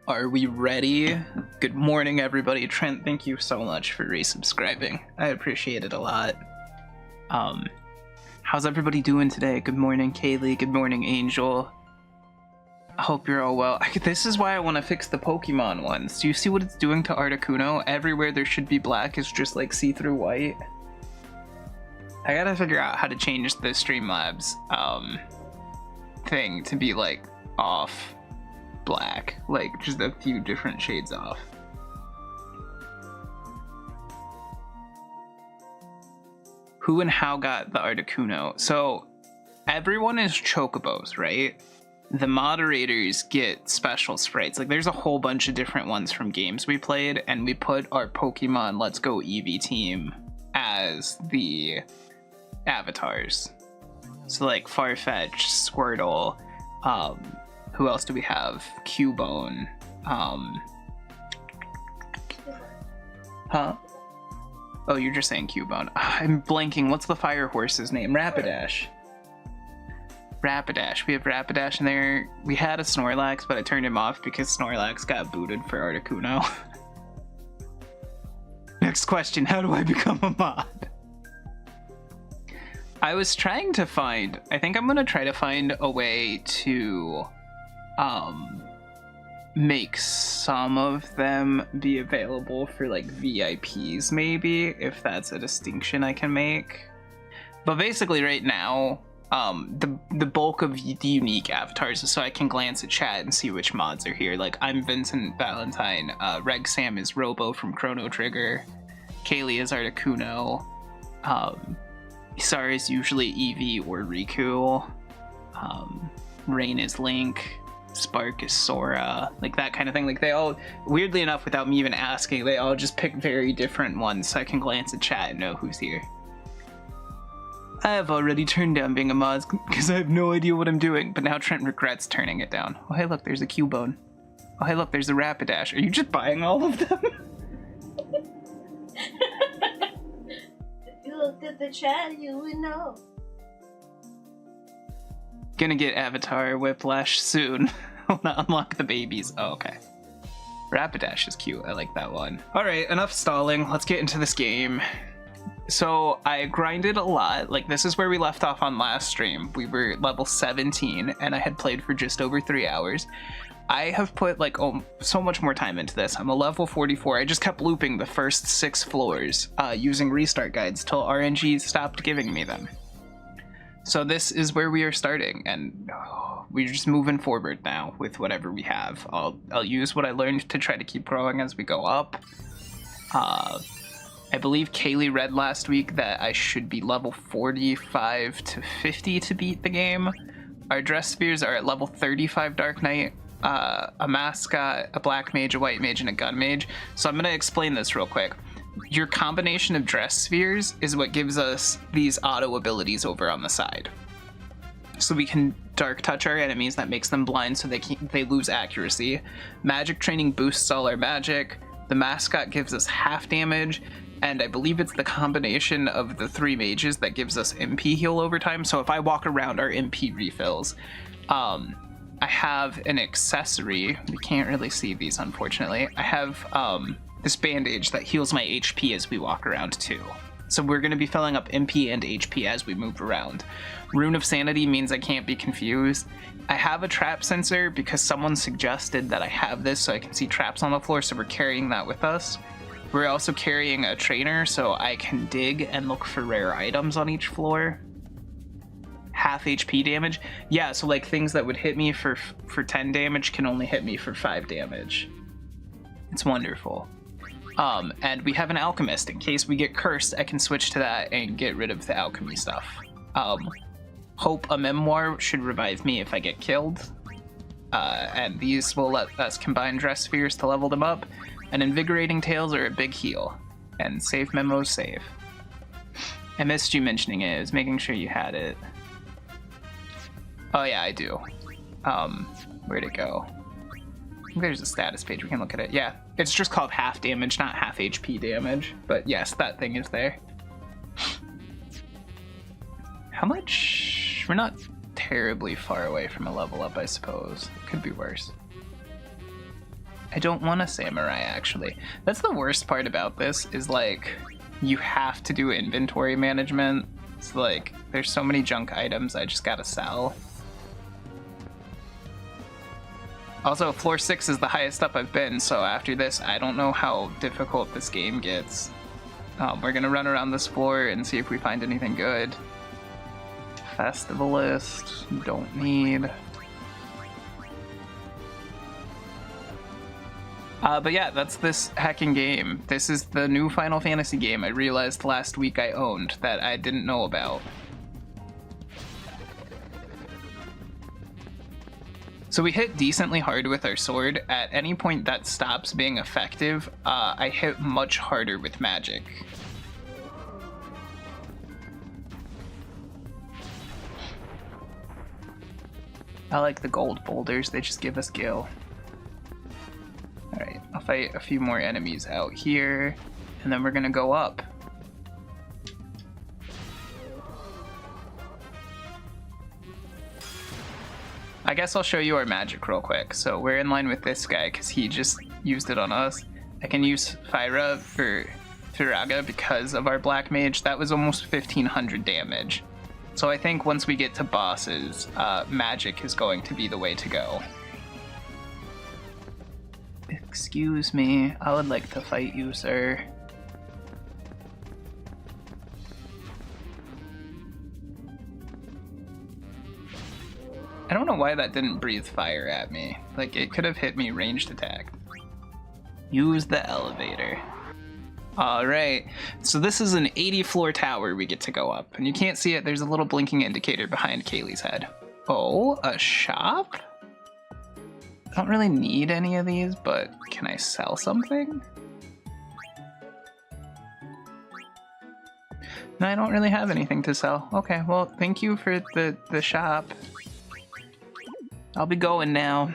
Are we ready? Good morning, everybody. Trent, thank you so much for resubscribing. I appreciate it a lot. How's everybody doing today? Good morning, Kaylee. Good morning, Angel. I hope you're all well. This is why I want to fix the Pokemon ones. Do you see what it's doing to Articuno? Everywhere there should be black is just like see-through white. I gotta figure out how to change the Streamlabs thing to be like off black, like just a few different shades off. Who and how got the Articuno? So everyone is Chocobos, right? The moderators get special sprites. Like there's a whole bunch of different ones from games we played, and we put our Pokemon Let's Go Eevee team as the avatars. So like Farfetch, Squirtle, who else do we have? Cubone. Huh? Oh, you're just saying Cubone. I'm blanking. What's the fire horse's name? Rapidash. Rapidash. We have Rapidash in there. We had a Snorlax, but I turned him off because Snorlax got booted for Articuno. Next question. How do I become a mod? I was trying to find... I think I'm going to try to find a way to... make some of them be available for like VIPs, maybe, if that's a distinction I can make. But basically right now, the bulk of the unique avatars is so I can glance at chat and see which mods are here. Like I'm Vincent Valentine, Reg Sam is Robo from Chrono Trigger, Kaylee is Articuno, Isara is usually Eevee or Riku, Rain is Link, Spark is Sora, like that kind of thing. Like they all, weirdly enough, without me even asking, they all just pick very different ones so I can glance at chat and know who's here. I have already turned down being a mod because I have no idea what I'm doing, but now Trent regrets turning it down. Oh hey look, there's a Cubone. Oh hey look, there's a Rapidash. Are you just buying all of them? If you looked at the chat, you would know. Gonna get Avatar Whiplash soon. Wanna unlock the babies. Oh, okay. Rapidash is cute. I like that one. Alright, enough stalling. Let's get into this game. So I grinded a lot. Like this is where we left off on last stream. We were level 17 and I had played for just over 3 hours. I have put like so much more time into this. I'm a level 44. I just kept looping the first 6 floors using restart guides till RNG stopped giving me them. So this is where we are starting, and we're just moving forward now with whatever we have. I'll use what I learned to try to keep growing as we go up. I believe Kaylee read last week that I should be level 45 to 50 to beat the game. Our dress spheres are at level 35 Dark Knight, a mascot, a black mage, a white mage, and a gun mage. So I'm going to explain this real quick. Your combination of dress spheres is what gives us these auto abilities over on the side. So we can dark touch our enemies, that makes them blind so they lose accuracy. Magic training boosts all our magic. The mascot gives us half damage, and I believe it's the combination of the 3 mages that gives us MP heal over time. So if I walk around, our MP refills. I have an accessory. We can't really see these, unfortunately. I have this bandage that heals my HP as we walk around too. So we're going to be filling up MP and HP as we move around. Rune of Sanity means I can't be confused. I have a trap sensor because someone suggested that I have this so I can see traps on the floor, so we're carrying that with us. We're also carrying a trainer so I can dig and look for rare items on each floor. Half HP damage. Yeah, so like things that would hit me for 10 damage can only hit me for 5 damage. It's wonderful. And we have an alchemist. In case we get cursed, I can switch to that and get rid of the alchemy stuff. Hope a memoir should revive me if I get killed. And these will let us combine dress spheres to level them up. And invigorating tails are a big heal. And save memos save. I missed you mentioning it. I was making sure you had it. Oh yeah, I do. Where'd it go? I think there's a status page, we can look at it. Yeah, it's just called half damage, not half HP damage. But yes, that thing is there. How much? We're not terribly far away from a level up, I suppose. Could be worse. I don't want a samurai, actually. That's the worst part about this, is like, you have to do inventory management. It's like, there's so many junk items I just gotta sell. Also, floor 6 is the highest up I've been, so after this, I don't know how difficult this game gets. We're gonna run around this floor and see if we find anything good. Festivalist, don't need. But yeah, that's this hacking game. This is the new Final Fantasy game I realized last week I owned that I didn't know about. So we hit decently hard with our sword. At any point that stops being effective, I hit much harder with magic. I like the gold boulders, they just give us gil. Alright, I'll fight a few more enemies out here, and then we're gonna go up. I guess I'll show you our magic real quick. So we're in line with this guy because he just used it on us. I can use Fyra for Firaga because of our black mage. That was almost 1500 damage. So I think once we get to bosses, magic is going to be the way to go. Excuse me, I would like to fight you, sir. I don't know why that didn't breathe fire at me. Like, it could have hit me ranged attack. Use the elevator. Alright, so this is an 80 floor tower we get to go up. And you can't see it, there's a little blinking indicator behind Kaylee's head. Oh, a shop? I don't really need any of these, but can I sell something? No, I don't really have anything to sell. Okay, well, thank you for the shop. I'll be going now.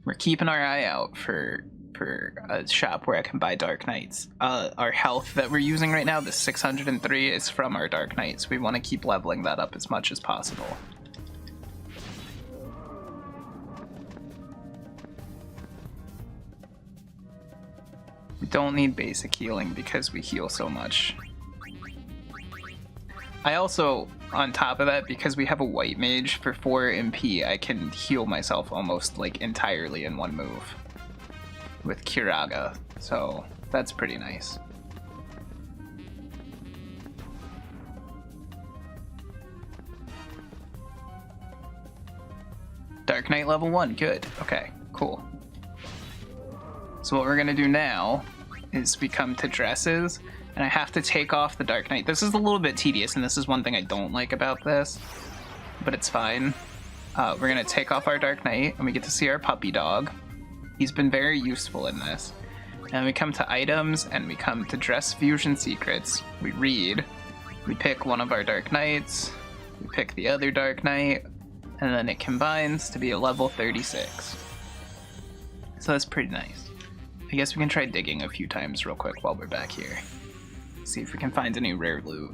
We're keeping our eye out for a shop where I can buy Dark Knights. Our health that we're using right now, the 603, is from our Dark Knights. We want to keep leveling that up as much as possible. We don't need basic healing because we heal so much. I also, on top of that, because we have a white mage for 4 MP, I can heal myself almost like entirely in one move with Kiraga, so that's pretty nice. Dark Knight level 1, good. Okay, cool. So what we're gonna do now is we come to dresses, and I have to take off the Dark Knight. This is a little bit tedious, and this is one thing I don't like about this, but it's fine. We're gonna take off our Dark Knight, and we get to see our puppy dog. He's been very useful in this. And we come to items, and we come to dress fusion secrets. We read, we pick one of our Dark Knights, we pick the other Dark Knight, and then it combines to be a level 36. So that's pretty nice. I guess we can try digging a few times real quick while we're back here. See if we can find any rare loot.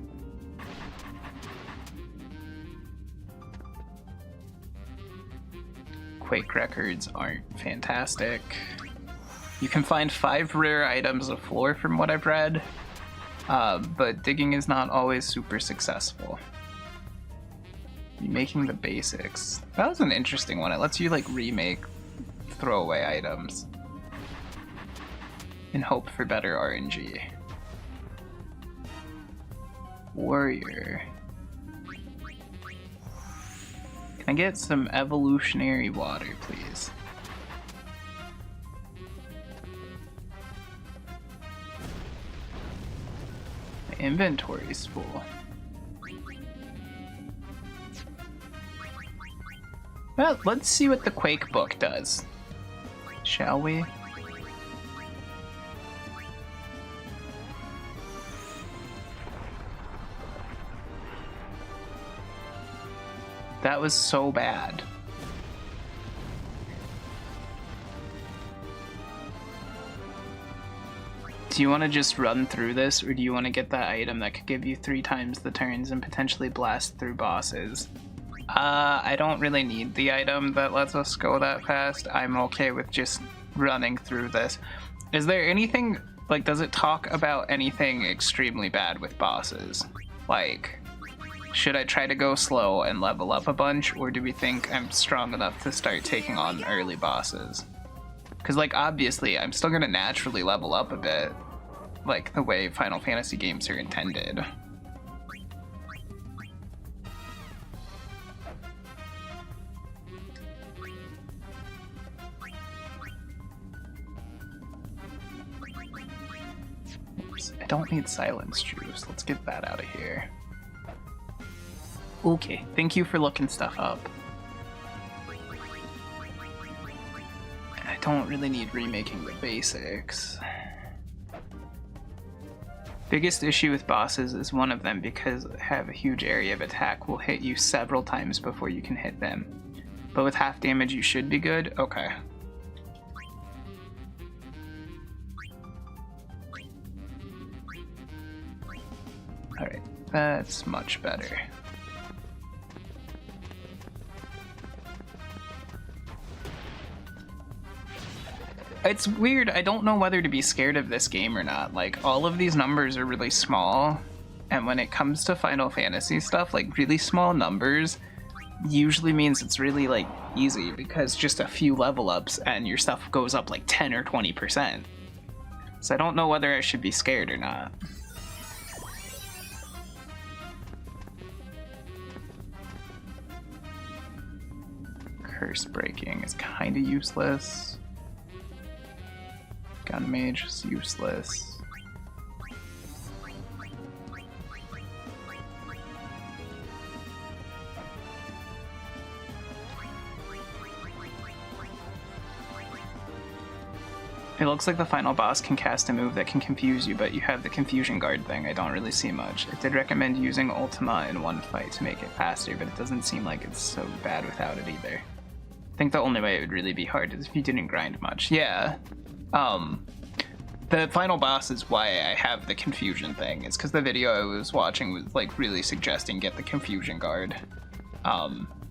Quake records aren't fantastic. You can find 5 rare items a floor from what I've read, but digging is not always super successful. Making the basics. That was an interesting one. It lets you like remake throwaway items and hope for better RNG. Warrior. Can I get some evolutionary water, please? My inventory's full. Well, let's see what the Quake book does, shall we? That was so bad. Do you want to just run through this, or do you want to get that item that could give you 3 times the turns and potentially blast through bosses? I don't really need the item that lets us go that fast. I'm okay with just running through this. Is there anything, like, does it talk about anything extremely bad with bosses? Like, should I try to go slow and level up a bunch, or do we think I'm strong enough to start taking on early bosses? Because, like, obviously, I'm still gonna naturally level up a bit, like the way Final Fantasy games are intended. Oops, I don't need silence juice. Let's get that out of here. Okay, thank you for looking stuff up. I don't really need remaking the basics. Biggest issue with bosses is one of them because they have a huge area of attack will hit you several times before you can hit them. But with half damage you should be good? Okay. Alright, that's much better. It's weird, I don't know whether to be scared of this game or not. Like, all of these numbers are really small, and when it comes to Final Fantasy stuff, like, really small numbers usually means it's really, like, easy, because just a few level ups and your stuff goes up like 10 or 20%. So I don't know whether I should be scared or not. Curse breaking is kinda useless. Gun mage is useless. It looks like the final boss can cast a move that can confuse you, but you have the confusion guard thing. I don't really see much. It did recommend using Ultima in one fight to make it faster, but it doesn't seem like it's so bad without it either. I think the only way it would really be hard is if you didn't grind much. Yeah. The final boss is why I have the confusion thing. It's because the video I was watching was like really suggesting get the confusion guard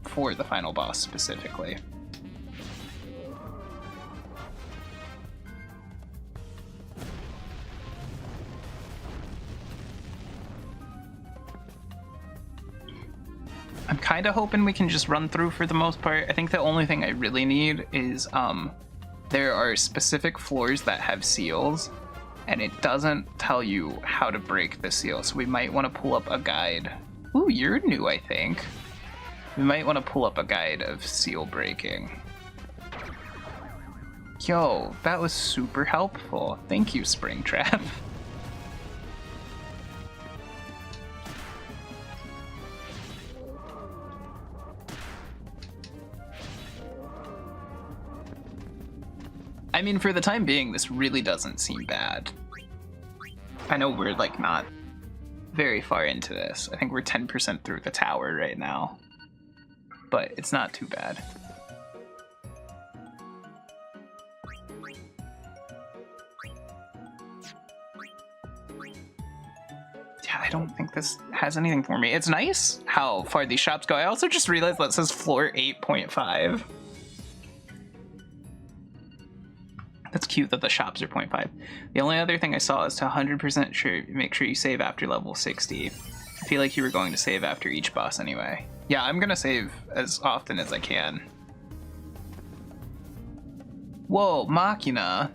for the final boss specifically. I'm kind of hoping we can just run through for the most part. I think the only thing I really need is there are specific floors that have seals, and it doesn't tell you how to break the seal, so we might want to pull up a guide. Ooh, you're new, I think. We might want to pull up a guide of seal breaking. Yo, that was super helpful. Thank you, Springtrap. I mean, for the time being, this really doesn't seem bad. I know we're, like, not very far into this. I think we're 10% through the tower right now. But it's not too bad. Yeah, I don't think this has anything for me. It's nice how far these shops go. I also just realized that says floor 8.5. That's cute that the shops are 0.5. The only other thing I saw is to 100% sure, make sure you save after level 60. I feel like you were going to save after each boss anyway. Yeah, I'm gonna save as often as I can. Whoa, Machina.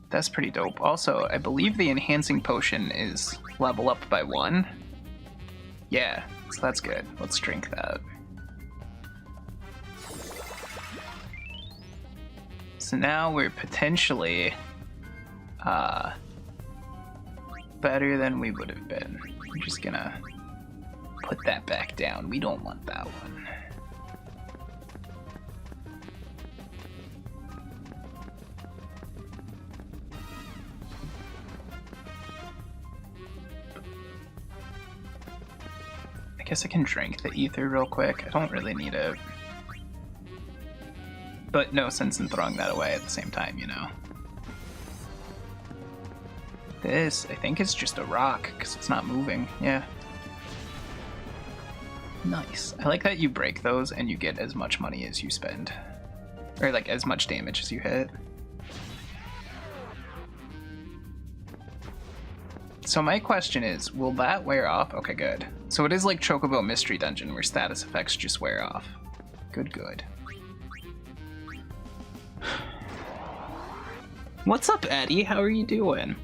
That's pretty dope. Also, I believe the enhancing potion is level up by 1. Yeah, so that's good. Let's drink that. So now we're potentially better than we would have been. I'm just gonna put that back down. We don't want that one. I guess I can drink the ether real quick. I don't really need it. But no sense in throwing that away at the same time, you know. This, I think, is just a rock, because it's not moving. Yeah. Nice. I like that you break those and you get as much money as you spend. Or, like, as much damage as you hit. So my question is, will that wear off? Okay, good. So it is like Chocobo Mystery Dungeon, where status effects just wear off. Good, good. What's up, Eddie? How are you doing?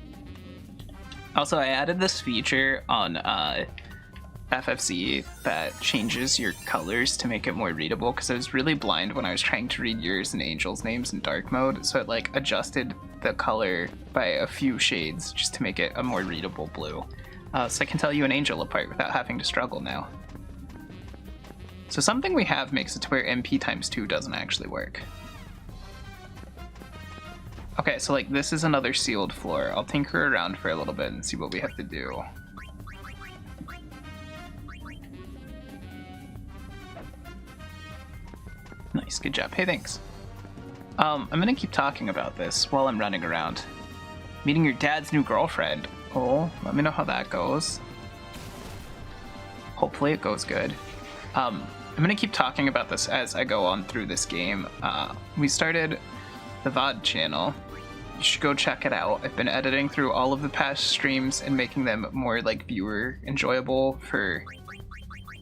Also, I added this feature on FFC that changes your colors to make it more readable, because I was really blind when I was trying to read yours and Angel's names in dark mode, so it like adjusted the color by a few shades just to make it a more readable blue. So I can tell you an Angel apart without having to struggle now. So something we have makes it to where MP times 2 doesn't actually work. Okay, so like this is another sealed floor. I'll tinker around for a little bit and see what we have to do. Nice, good job. Hey, thanks. I'm gonna keep talking about this while I'm running around. Meeting your dad's new girlfriend. Oh, let me know how that goes. Hopefully it goes good. I'm gonna keep talking about this as I go on through this game. We started the VOD channel. You should go check it out. I've been editing through all of the past streams and making them more like viewer enjoyable for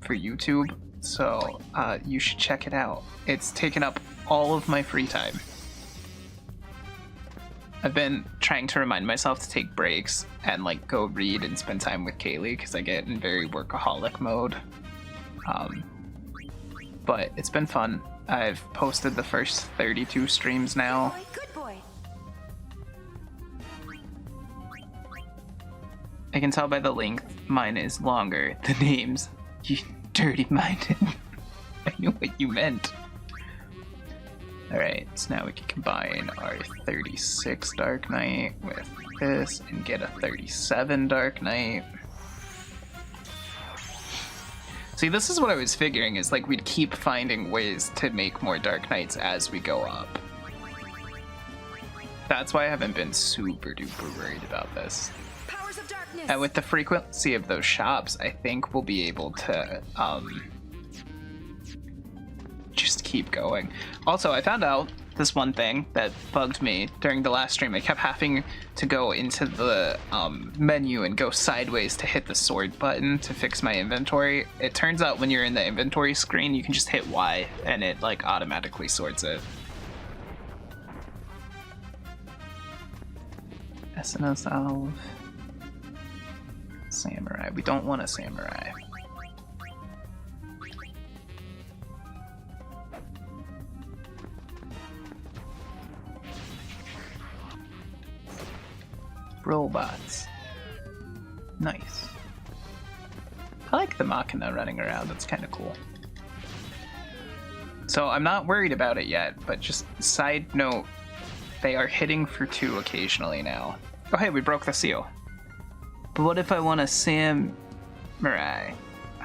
YouTube. So you should check it out. It's taken up all of my free time. I've been trying to remind myself to take breaks and like go read and spend time with Kaylee because I get in very workaholic mode. But it's been fun. I've posted the first 32 streams now. Good boy. I can tell by the length mine is longer. The names, you dirty-minded. I knew what you meant. Alright, so now we can combine our 36 Dark Knight with this and get a 37 Dark Knight. See, this is what I was figuring, is like we'd keep finding ways to make more Dark Knights as we go up. That's why I haven't been super duper worried about this. Powers of darkness. And with the frequency of those shops, I think we'll be able to just keep going. Also, I found out this one thing that bugged me during the last stream. I kept having to go into the menu and go sideways to hit the sword button to fix my inventory. It turns out when you're in the inventory screen, you can just hit Y and it like automatically sorts it. SNS Alv. Samurai. We don't want a samurai. Robots. Nice. I like the Machina running around, that's kind of cool. So I'm not worried about it yet, but just side note, they are hitting for 2 occasionally now. Oh hey, we broke the seal. But what if I want a samurai?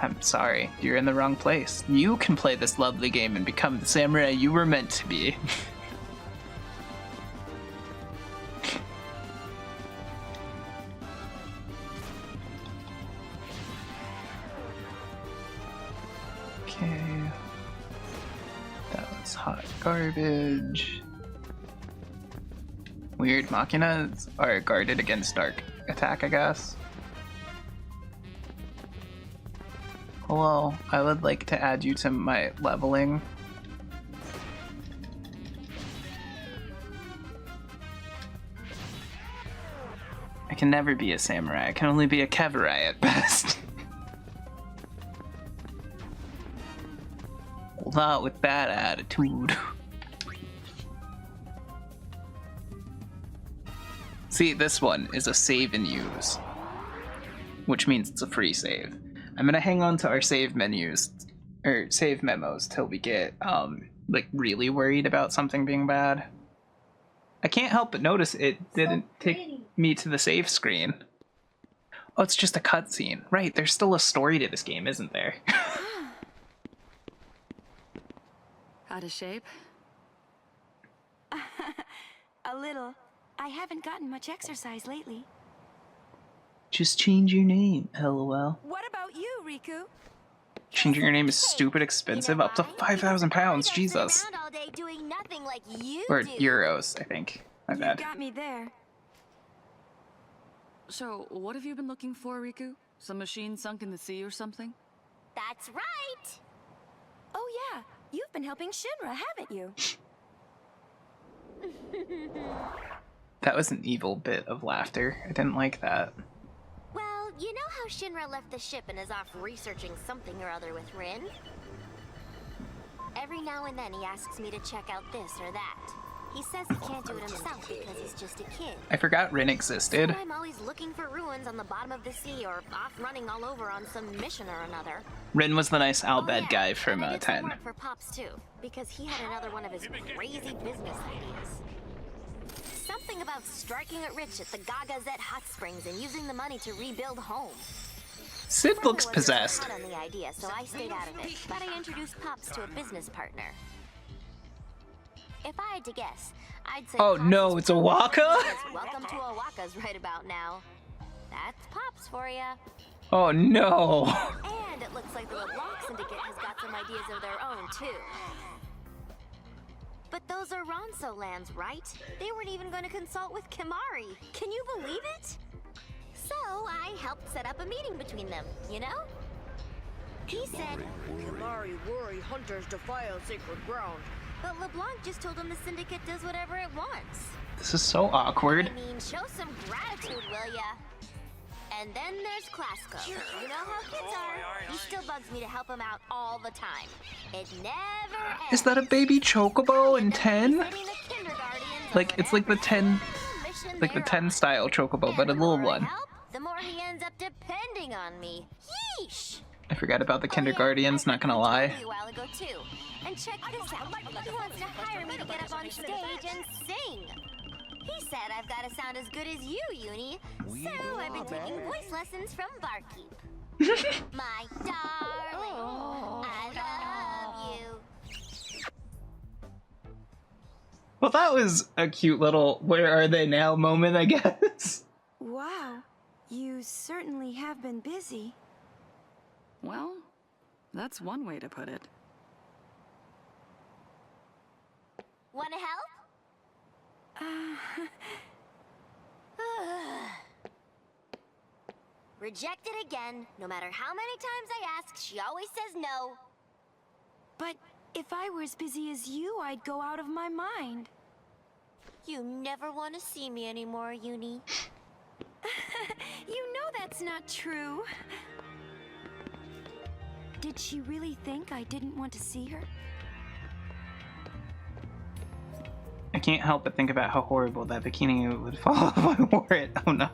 I'm sorry, you're in the wrong place. You can play this lovely game and become the samurai you were meant to be. Okay. That was hot garbage. Weird, Machinas are guarded against dark attack, I guess. Hello, I would like to add you to my leveling. I can never be a samurai, I can only be a keverai at best. Well, not with that attitude. See, this one is a save and use, which means it's a free save. I'm gonna hang on to our save menus, or save memos, till we get, like, really worried about something being bad. I can't help but notice it didn't take me to the save screen. Oh, it's just a cutscene. Right, there's still a story to this game, isn't there? Out of shape? A little. I haven't gotten much exercise lately. Just change your name, lol. What about you, Riku? Changing your name is stupid expensive, up to 5,000 pounds, Jesus. Around all day doing nothing like you Or do. euros, I think. My You bad. got me there. So, what have you been looking for, Riku? Some machine sunk in the sea or something? That's right. Oh yeah, you've been helping Shinra, haven't you? That was an evil bit of laughter. I didn't like that. Well, you know how Shinra left the ship and is off researching something or other with Rin? Every now and then he asks me to check out this or that. He says he can't do it himself because he's just a kid. I forgot Rin existed. So I'm always looking for ruins on the bottom of the sea or off running all over on some mission or another. Rin was the nice Al Bhed yeah, guy from and I did some 10. work for Pops too, because he had another one of his crazy business ideas. Something about striking it rich at the Gagazet hot springs and using the money to rebuild home. Sid Brother looks was possessed. hot on the idea, so I stayed out of it. But I introduced Pops to a business partner. If I had to guess, I'd say Oh Pops no, is it's a probably Waka? because Welcome to Owaka's right about now. That's Pops for ya. Oh no. And it looks like the LeBlanc Syndicate has got some ideas of their own, too. But those are Ronso lands, right? They weren't even going to consult with Kimari. Can you believe it? So I helped set up a meeting between them, you know? He said, Kimari worry hunters defile sacred ground. but LeBlanc just told him the Syndicate does whatever it wants. This is so awkward. I mean, show some gratitude, will ya? And then there's Classico. You know how kids are. He still bugs me to help him out all the time. It never ends. Is that a baby Chocobo in 10? Sending the kindergartens Like, on it's like the every 10, mission like the they're 10 on. style Chocobo, but a And the little more I one. help, the more he ends up depending on me. Yeesh. I forgot about the Oh, yeah, Kindergardians, I not gonna heard lie. you a while ago too. And check this out. He wants to hire me to get up on stage and sing. He said I've got to sound as good as you, Uni. So I've been taking voice lessons from Barkeep. My darling, I love you. Well, that was a cute little "where are they now" moment, I guess. Wow, you certainly have been busy. Well, that's one way to put it. Want to help? Rejected again. No matter how many times I ask, she always says no. But if I were as busy as you, I'd go out of my mind. You never want to see me anymore, Uni. You know that's not true. Did she really think I didn't want to see her? I can't help but think about how horrible that bikini would fall if I wore it. Oh no.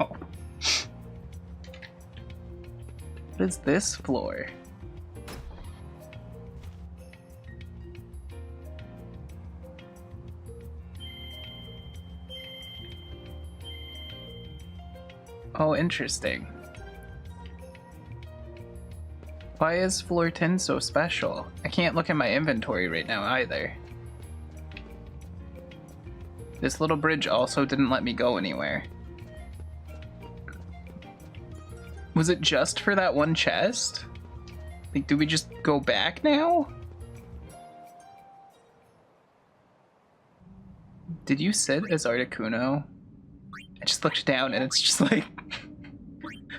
What is this floor? Oh, interesting. Why is floor 10 so special? I can't look at my inventory right now either. This little bridge also didn't let me go anywhere. Was it just for that one chest? Like, do we just go back now? Did you sit as Articuno? I just looked down and it's just like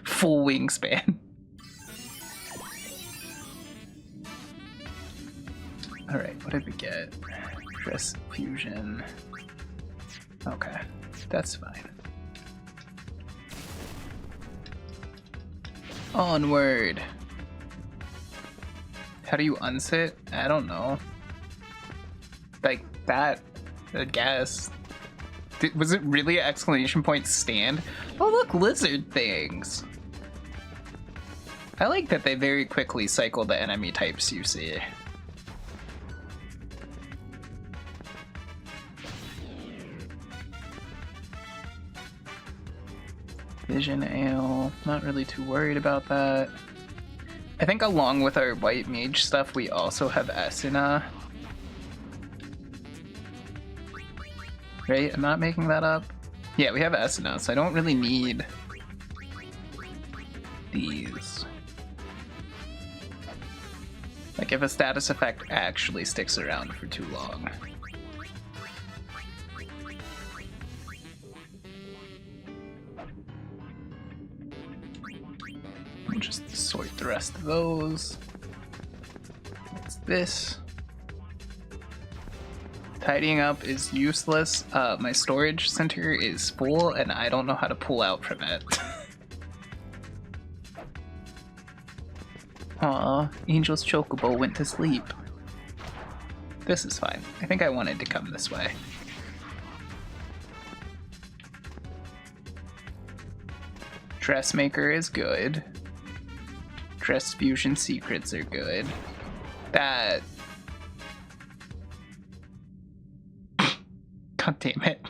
full wingspan. Alright, what did we get? Dress fusion. Okay, that's fine. Onward! How do you unsit? I don't know. Like that, I guess. Was it really an exclamation point stand? Oh look, lizard things! I like that they very quickly cycle the enemy types you see. Vision Ale, not really too worried about that. I think along with our white mage stuff, we also have Asuna. Right? I'm not making that up. Yeah, we have Asuna, so I don't really need these. Like if a status effect actually sticks around for too long. We'll just sort the rest of those. What's this? Tidying up is useless. My storage center is full and I don't know how to pull out from it. Aw, Angel's Chocobo went to sleep. This is fine. I think I wanted to come this way. Dressmaker is good. Dress fusion secrets are good. That... God damn it.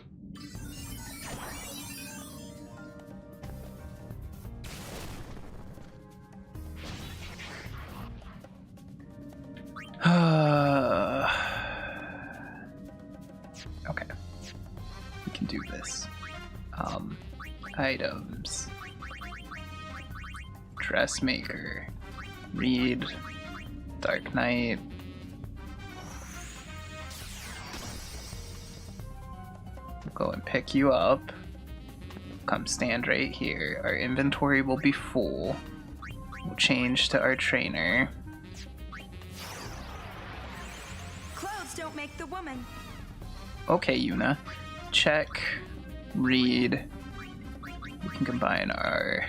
Okay. We can do this. Items. Dressmaker. Read. Dark Knight. We'll go and pick you up. Come stand right here. Our inventory will be full. We'll change to our trainer. Clothes don't make the woman. Okay, Yuna. Check. Read. We can combine our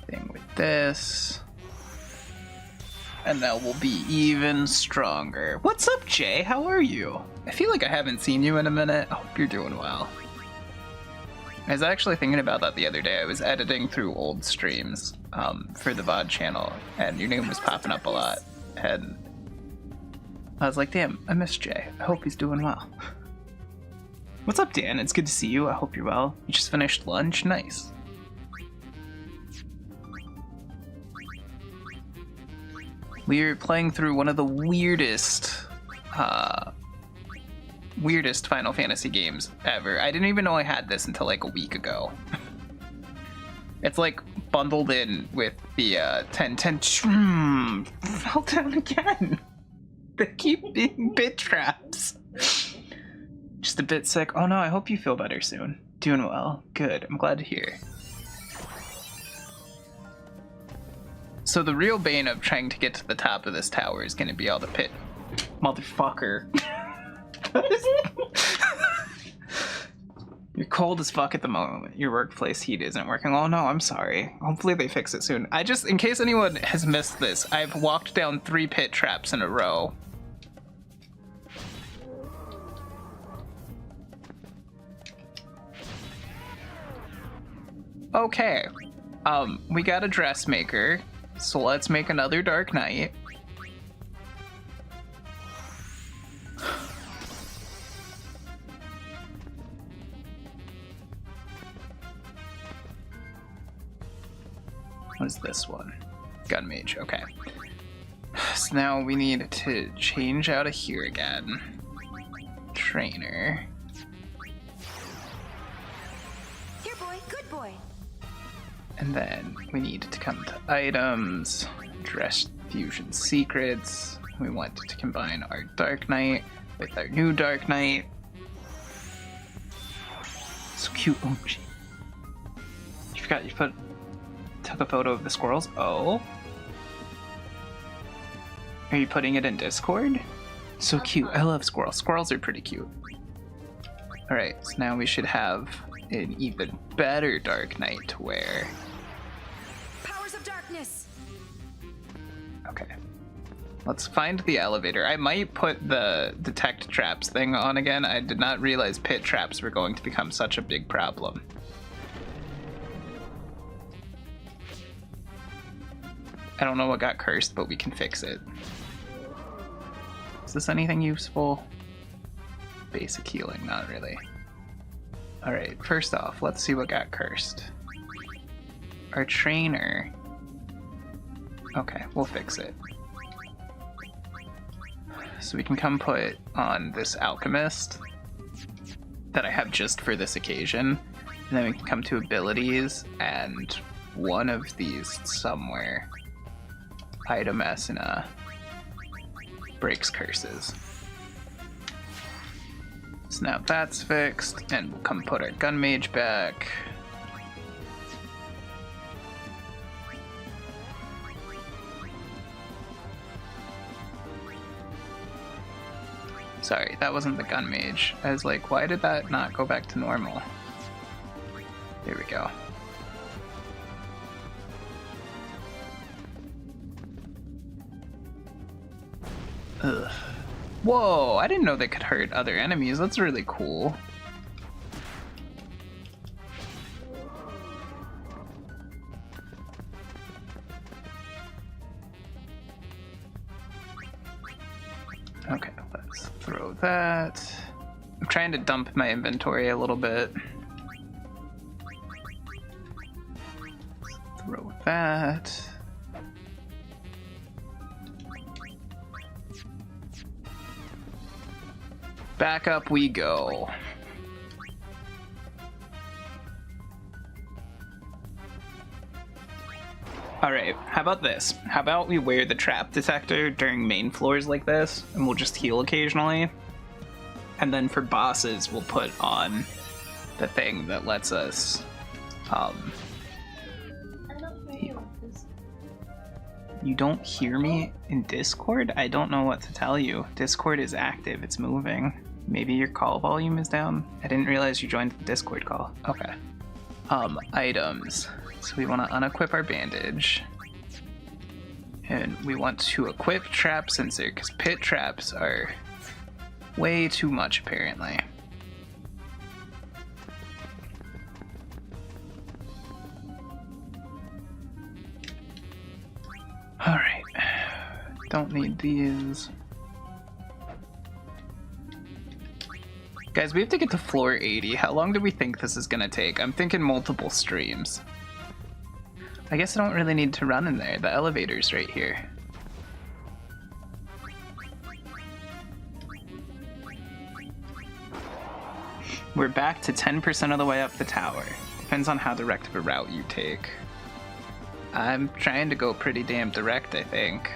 thing with this. And now we'll be even stronger. What's up, Jay? How are you? I feel like I haven't seen you in a minute. I hope you're doing well. I was actually thinking about that the other day. I was editing through old streams for the VOD channel, and your name was popping up a lot. And I was like, damn, I miss Jay. I hope he's doing well. What's up, Dan? It's good to see you. I hope you're well. You just finished lunch? Nice. We're playing through one of the weirdest Final Fantasy games ever. I didn't even know I had this until like a week ago. It's like bundled in with the 10 fell down again. They keep being bit traps. Just a bit sick. Oh no, I hope you feel better soon. Doing well. Good. I'm glad to hear. So the real bane of trying to get to the top of this tower is going to be all the pit. Motherfucker. You're cold as fuck at the moment. Your workplace heat isn't working. Oh no, I'm sorry. Hopefully they fix it soon. In case anyone has missed this, I've walked down 3 pit traps in a row. Okay. We got a dressmaker, so let's make another Dark Knight. What is this one? Gun Mage, okay. So now we need to change out of here again. Trainer. Here, boy, good boy. And then we need to come to items, dress fusion secrets. We want to combine our Dark Knight with our new Dark Knight. So cute. Oh, gee. You forgot you took a photo of the squirrels? Oh. Are you putting it in Discord? So cute. I love squirrels. Squirrels are pretty cute. Alright, so now we should have an even better Dark Knight to wear. Powers of darkness. Okay. Let's find the elevator. I might put the detect traps thing on again. I did not realize pit traps were going to become such a big problem. I don't know what got cursed, but we can fix it. Is this anything useful? Basic healing, not really. Alright, first off, let's see what got cursed. Our trainer. Okay, we'll fix it. So we can come put on this alchemist that I have just for this occasion. And then we can come to abilities and one of these somewhere. Item Asuna. Breaks curses. So now that's fixed, and we'll come put our gun mage back. Sorry, that wasn't the gun mage. I was like, why did that not go back to normal? There we go. Ugh. Whoa, I didn't know they could hurt other enemies. That's really cool. Okay, let's throw that. I'm trying to dump my inventory a little bit. Throw that. Back up we go. Alright, how about this? How about we wear the trap detector during main floors like this, and we'll just heal occasionally. And then for bosses, we'll put on the thing that lets us, I don't hear this. You don't hear me in Discord? I don't know what to tell you. Discord is active, it's moving. Maybe your call volume is down? I didn't realize you joined the Discord call. Okay. Items. So we want to unequip our bandage. And we want to equip trap sensor, because pit traps are way too much, apparently. Alright. Don't need these. Guys, we have to get to floor 80. How long do we think this is gonna take? I'm thinking multiple streams. I guess I don't really need to run in there. The elevator's right here. We're back to 10% of the way up the tower. Depends on how direct of a route you take. I'm trying to go pretty damn direct, I think.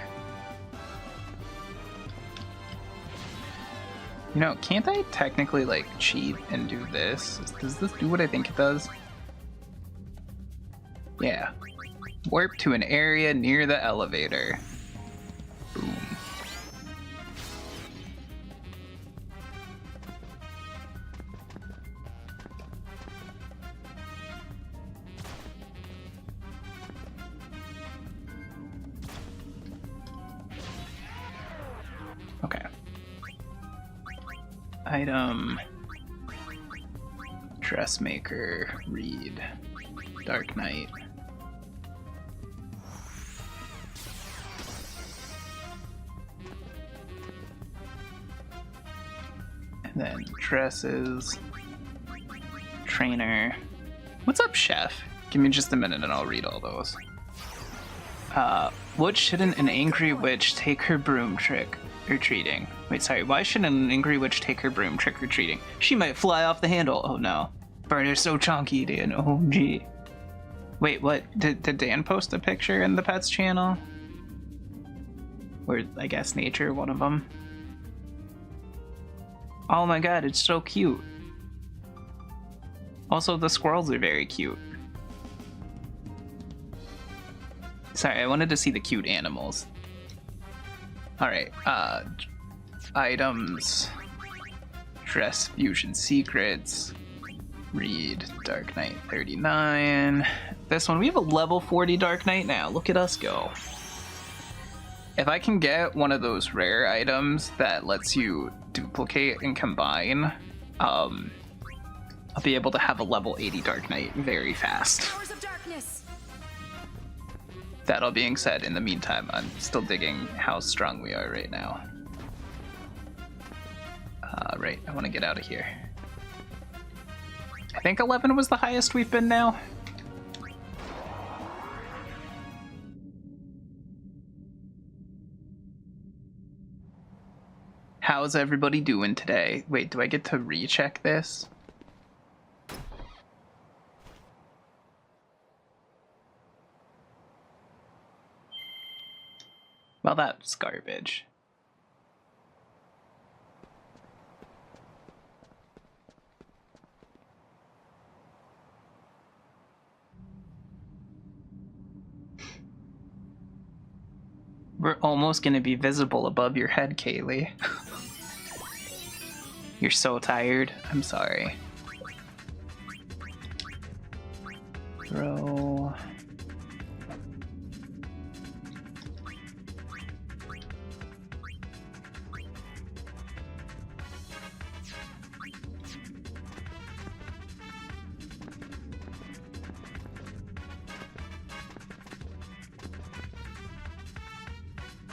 You know, can't I technically, like, cheat and do this? Does this do what I think it does? Yeah. Warp to an area near the elevator. Boom. Okay. Item. Dressmaker. Read. Dark Knight. And then dresses. Trainer. What's up, chef? Give me just a minute and I'll read all those. What shouldn't an angry witch take her broom trick-or-treating? Wait, sorry, why shouldn't an angry witch take her broom trick-or-treating? She might fly off the handle. Oh no. Burner's so chunky, Dan. Oh gee. Wait, what? Did Dan post a picture in the pets channel? Or, I guess, nature, one of them. Oh my god, it's so cute. Also, the squirrels are very cute. Sorry, I wanted to see the cute animals. Alright, items. Dress Fusion Secrets. Read Dark Knight 39. This one, we have a level 40 Dark Knight now. Look at us go. If I can get one of those rare items that lets you duplicate and combine, I'll be able to have a level 80 Dark Knight very fast. Powers of darkness. That all being said, in the meantime, I'm still digging how strong we are right now. Right, I want to get out of here. I think 11 was the highest we've been now. How's everybody doing today? Wait, do I get to recheck this? Well, that's garbage. We're almost gonna be visible above your head, Kaylee. You're so tired. I'm sorry. Throw.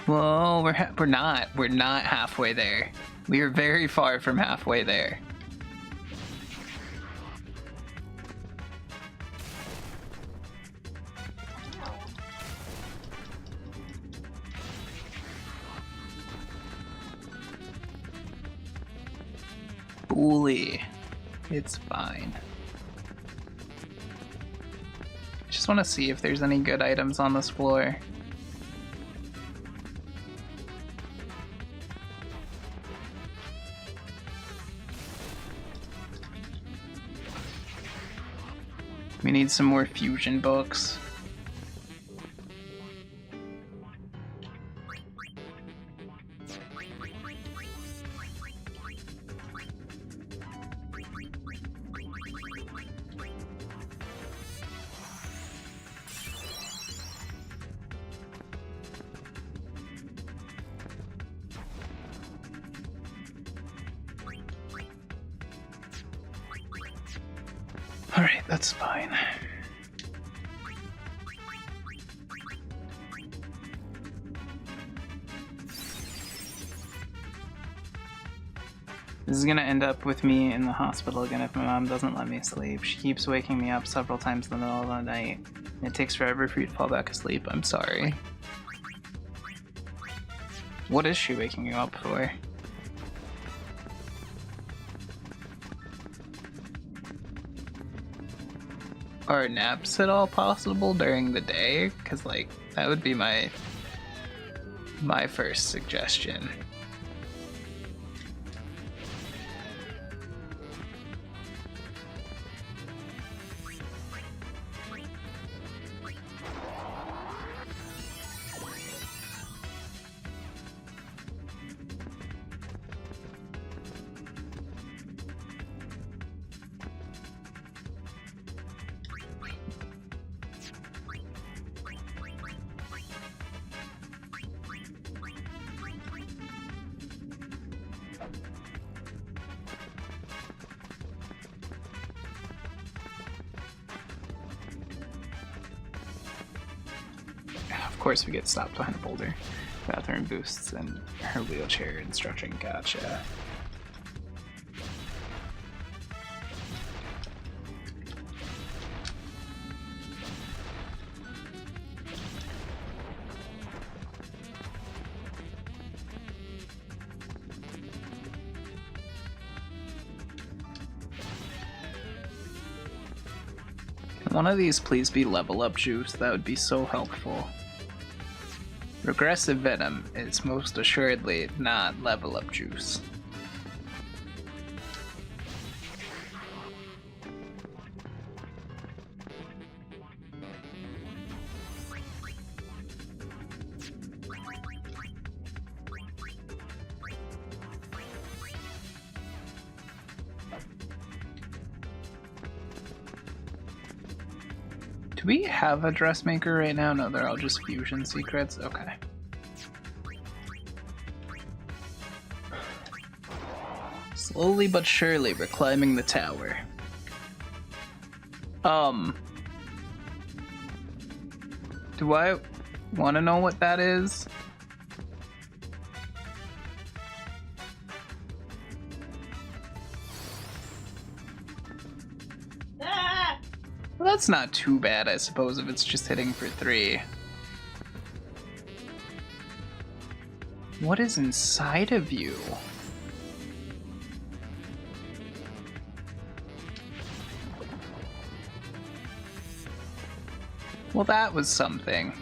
Whoa, we're not halfway there. We are very far from halfway there. Bully. It's fine. I just want to see if there's any good items on this floor. We need some more fusion books. Alright, that's fine. This is gonna end up with me in the hospital again if my mom doesn't let me sleep. She keeps waking me up several times in the middle of the night. And it takes forever for you to fall back asleep. I'm sorry. What is she waking you up for? Are naps at all possible during the day? Because, like, that would be my first suggestion. Of course we get stopped behind a boulder. Bathroom boosts and her wheelchair and stretching. Gotcha. Can one of these please be level up juice? That would be so helpful. Regressive Venom is most assuredly not level up juice. Do we have a dressmaker right now? No, they're all just fusion secrets. Okay. Slowly but surely, we're climbing the tower. Do I want to know what that is? Ah! Well, that's not too bad, I suppose, if it's just hitting for 3. What is inside of you? Well, that was something.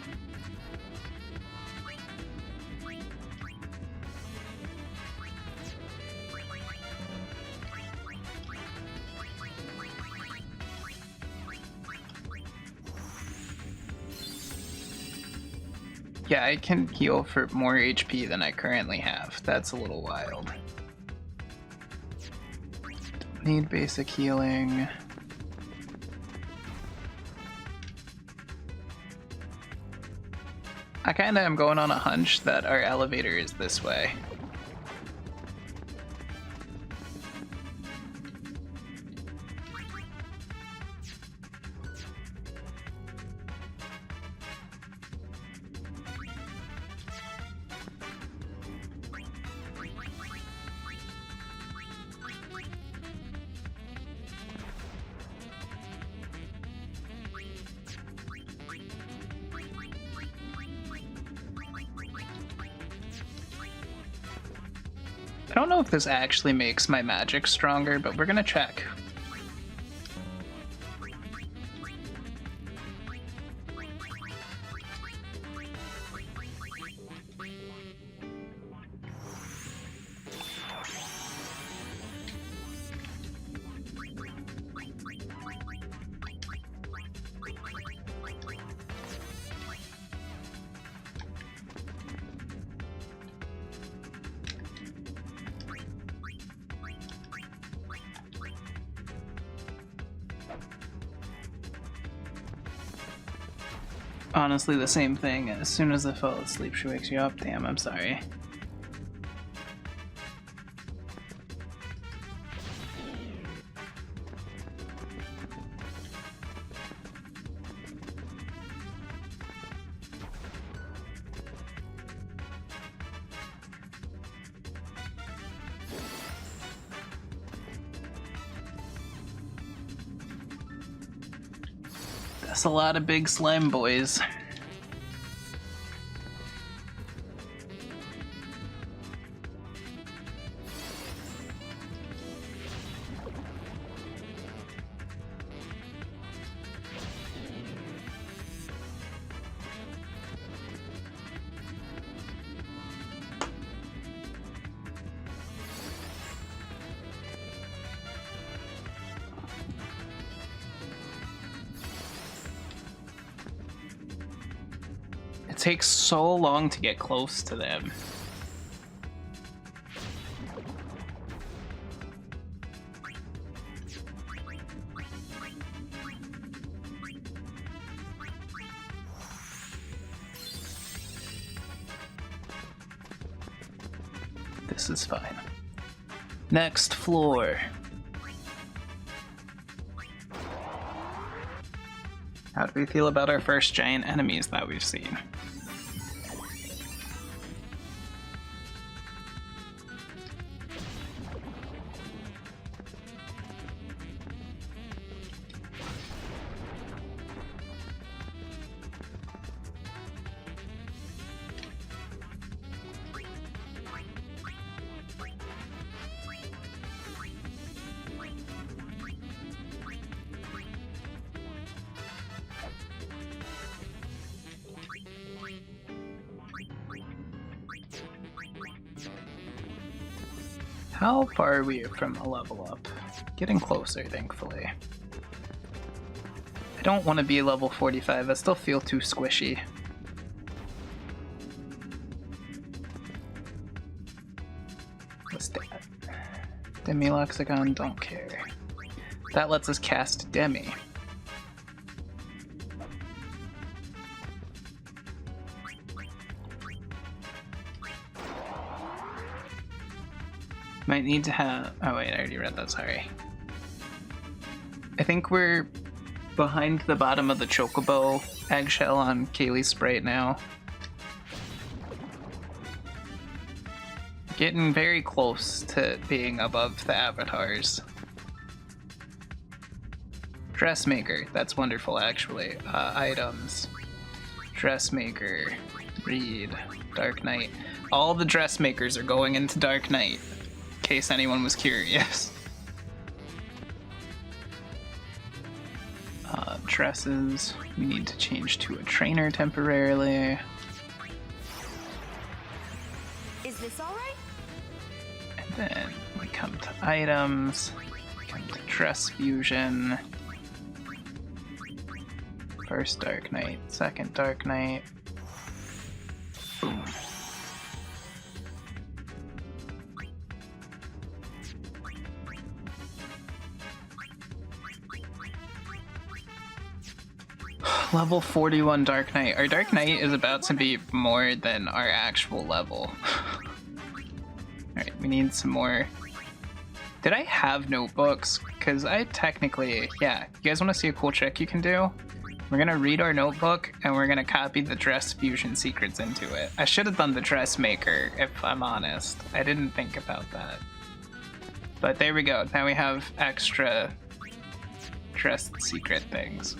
Yeah, I can heal for more HP than I currently have. That's a little wild. Need basic healing. I kinda am going on a hunch that our elevator is this way. I don't know if this actually makes my magic stronger, but we're gonna check. Honestly, the same thing. As soon as I fall asleep, she wakes you up. Damn, I'm sorry. That's a lot of big slime boys. It takes so long to get close to them. This is fine. Next floor. How do we feel about our first giant enemies that we've seen? How far are we from a level up? Getting closer, thankfully. I don't want to be level 45, I still feel too squishy. What's that? Demi-Lexicon, don't care. That lets us cast Demi. Might need to have... Oh wait, I already read that, sorry. I think we're behind the bottom of the Chocobo eggshell on Kaylee's sprite now. Getting very close to being above the avatars. Dressmaker, that's wonderful actually. Items. Dressmaker. Read. Dark Knight. All the dressmakers are going into Dark Knight. In case anyone was curious. Dresses. We need to change to a trainer temporarily. Is this all right? And then we come to items. We come to dress fusion. First Dark Knight, second Dark Knight. Level 41 Dark Knight. Our Dark Knight is about to be more than our actual level. Alright, we need some more. Did I have notebooks? Because I technically, yeah. You guys want to see a cool trick you can do? We're gonna read our notebook and we're gonna copy the dress fusion secrets into it. I should have done the dressmaker, if I'm honest. I didn't think about that. But there we go. Now we have extra dress secret things.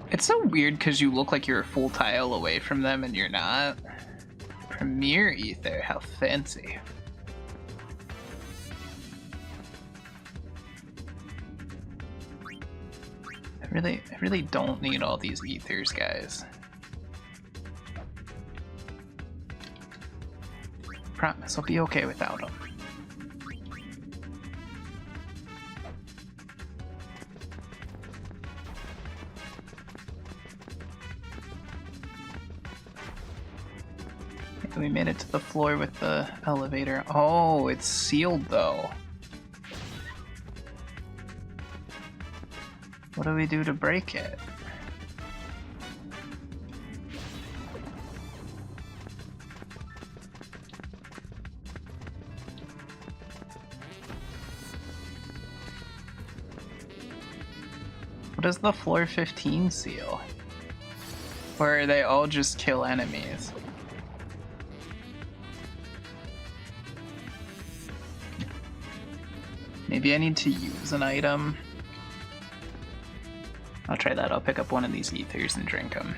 It's so weird because you look like you're a full tile away from them and you're not. Premier Ether, how fancy. I really don't need all these ethers, guys. Promise, I'll be okay without them. We made it to the floor with the elevator. Oh, it's sealed though. What do we do to break it? What does the floor 15 seal? Or are they all just kill enemies? Maybe I need to use an item. I'll try that. I'll pick up one of these ethers and drink them.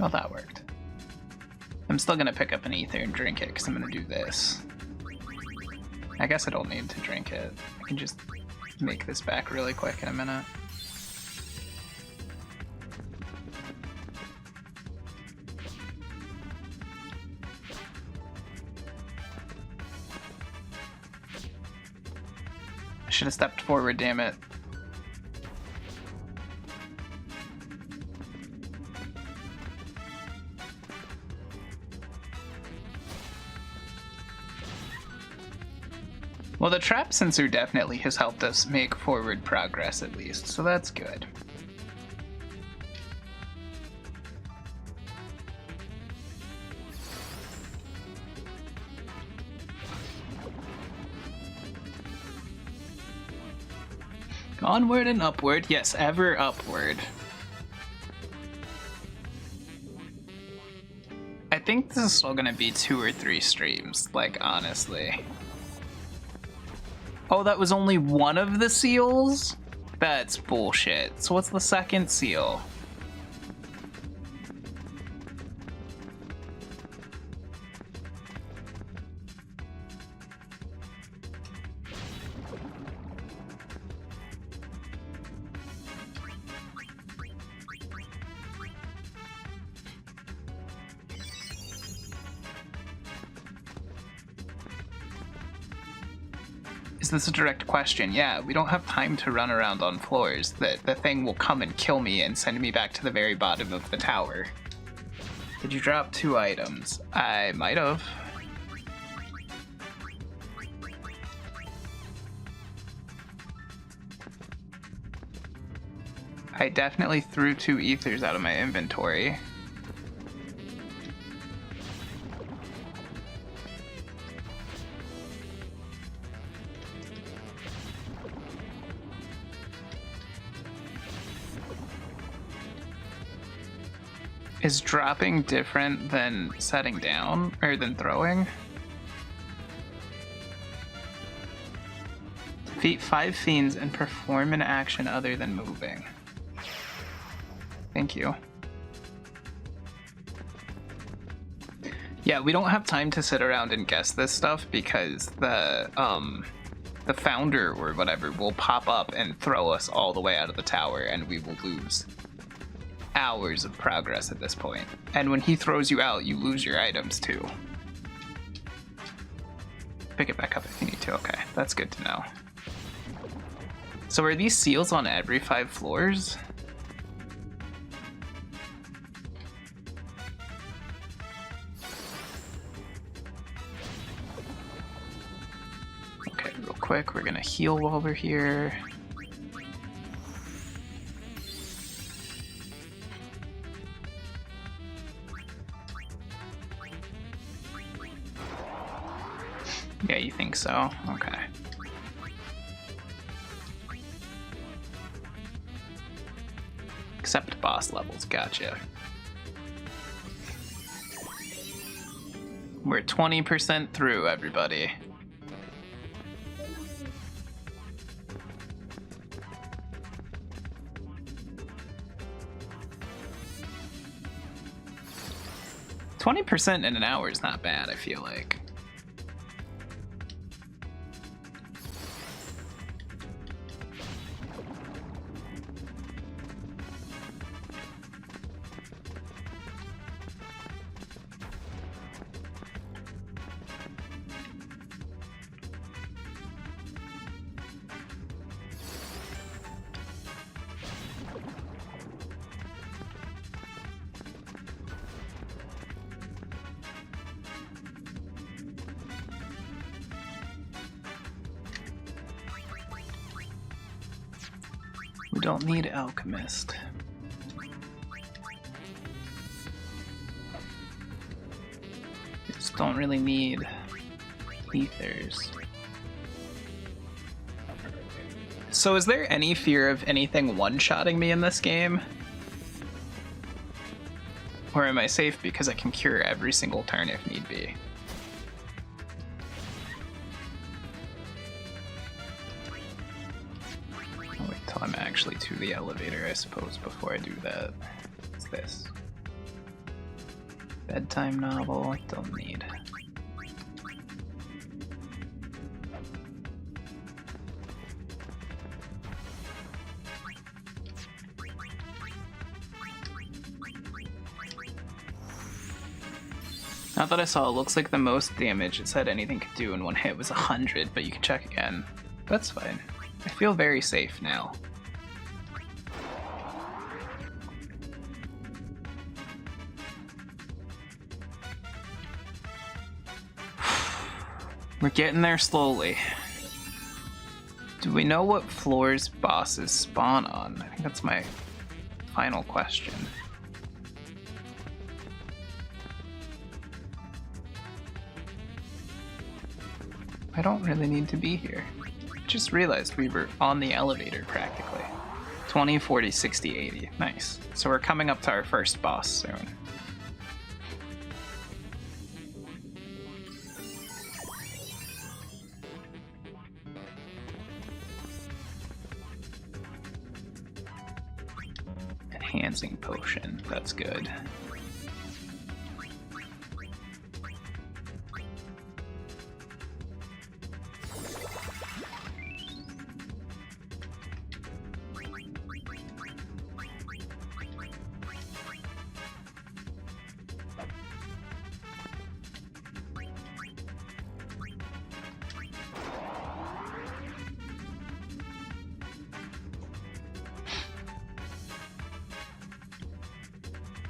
Oh, that worked. I'm still gonna pick up an ether and drink it because I'm gonna do this. I guess I don't need to drink it. I can just make this back really quick in a minute. Should have stepped forward, damn it. Well, the trap sensor definitely has helped us make forward progress at least, so that's good. Onward and upward, yes, ever upward. I think this is still gonna be 2 or 3 streams, like, honestly. Oh, that was only one of the seals? That's bullshit. So what's the second seal? Is this a direct question? Yeah, we don't have time to run around on floors. The thing will come and kill me and send me back to the very bottom of the tower. Did you drop 2 items? I might have. I definitely threw 2 ethers out of my inventory. Is dropping different than setting down, or than throwing? Defeat 5 fiends and perform an action other than moving. Thank you. Yeah, we don't have time to sit around and guess this stuff because the the founder or whatever will pop up and throw us all the way out of the tower, and we will lose hours of progress at this point. And when he throws you out, you lose your items too. Pick it back up if you need to. Okay, that's good to know. So are these seals on every 5 floors? Okay, real quick, we're gonna heal while we're here. Yeah, you think so? Okay. Except boss levels, gotcha. We're 20% through, everybody. $20 in an hour is not bad, I feel like. We don't need Alchemist. We just don't really need Ethers. So is there any fear of anything one-shotting me in this game? Or am I safe because I can cure every single turn if need be? I'm actually to the elevator, I suppose, before I do that. What's this? Bedtime novel? Don't need. Now that I saw, it looks like the most damage it said anything could do in one hit was 100, but you can check again. That's fine. I feel very safe now. We're getting there slowly. Do we know what floors bosses spawn on? I think that's my final question. I don't really need to be here. I just realized we were on the elevator practically. 20, 40, 60, 80. Nice. So we're coming up to our first boss soon. Enhancing potion. That's good.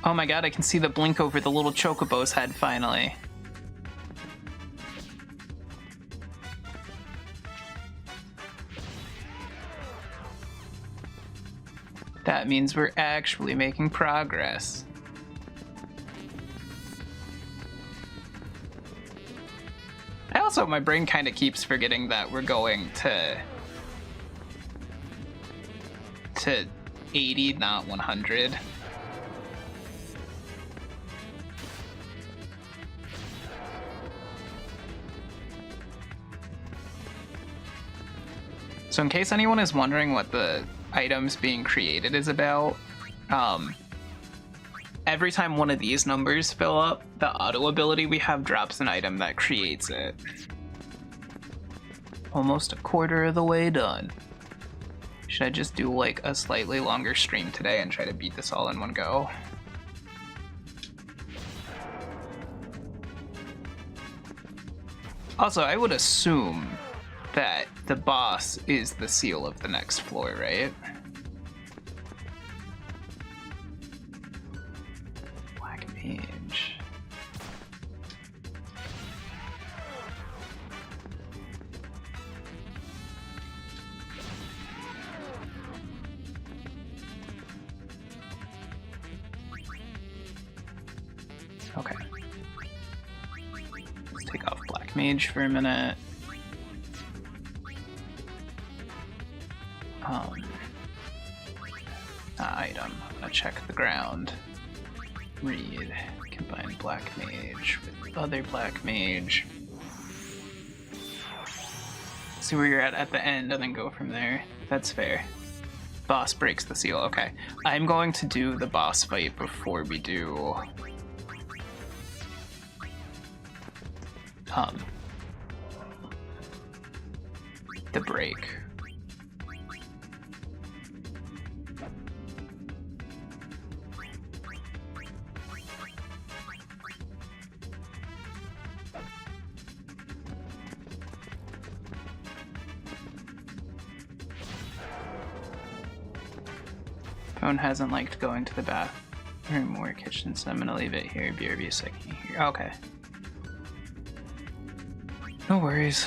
Oh my god, I can see the blink over the little Chocobo's head finally. That means we're actually making progress. I also, my brain kind of keeps forgetting that we're going to 80, not 100. So in case anyone is wondering what the items being created is about, every time one of these numbers fill up, the auto ability we have drops an item that creates it. Almost a quarter of the way done. Should I just do like a slightly longer stream today and try to beat this all in one go? Also, I would assume that the boss is the seal of the next floor, right? Black Mage. Okay. Let's take off Black Mage for a minute. Item. I'm gonna check the ground. Read. Combine Black Mage with other Black Mage. See where you're at the end and then go from there. That's fair. Boss breaks the seal. Okay. I'm going to do the boss fight before we do the break. Phone hasn't liked going to the bathroom or kitchen, so I'm gonna leave it here. BRB a second here. Okay. No worries.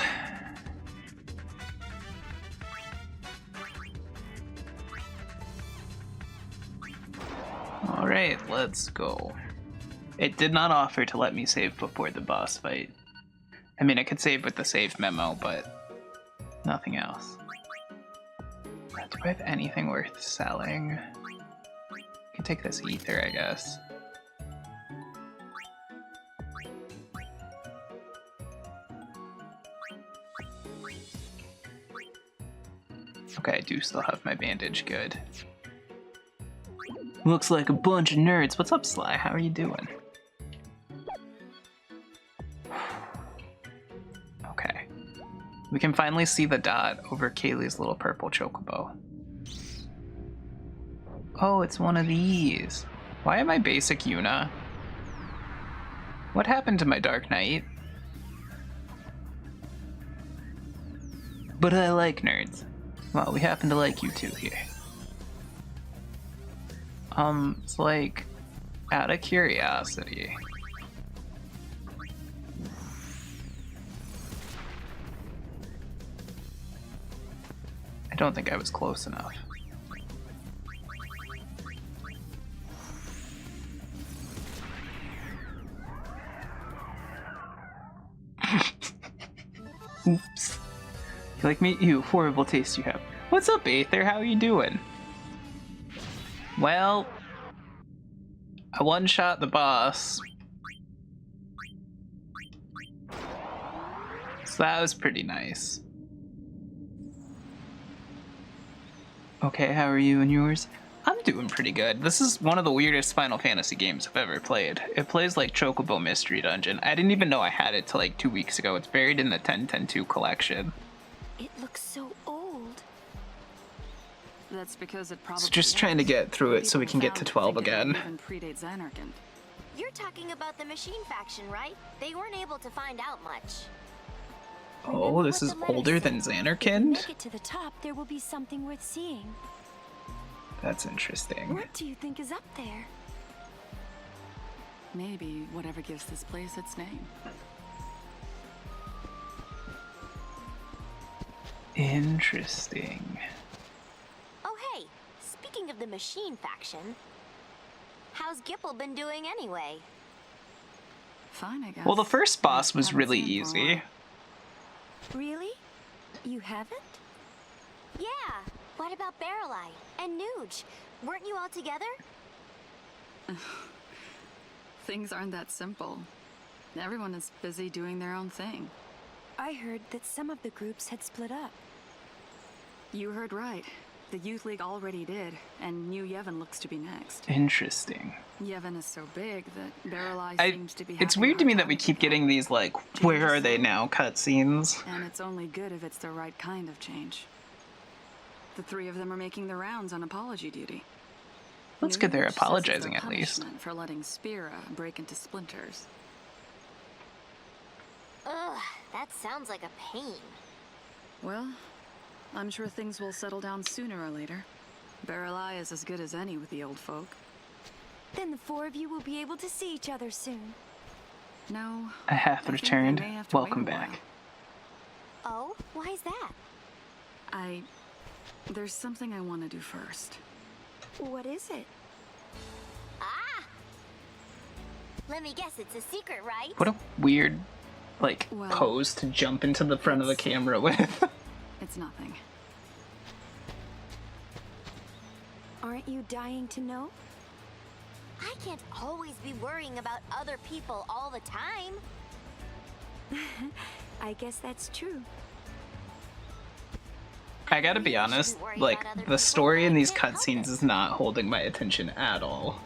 Alright, let's go. It did not offer to let me save before the boss fight. I mean, I could save with the save memo, but nothing else. Do I have anything worth selling? I can take this ether, I guess. Okay, I do still have my bandage, good. Looks like a bunch of nerds. What's up, Sly? How are you doing? Okay. We can finally see the dot over Kaylee's little purple chocobo. Oh, it's one of these. Why am I basic Yuna? What happened to my Dark Knight? But I like nerds. Well, we happen to like you too here. It's like, out of curiosity. I don't think I was close enough. Oops. You like me? Ew, horrible taste you have. What's up, Aether? How are you doing? Well, I one-shot the boss. So that was pretty nice. Okay, how are you and yours? I'm doing pretty good. This is one of the weirdest Final Fantasy games I've ever played. It plays like Chocobo Mystery Dungeon. I didn't even know I had it till like 2 weeks ago. It's buried in the 10.10.2 collection. It looks so old. That's because it probably. So just trying to get through it so we can get to 12 again. Even predates Anarchan. You're talking about the machine faction, right? They weren't able to find out much. Oh, this is older than If we Xanarkand? make it to the top, there will be something worth seeing. That's interesting. What do you think is up there? Maybe whatever gives this place its name. Interesting. Oh hey, speaking of the machine faction, how's Gipple been doing anyway? Fine, I guess. Well, the first boss was Haven't really seen him for a easy. Really? You haven't? Yeah, what about Barrel Eye and Nuge? Weren't you all together? Things aren't that simple. Everyone is busy doing their own thing. I heard that some of the groups had split up. You heard right. The Youth League already did, and New Yevon looks to be next. Interesting. Yevon is so big that Barreleye seems to be It's having a weird to hard me that time we with keep it. getting these, like, where are they now cutscenes. And it's only good if it's the right kind of change. The three of them are making the rounds on apology duty. That's good they're New Age says it's apologizing their at least. punishment for letting Spira break into splinters. Ugh, that sounds like a pain. Well, I'm sure things will settle down sooner or later. Barreleye is as good as any with the old folk. Then the four of you will be able to see each other soon. No. I have think we returned. may have to wait Welcome a while. back. Oh, why is that? There's something I want to do first. What is it? Ah! Let me guess, it's a secret, right? What a weird, like, Well, pose to jump into the front of the camera with. It's nothing. Aren't you dying to know? I can't always be worrying about other people all the time. I guess that's true. I gotta be honest, like, the story in these cutscenes is not holding my attention at all.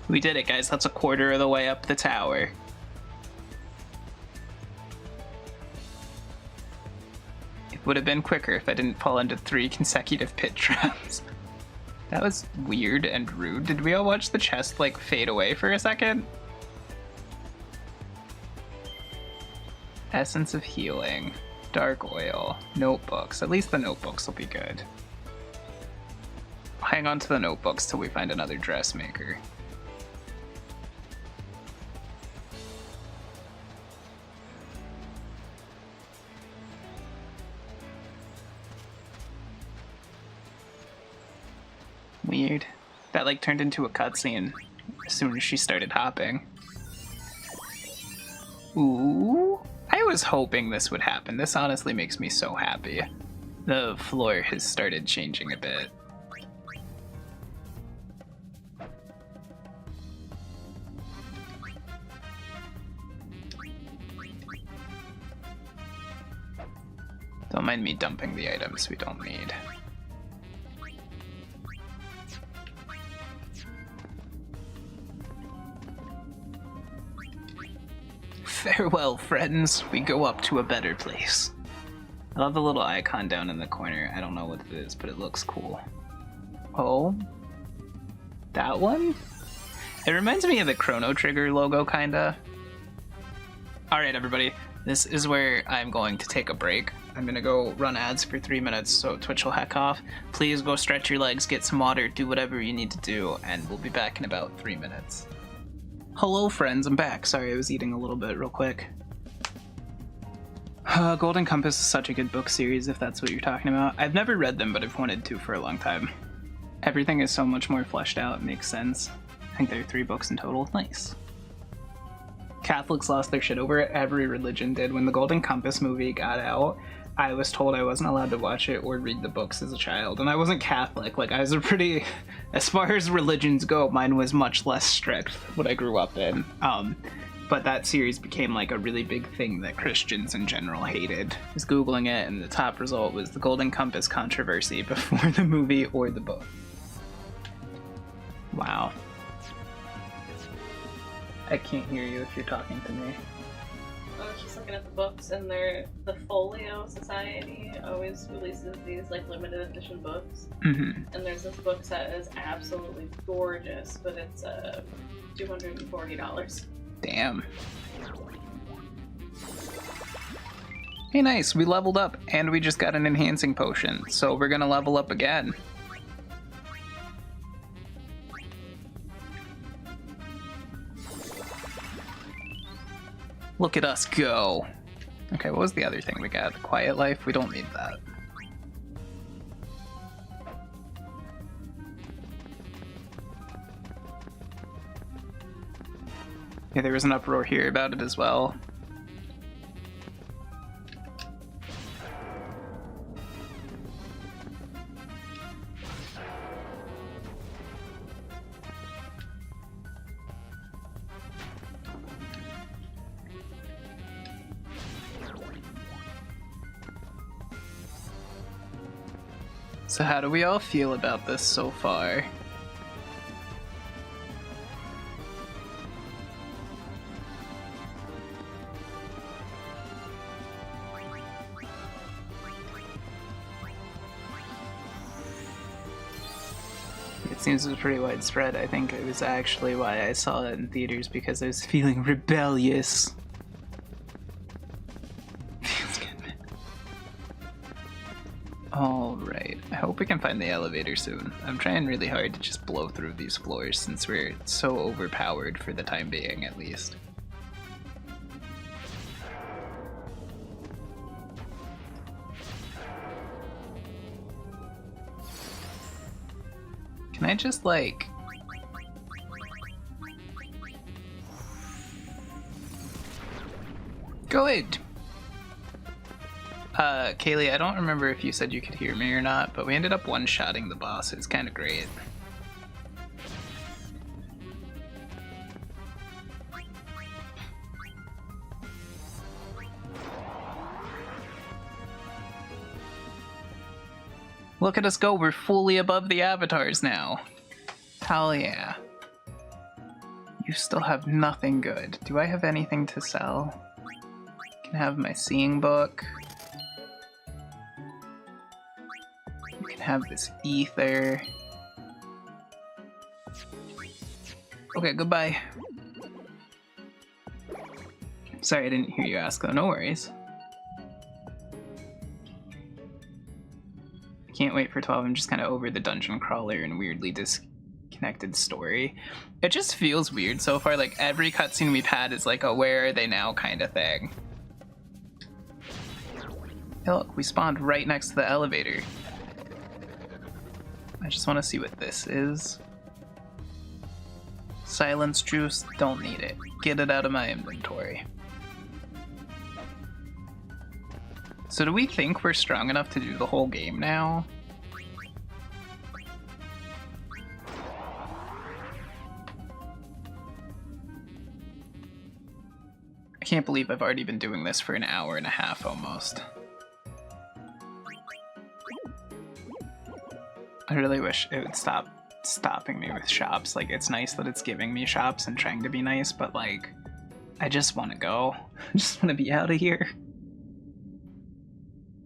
We did it, guys. That's a quarter of the way up the tower. It would have been quicker if I didn't fall into 3 consecutive pit traps. That was weird and rude. Did we all watch the chest, like, fade away for a second? Essence of Healing. Dark Oil. Notebooks. At least the notebooks will be good. Hang on to the notebooks till we find another dressmaker. Weird. That, like, turned into a cutscene as soon as she started hopping. Ooh. I was hoping this would happen. This honestly makes me so happy. The floor has started changing a bit. Don't mind me dumping the items we don't need. Farewell, friends. We go up to a better place. I love the little icon down in the corner. I don't know what it is, but it looks cool. Oh? That one? It reminds me of the Chrono Trigger logo, kinda. Alright, everybody. This is where I'm going to take a break. I'm gonna go run ads for 3 minutes, so Twitch will heck off. Please go stretch your legs, get some water, do whatever you need to do, and we'll be back in about 3 minutes. Hello, friends, I'm back. Sorry, I was eating a little bit real quick. Golden Compass is such a good book series, if that's what you're talking about. I've never read them, but I've wanted to for a long time. Everything is so much more fleshed out, it makes sense. I think there are 3 books in total. Nice. Catholics lost their shit over it. Every religion did. When the Golden Compass movie got out, I was told I wasn't allowed to watch it or read the books as a child. And I wasn't Catholic. Like, I was a pretty... As far as religions go, mine was much less strict, what I grew up in. But that series became, like, a really big thing that Christians in general hated. I was Googling it, and the top result was the Golden Compass controversy before the movie or the book. Wow. I can't hear you if you're talking to me. I was just looking at the books, and the Folio Society always releases these like limited edition books. Mm-hmm. And there's this book that is absolutely gorgeous, but it's $240. Damn. Hey, nice. We leveled up, and we just got an enhancing potion, so we're gonna level up again. Look at us go. Okay, what was the other thing we got? The Quiet Life? We don't need that. Yeah, there was an uproar here about it as well. So how do we all feel about this so far? It seems it was pretty widespread. I think it was actually why I saw it in theaters, because I was feeling rebellious. Feels good, man. Alright, I hope we can find the elevator soon. I'm trying really hard to just blow through these floors since we're so overpowered for the time being, at least. Can I just, like... Good! Kaylee, I don't remember if you said you could hear me or not, but we ended up one-shotting the boss. It's kind of great. Look at us go, we're fully above the avatars now. Hell yeah. You still have nothing good. Do I have anything to sell? I can have my seeing book. You can have this ether. Okay, goodbye. Sorry, I didn't hear you ask though, no worries. Can't wait for 12. I'm just kind of over the dungeon crawler and weirdly disconnected story. It just feels weird so far. Like every cutscene we've had is like a where are they now kind of thing. Hey, look, we spawned right next to the elevator. I just want to see what this is. Silence juice, don't need it. Get it out of my inventory. So do we think we're strong enough to do the whole game now? I can't believe I've already been doing this for an hour and a half almost. I really wish it would stop stopping me with shops. Like, it's nice that it's giving me shops and trying to be nice, but like, I just want to go. I just want to be out of here.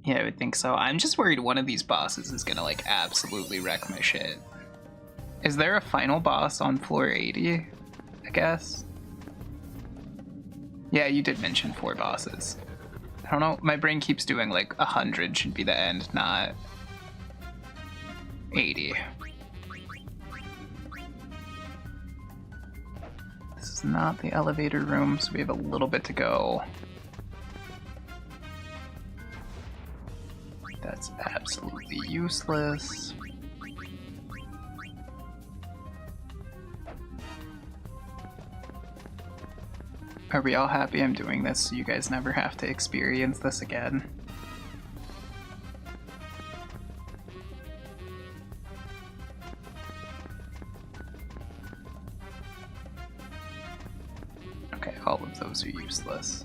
Yeah, I would think so. I'm just worried one of these bosses is gonna, like, absolutely wreck my shit. Is there a final boss on floor 80? I guess? Yeah, you did mention 4 bosses. I don't know, my brain keeps doing, like, 100 should be the end, not 80. This is not the elevator room, so we have a little bit to go. That's absolutely useless. Are we all happy I'm doing this so you guys never have to experience this again? Okay, all of those are useless.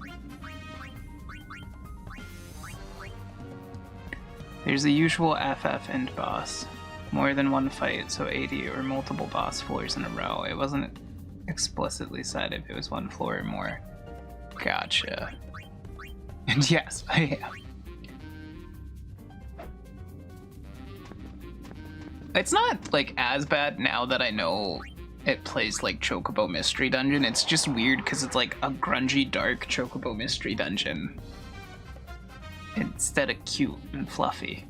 There's the usual FF end boss. More than one fight, so 80 or multiple boss floors in a row. It wasn't explicitly said if it was one floor or more. Gotcha. And yes, I am. It's not, like, as bad now that I know it plays like Chocobo Mystery Dungeon. It's just weird because it's like a grungy, dark Chocobo Mystery Dungeon instead of cute and fluffy.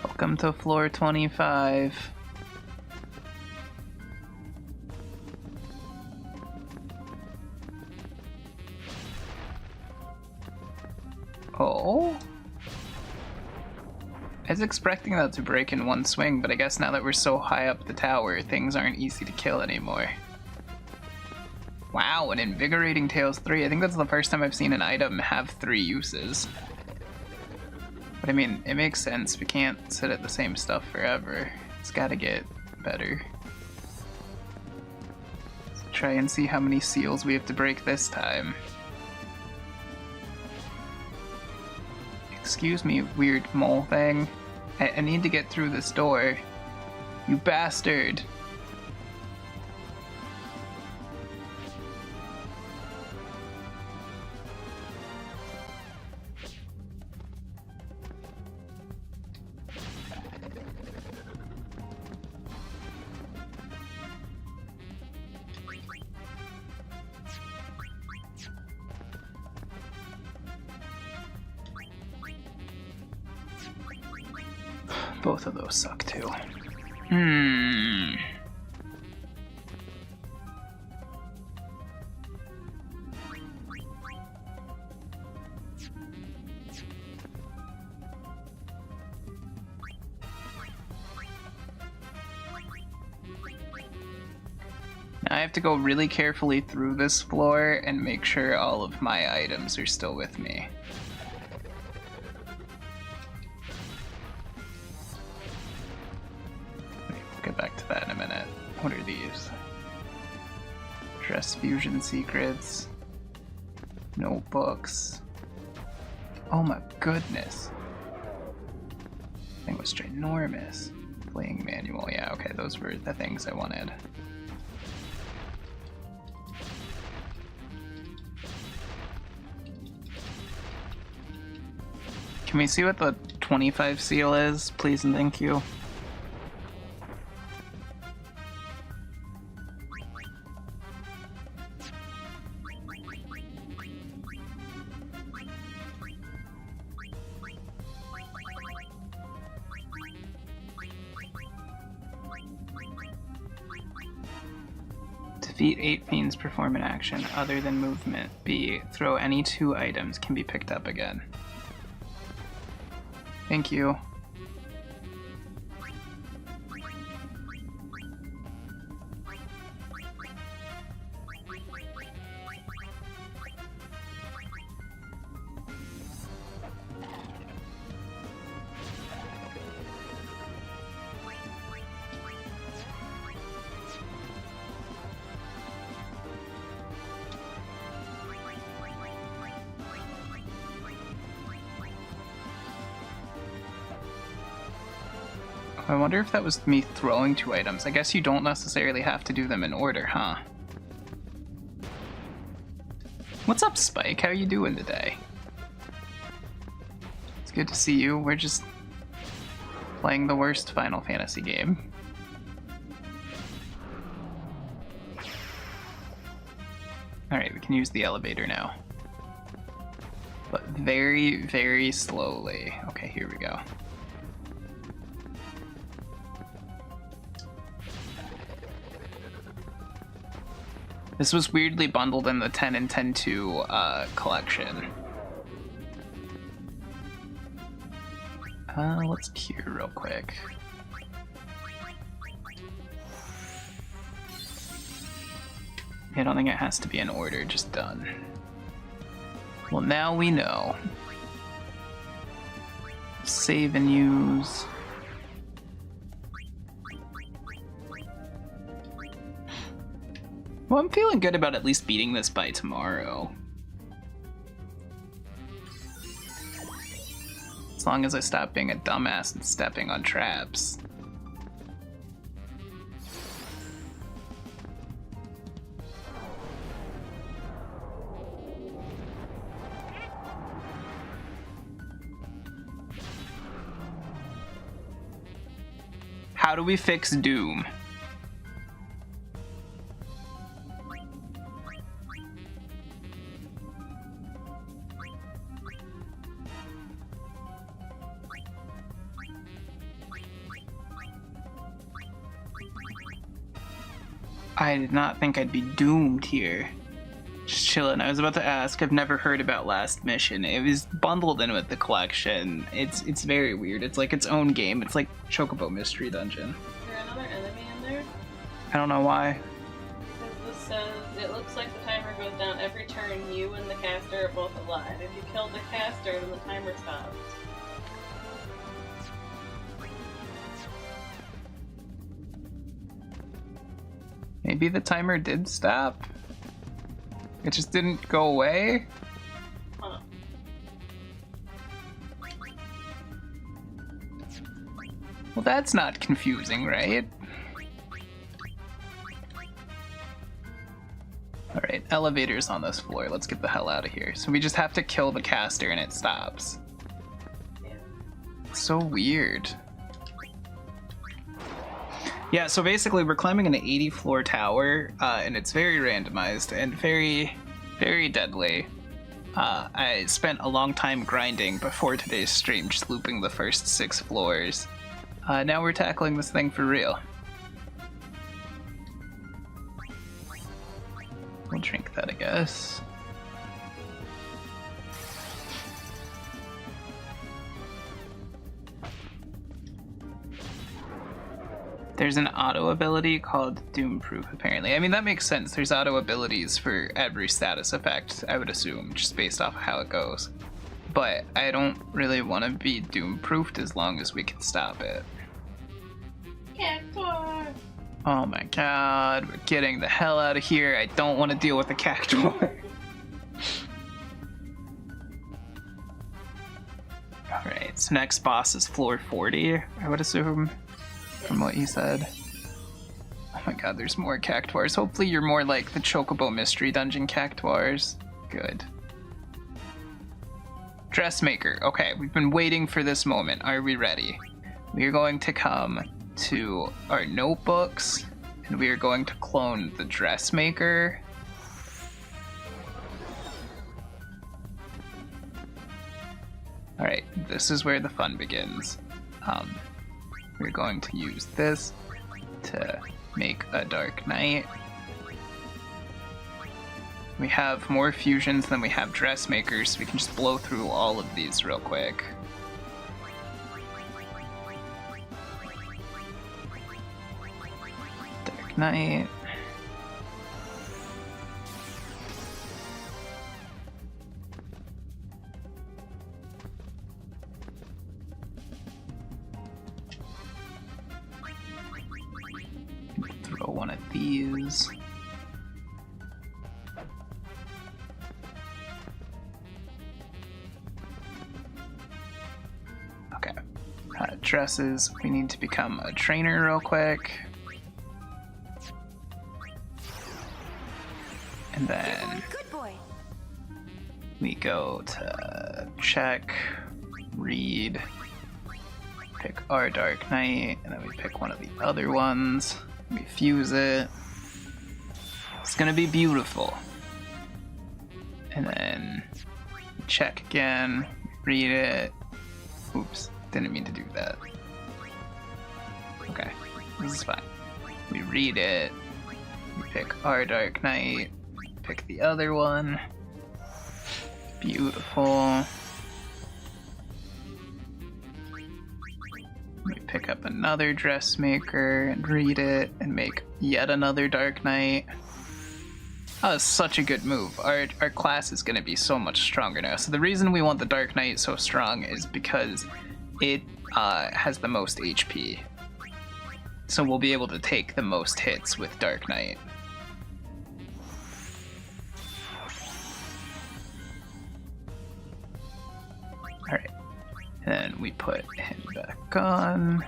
Welcome to floor 25. Oh? I was expecting that to break in one swing, but I guess now that we're so high up the tower, things aren't easy to kill anymore. Wow, an Invigorating Tails 3. I think that's the first time I've seen an item have 3 uses. But I mean, it makes sense. We can't sit at the same stuff forever. It's gotta get better. Let's try and see how many seals we have to break this time. excuse me, weird mole thing. I need to get through this door. You bastard. Both of those suck too. Now I have to go really carefully through this floor and make sure all of my items are still with me. Get back to that in a minute. What are these? Dress fusion secrets. Notebooks. Oh my goodness. That thing was ginormous. Playing manual. Yeah, okay, those were the things I wanted. Can we see what the 25 seal is, please and thank you? Defeat 8 fiends, perform an action other than movement. B. Throw any 2 items, can be picked up again. Thank you. I wonder if that was me throwing 2 items. I guess you don't necessarily have to do them in order, huh? What's up, Spike? How you doing today? It's good to see you. We're just playing the worst Final Fantasy game. Alright, we can use the elevator now. But very, very slowly. Okay, here we go. This was weirdly bundled in the 10 and 10-2 collection. Let's cure real quick. I don't think it has to be in order, just done. Well, now we know. Save and use. Well, I'm feeling good about at least beating this by tomorrow. As long as I stop being a dumbass and stepping on traps. How do we fix Doom? I did not think I'd be doomed here. Just chillin'. I was about to ask, I've never heard about Last Mission. It was bundled in with the collection. It's very weird. It's like its own game. It's like Chocobo Mystery Dungeon. Is there another enemy in there? I don't know why. Because this says, it looks like the timer goes down every turn. You and the caster are both alive. If you kill the caster, then the timer stops. Maybe the timer did stop? It just didn't go away? Huh. Well, that's not confusing, right? Alright, elevators on this floor. Let's get the hell out of here. So we just have to kill the caster and it stops. It's so weird. Yeah, so basically we're climbing an 80 floor tower, and it's very randomized and very, very deadly. I spent a long time grinding before today's stream, just looping the first 6 floors. Now we're tackling this thing for real. We'll drink that, I guess. There's an auto ability called Doomproof, apparently. I mean, that makes sense. There's auto abilities for every status effect, I would assume, just based off of how it goes. But I don't really want to be Doomproofed as long as we can stop it. Cactuar! Oh my god, we're getting the hell out of here. I don't want to deal with the Cactuar. Alright, so next boss is floor 40, I would assume, from what you said. Oh my god, there's more Cactuars. Hopefully you're more like the Chocobo Mystery Dungeon Cactuars. Good. Dressmaker. Okay, we've been waiting for this moment. Are we ready? We are going to come to our notebooks, and we are going to clone the dressmaker. Alright, this is where the fun begins. We're going to use this to make a Dark Knight. We have more fusions than we have dressmakers, so we can just blow through all of these real quick. Dark Knight. Throw one of these. Okay. Dresses. We need to become a trainer real quick. And then Good boy. we go to check, read, pick our Dark Knight, and then we pick one of the other ones. We fuse it. It's gonna be beautiful. And then check again, read it. Oops, didn't mean to do that. Okay, this is fine. We read it, we pick our Dark Knight, pick the other one. Beautiful. We pick up another dressmaker and read it and make yet another Dark Knight. That was such a good move. Our class is going to be so much stronger now. So the reason we want the Dark Knight so strong is because it has the most HP. So we'll be able to take the most hits with Dark Knight. Alright. And then we put him back on.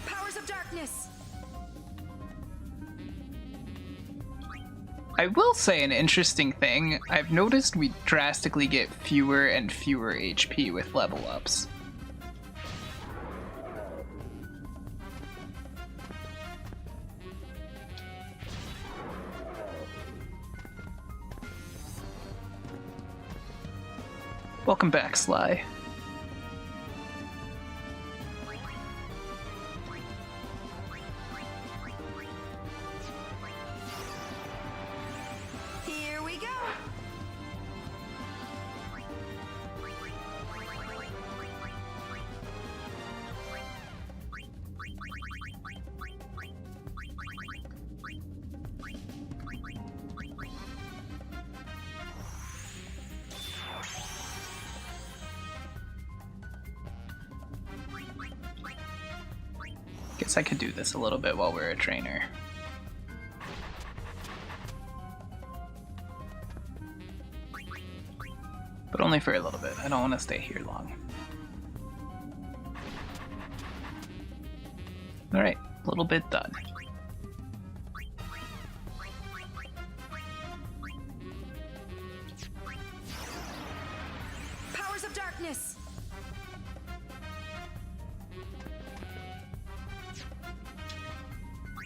Powers of darkness. I will say an interesting thing. I've noticed we drastically get fewer and fewer HP with level ups. Welcome back, Sly. Here we go. Guess I could do this a little bit while we're a trainer. But only for a little bit. I don't want to stay here long. Alright, a little bit done. Powers of darkness!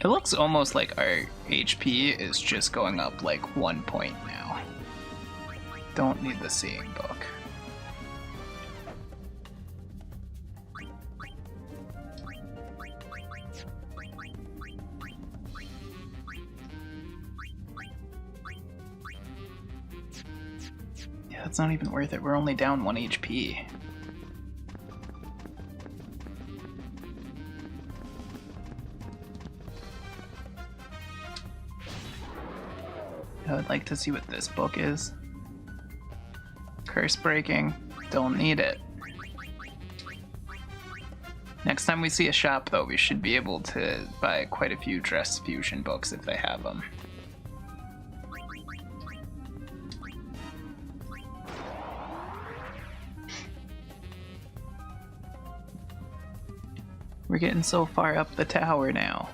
It looks almost like our HP is just going up like 1 point now. Don't need the seeing book. Yeah, that's not even worth it. We're only down 1 HP. I would like to see what this book is. Curse breaking. Don't need it. Next time we see a shop, though, we should be able to buy quite a few dress fusion books if they have them. We're getting so far up the tower now.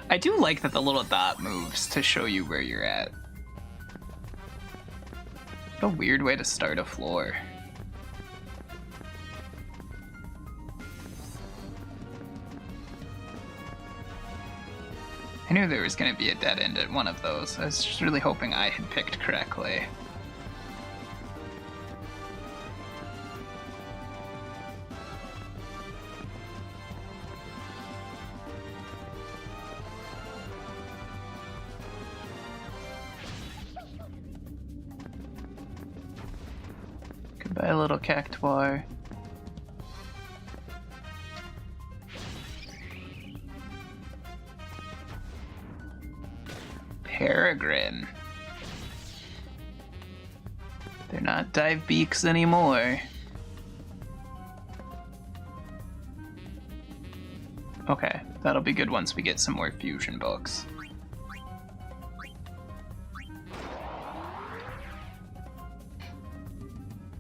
I do like that the little dot moves to show you where you're at. What a weird way to start a floor. I knew there was going to be a dead end at one of those. I was just really hoping I had picked correctly. Goodbye, little cactuar. Peregrine. They're not dive beaks anymore. Okay, that'll be good once we get some more fusion books.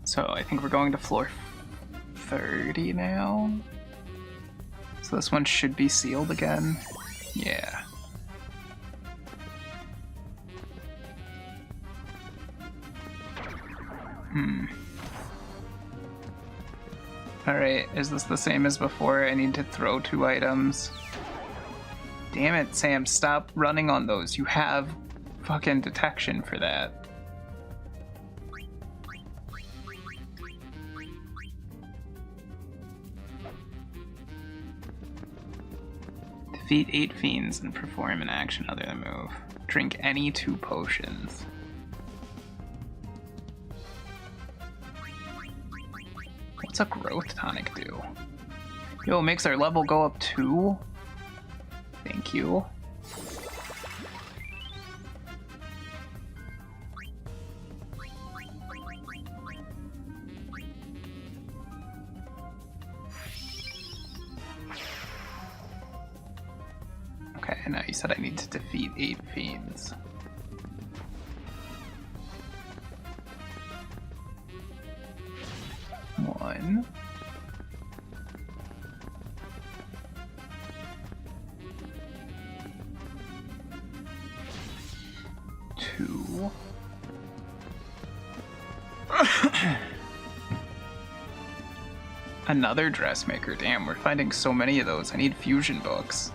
So I think we're going to floor 30 now. So this one should be sealed again. Yeah. Alright, is this the same as before? I need to throw 2 items. Damn it, Sam, stop running on those. You have fucking detection for that. Defeat 8 fiends and perform an action other than move. Drink any 2 potions. What's a growth tonic do? Yo, it makes our level go up 2? Thank you. Okay, now you said I need to defeat 8 fiends. One. 2. Another dressmaker. Damn, we're finding so many of those. I need fusion books.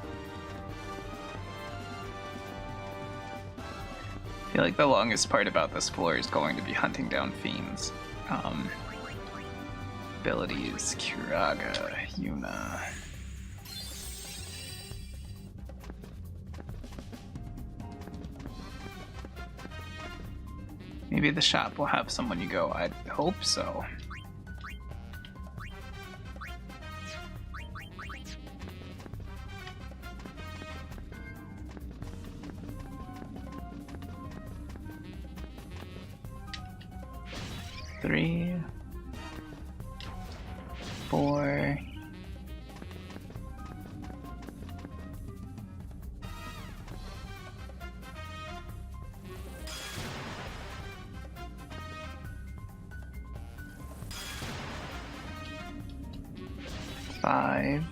I feel like the longest part about this floor is going to be hunting down fiends. Abilities, Kiraga, Yuna. Maybe the shop will have someone you go. I hope so. Three, 4. Five.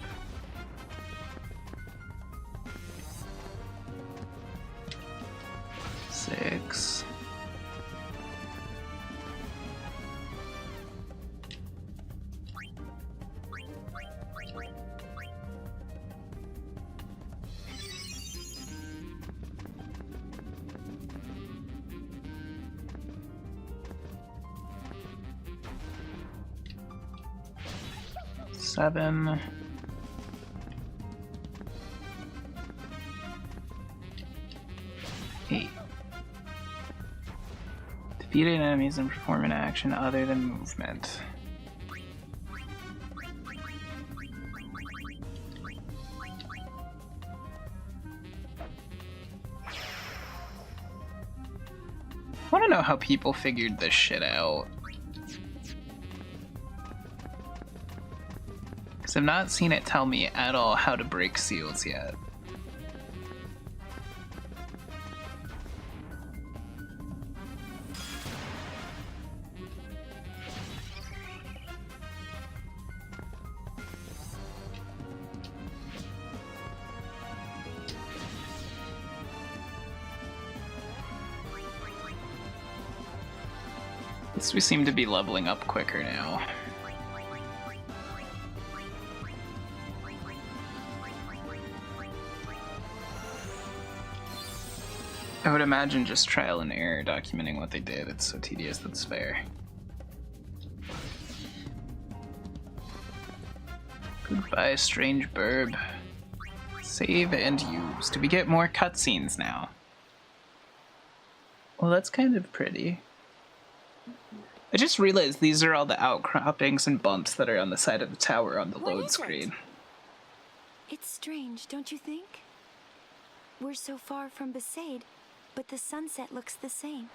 7. Eight. Defeated enemies and perform an action other than movement. I want to know how people figured this shit out. Because I've not seen it tell me at all how to break seals yet. At least we seem to be leveling up quicker now. I would imagine just trial and error documenting what they did. It's so tedious that's fair. Goodbye, strange burb. Save and use. Do we get more cutscenes now? Well, that's kind of pretty. I just realized these are all the outcroppings and bumps that are on the side of the tower on the load screen. It's strange, don't you think? We're so far from Besaid, but the sunset looks the same.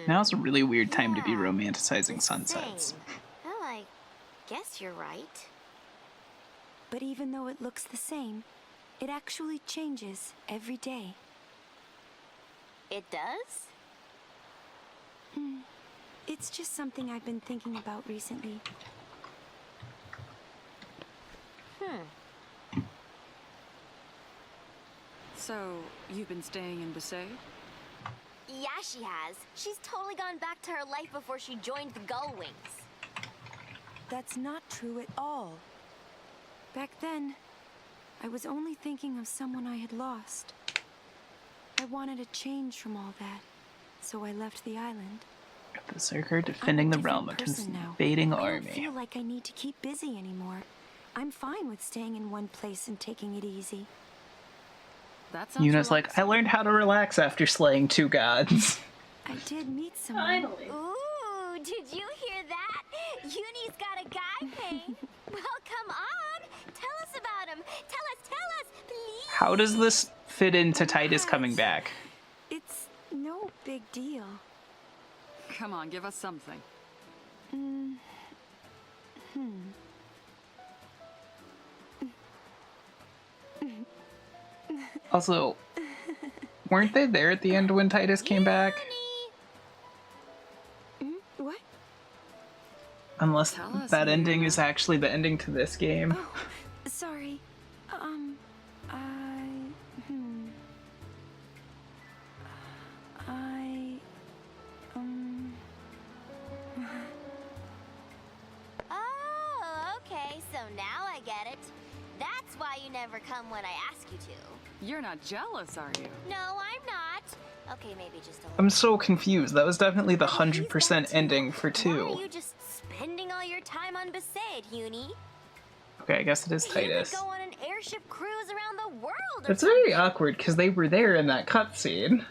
Now's a really weird time to be romanticizing sunsets. Well, I guess you're right. But even though it looks the same, it actually changes every day. It does? It's just something I've been thinking about recently. So, you've been staying in Besaid? Yeah, she has. She's totally gone back to her life before she joined the Gull Wings. That's not true at all. Back then, I was only thinking of someone I had lost. I wanted a change from all that, so I left the island. The Berserker defending the realm against an invading army. I don't feel like I need to keep busy anymore. I'm fine with staying in one place and taking it easy. Yuna's like, I learned how to relax after slaying 2 gods. I did meet someone. Finally. Ooh, did you hear that? Uni's got a guy pain. Well, come on. Tell us about him. Tell us, please. How does this fit into Titus coming back? It's no big deal. Come on, give us something. Also, weren't they there at the end when Titus came back? What? Unless Tell us, that ending Yuna. is actually the ending to this game. Oh, sorry. Oh, okay, so now I get it. That's why you never come when I ask you to. You're not jealous, are you? No, I'm not. Okay, maybe just a little. I'm so confused. That was definitely the But he's got 100% to. ending for Why 2. are you just spending all your time on Besaid, Uni? Okay, I guess it is You could Titus. go on an airship cruise around the world. It's very awkward because they were there in that cutscene.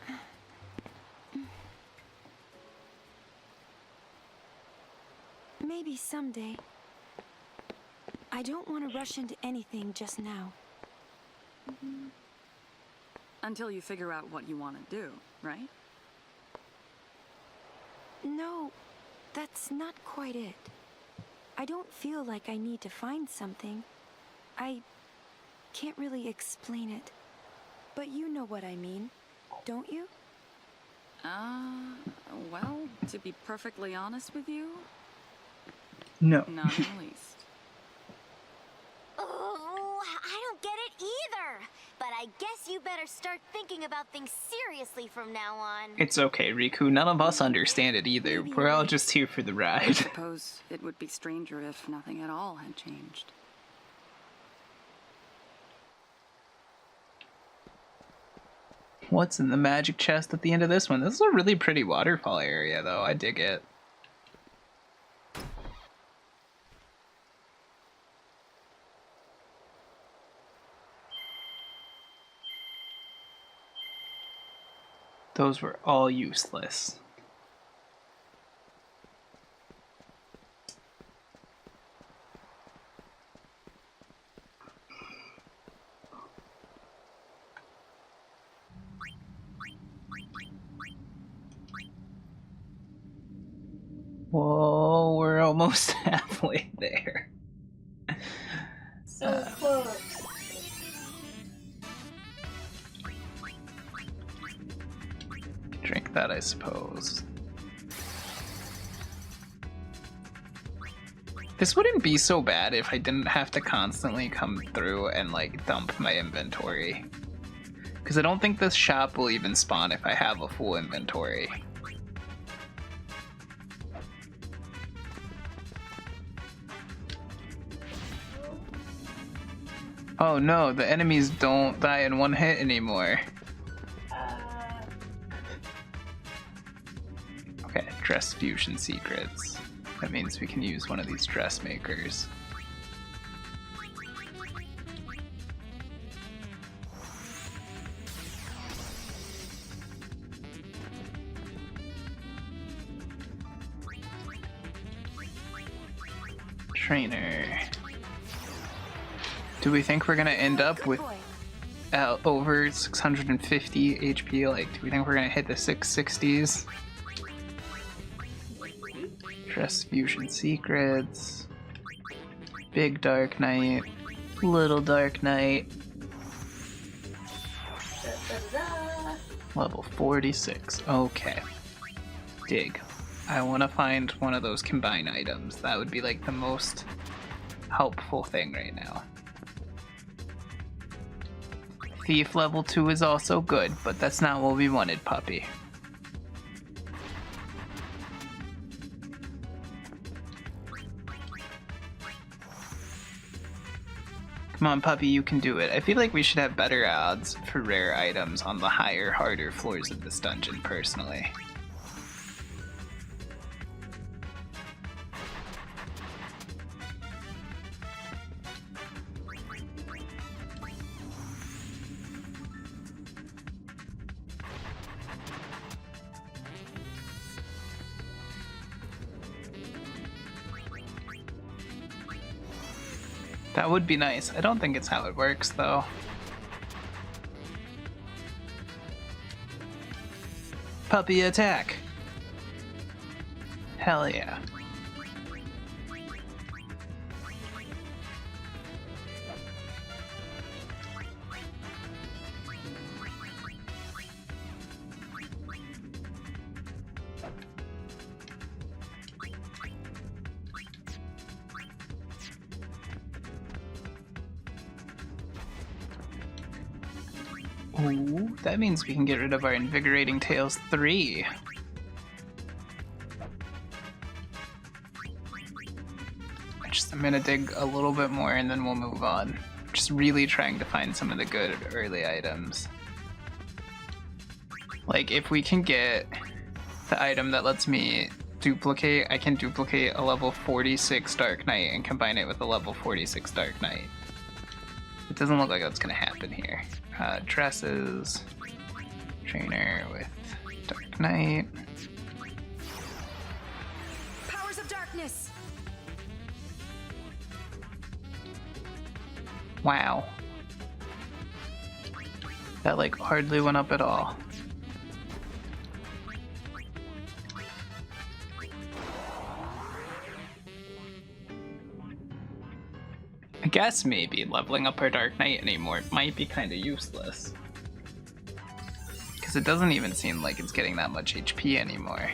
Maybe someday. I don't want to rush into anything just now. Until you figure out what you want to do, right? No, that's not quite it. I don't feel like I need to find something. I can't really explain it. But you know what I mean, don't you? Well, to be perfectly honest with you, No. not in the least. Oh, I don't get it either. But I guess you better start thinking about things seriously from now on. It's okay, Riku. None of us understand it either. We're all just here for the I ride. suppose it would be stranger if nothing at all had changed. What's in the magic chest at the end of this one? This is a really pretty waterfall area, though. I dig it. Those were all useless. Whoa, we're almost halfway there. So close. Drink that, I suppose. This wouldn't be so bad if I didn't have to constantly come through and like dump my inventory. Because I don't think this shop will even spawn if I have a full inventory. Oh no, the enemies don't die in one hit anymore. Okay, dress fusion secrets. That means we can use one of these dressmakers. Trainer. Do we think we're gonna end up with over 650 HP? Like, do we think we're gonna hit the 660s? Dress fusion secrets. Big Dark Knight. Little Dark Knight. Level 46. Okay. Dig. I want to find one of those combine items. That would be like the most helpful thing right now. Thief level 2 is also good, but that's not what we wanted, puppy. Come on, puppy, you can do it. I feel like we should have better odds for rare items on the higher, harder floors of this dungeon, personally. That would be nice. I don't think it's how it works, though. Puppy attack! Hell yeah. Ooh, that means we can get rid of our Invigorating Tails 3. I'm gonna dig a little bit more and then we'll move on. Just really trying to find some of the good early items. Like, if we can get the item that lets me duplicate, I can duplicate a level 46 Dark Knight and combine it with a level 46 Dark Knight. It doesn't look like that's gonna happen here. Dresses, trainer with Dark Knight. Powers of darkness. Wow. That like hardly went up at all. I guess maybe leveling up our Dark Knight anymore might be kind of useless. Because it doesn't even seem like it's getting that much HP anymore.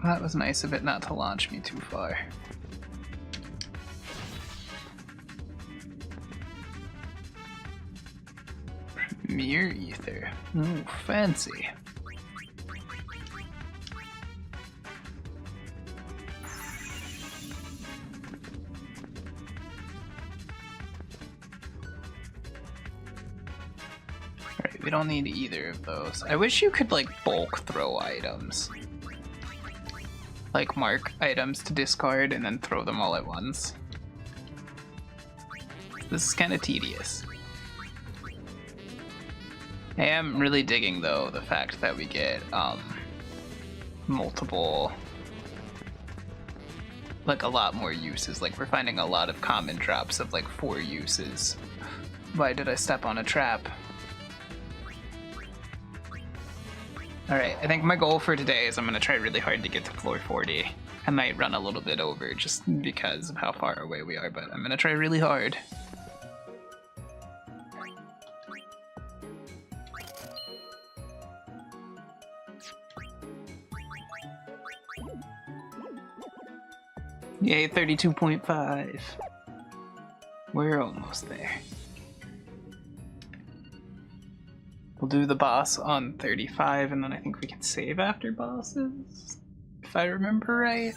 That was nice of it not to launch me too far. Mere ether. Ooh, fancy. Alright, we don't need either of those. I wish you could like bulk throw items. like mark items to discard and then throw them all at once. This is kind of tedious. I am really digging though the fact that we get multiple, like a lot more uses. Like we're finding a lot of common drops of like 4 uses. Why did I step on a trap? Alright, I think my goal for today is I'm going to try really hard to get to floor 40. I might run a little bit over just because of how far away we are, but I'm going to try really hard. Yay, 32.5. We're almost there. We'll do the boss on 35, and then I think we can save after bosses, if I remember right.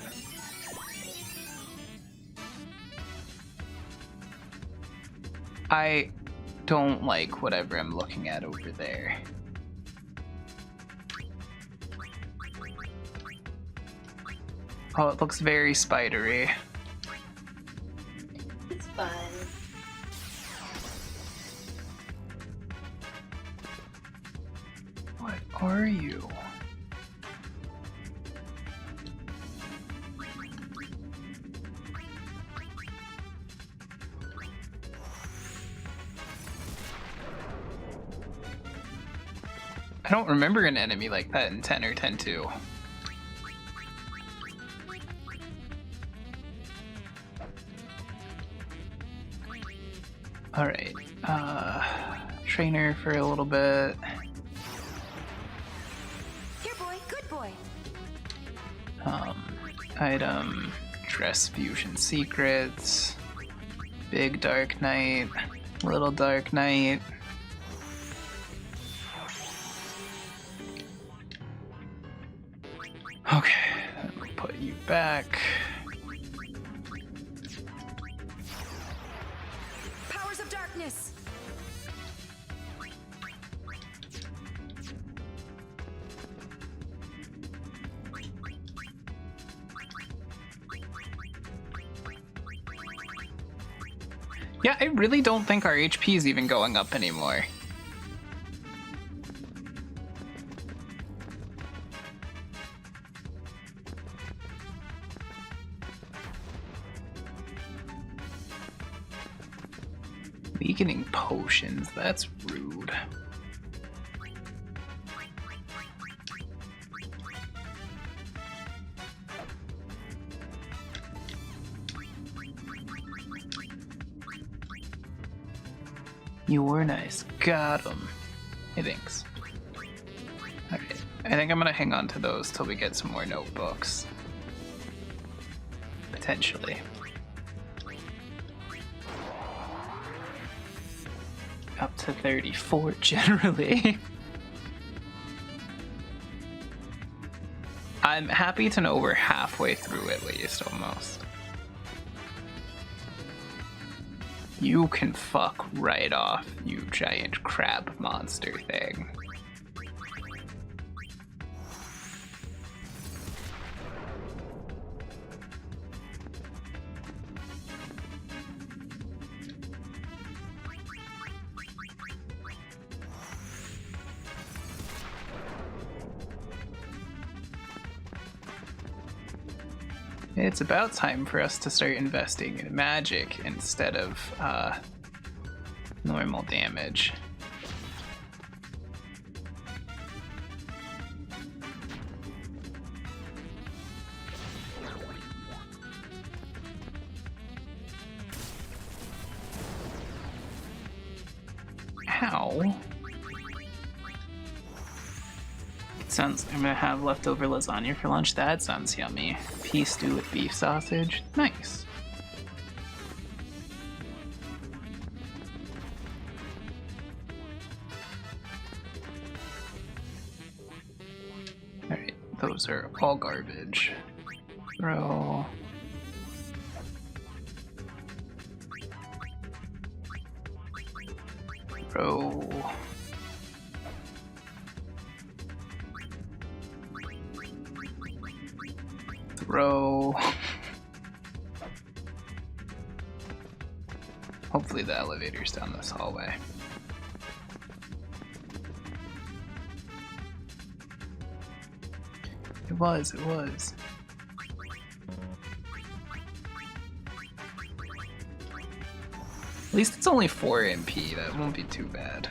I don't like whatever I'm looking at over there. Oh, it looks very spidery. It's fun. What are you? I don't remember an enemy like that in 10 or 10-2. Alright, trainer for a little bit. Here, boy. Good boy. Item, dress fusion secrets, big dark knight, little dark knight. Okay, then we'll put you back. Powers of darkness. Yeah, I really don't think our HP is even going up anymore. Weakening potions, that's rude. You were nice. Got him. Hey, thanks. Alright, I think I'm gonna hang on to those till we get some more notebooks. Potentially. Up to 34 generally. I'm happy to know we're halfway through at least, almost. You can fuck right off, you giant crab monster thing. It's about time for us to start investing in magic instead of normal damage. Ow. Sounds I'm gonna have leftover lasagna for lunch. That sounds yummy. Pea stew with beef sausage. Nice. Alright, those are all garbage. Throw. Throw. throw. Hopefully the elevator's down this hallway. It was. At least it's only 4 MP, that won't be too bad.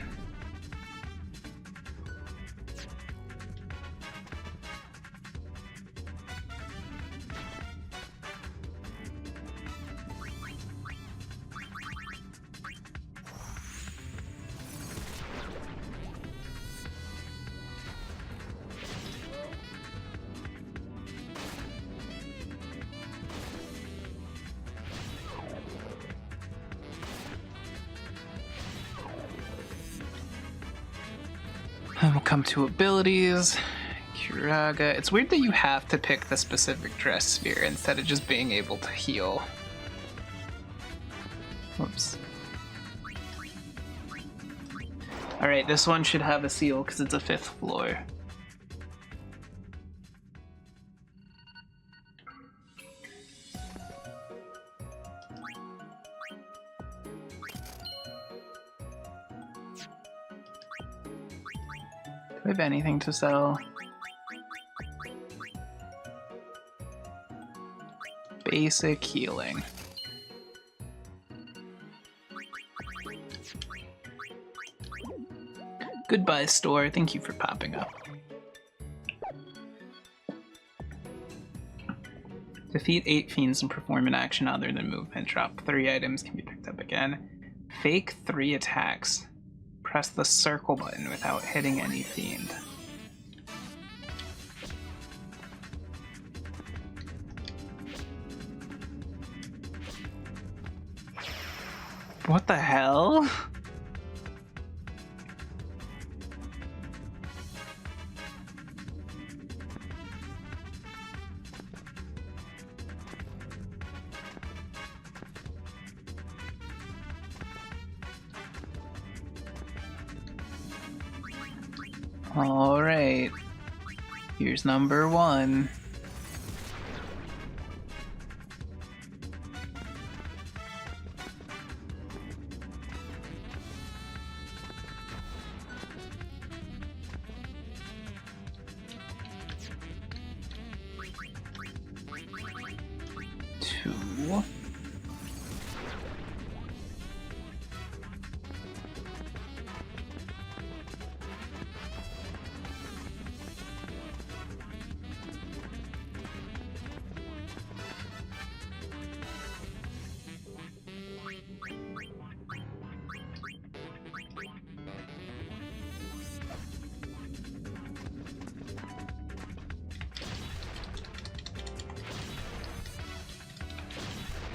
And we'll come to abilities. Kiraga. It's weird that you have to pick the specific dress sphere instead of just being able to heal. Whoops. Alright, this one should have a seal because it's a 5th floor. Do I have anything to sell? Basic healing. Goodbye, store. Thank you for popping up. Defeat 8 fiends and perform an action other than movement. Drop 3 items, can be picked up again. Fake 3 attacks. Press the circle button without hitting any fiend. What the hell? Alright, here's number 1.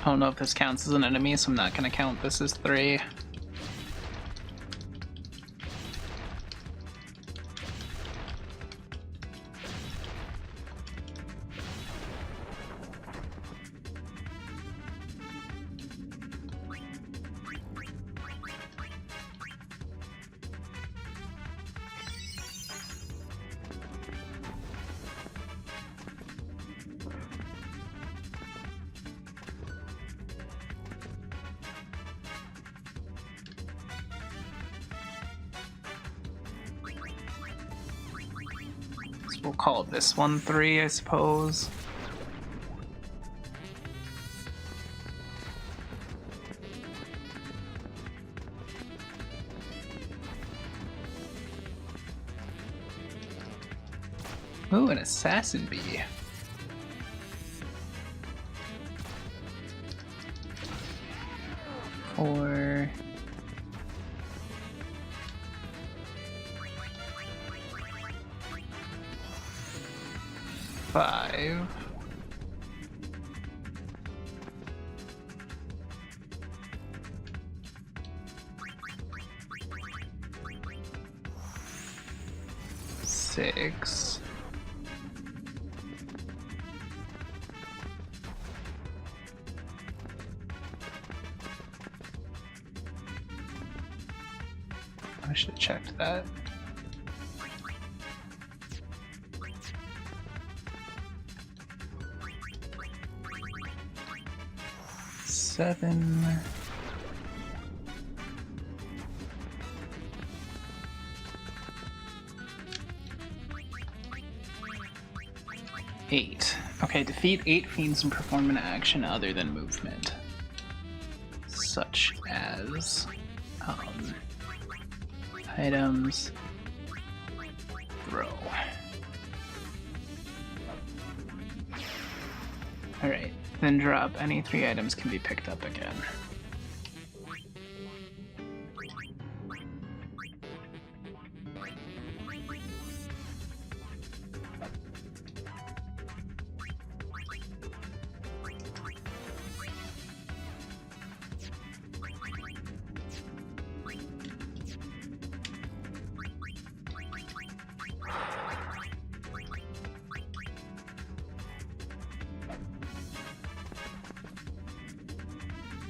I don't know if this counts as an enemy, so I'm not gonna count this as 3. We'll call this one 3, I suppose. Ooh, an assassin bee. Or 5. Six. I should have checked that. 7. 8. Okay, defeat 8 fiends and perform an action other than movement. Such as items, throw. Alright, then drop. Any 3 items can be picked up again.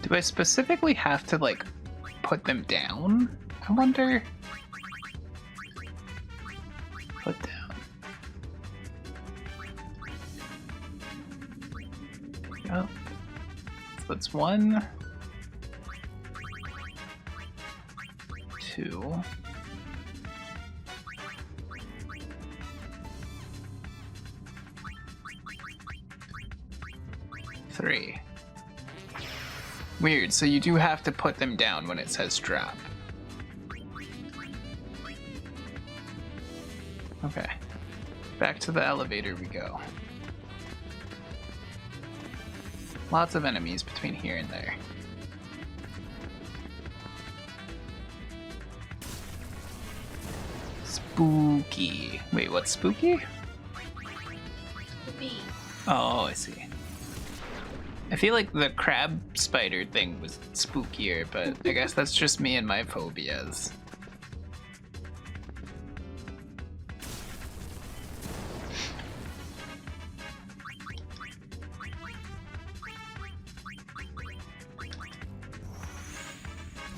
Do I specifically have to, like, put them down? I wonder. Put down. Pick up. So that's 1. 2. 3. Weird, so you do have to put them down when it says drop. Okay. Back to the elevator we go. Lots of enemies between here and there. Spooky. Wait, what's spooky? The bee. Oh, I see. I feel like the crab spider thing was spookier, but I guess that's just me and my phobias.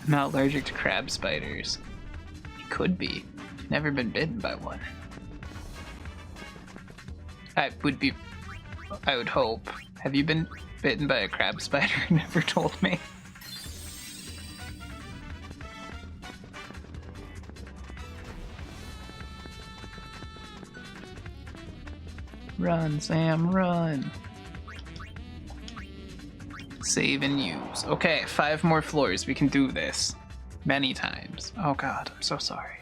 I'm not allergic to crab spiders. You could be. Never been bitten by one. I would hope. Have you been bitten by a crab spider? Never told me. Run, Sam, run. Save and use. Okay, 5 more floors. We can do this. Many times. Oh god, I'm so sorry.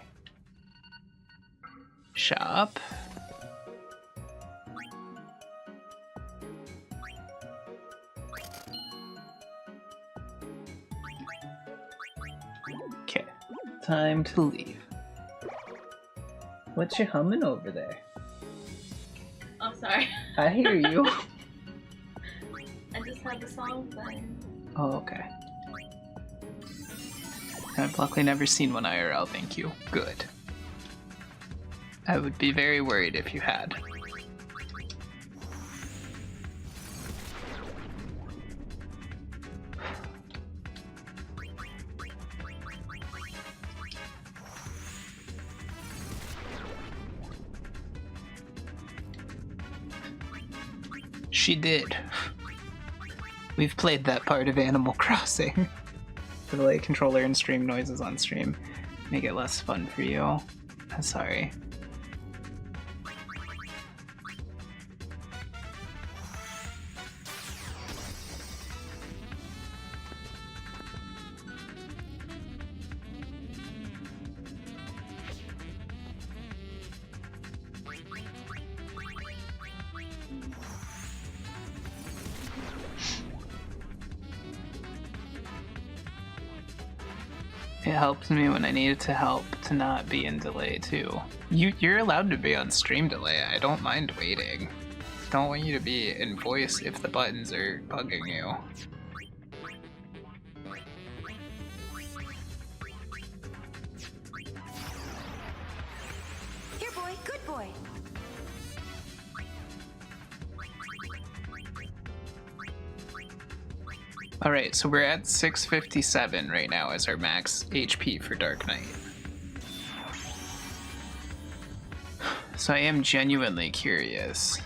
Shop. Okay, time to leave. What you humming over there? Oh, sorry. I hear you. I just had the song playing. Oh, okay. I've luckily never seen one IRL, thank you. Good. I would be very worried if you had. She did. We've played that part of Animal Crossing. To delay controller and stream noises on stream. Make it less fun for you. I'm sorry. It helps me when I need it to help to not be in delay too. You're allowed to be on stream delay. I don't mind waiting. Don't want you to be in voice if the buttons are bugging you. Here, boy. Good boy. Alright, so we're at 657 right now as our max HP for Dark Knight. So I am genuinely curious.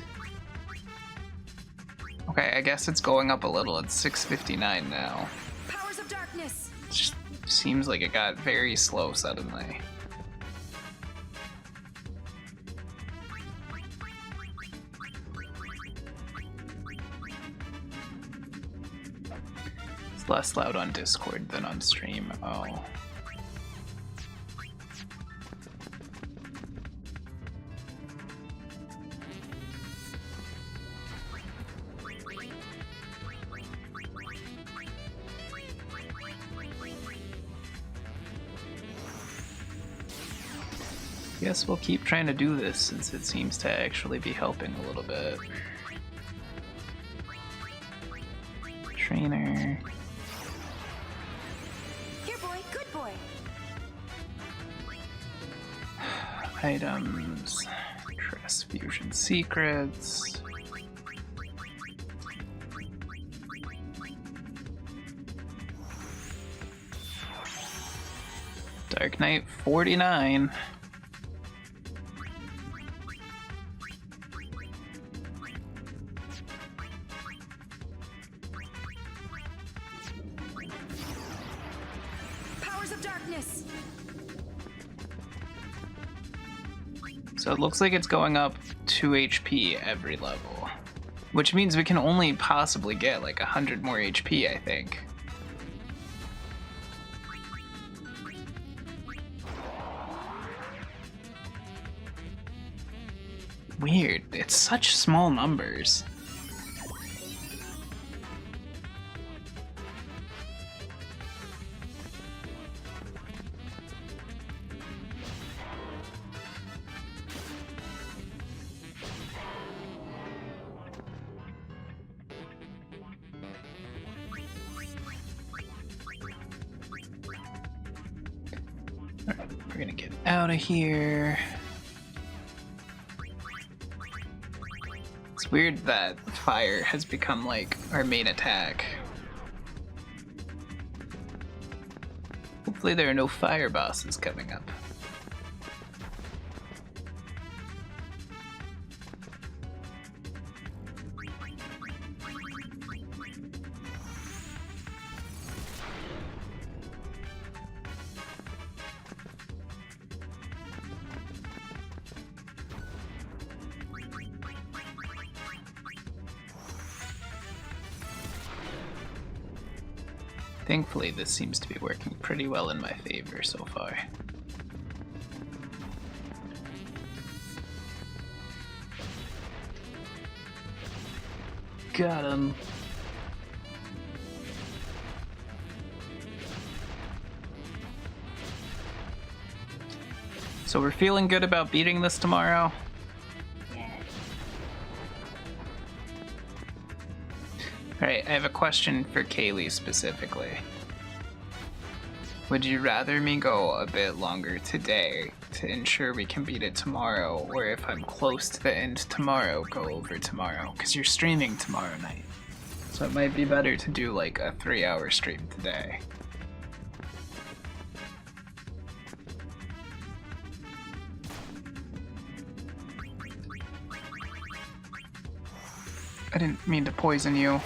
Okay, I guess it's going up a little. It's 6:59 now. Powers of darkness. It just seems like it got very slow suddenly. It's less loud on Discord than on stream. Oh. Guess we'll keep trying to do this since it seems to actually be helping a little bit. Trainer. Here, boy. Good boy. Items. Transfusion secrets. Dark Knight 49. Powers of darkness. So it looks like it's going up 2 HP every level, which means we can only possibly get like 100 more HP, I think. Weird, it's such small numbers. Alright, we're gonna get out of here. It's weird that fire has become like our main attack. Hopefully there are no fire bosses coming up. Thankfully, this seems to be working pretty well in my favor so far. Got him. So we're feeling good about beating this tomorrow. Alright, I have a question for Kaylee specifically. Would you rather me go a bit longer today to ensure we can beat it tomorrow, or if I'm close to the end tomorrow, go over tomorrow? Because you're streaming tomorrow night. So it might be better to do like a 3-hour stream today. I didn't mean to poison you.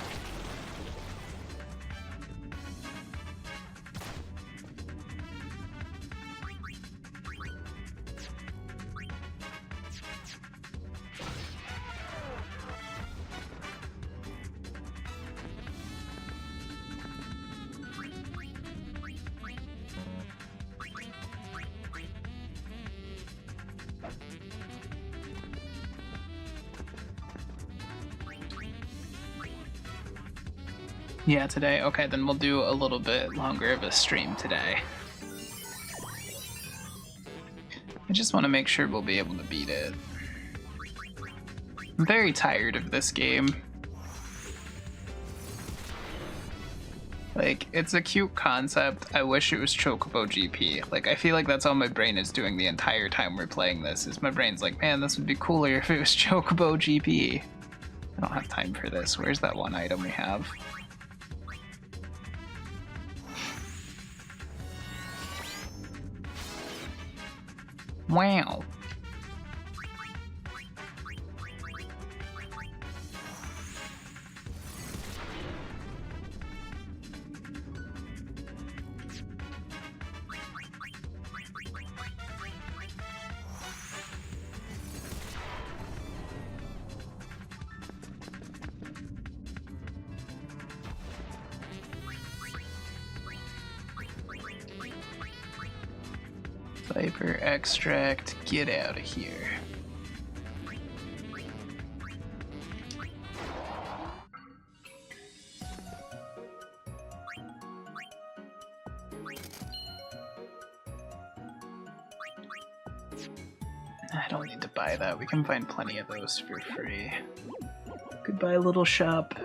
Yeah, today? Okay, then we'll do a little bit longer of a stream today. I just want to make sure we'll be able to beat it. I'm very tired of this game. Like, it's a cute concept. I wish it was Chocobo GP. Like, I feel like that's all my brain is doing the entire time we're playing this, is my brain's like, man, this would be cooler if it was Chocobo GP. I don't have time for this. Where's that one item we have? Wow. Viper extract, get out of here. I don't need to buy that. We can find plenty of those for free. Goodbye, little shop.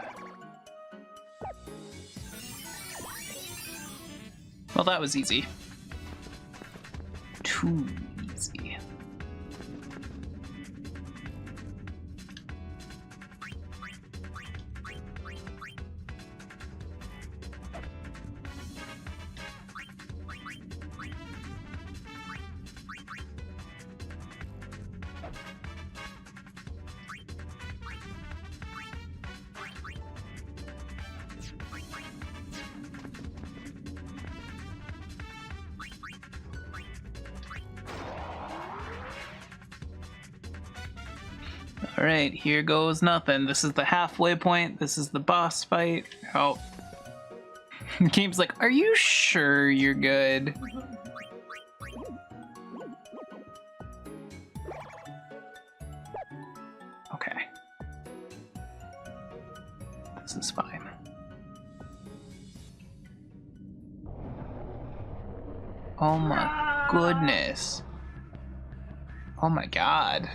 Well, that was easy. Too easy. Alright, here goes nothing. This is the halfway point. This is the boss fight. Oh. The game's like, are you sure you're good? Okay. This is fine. Oh my goodness. Oh my god.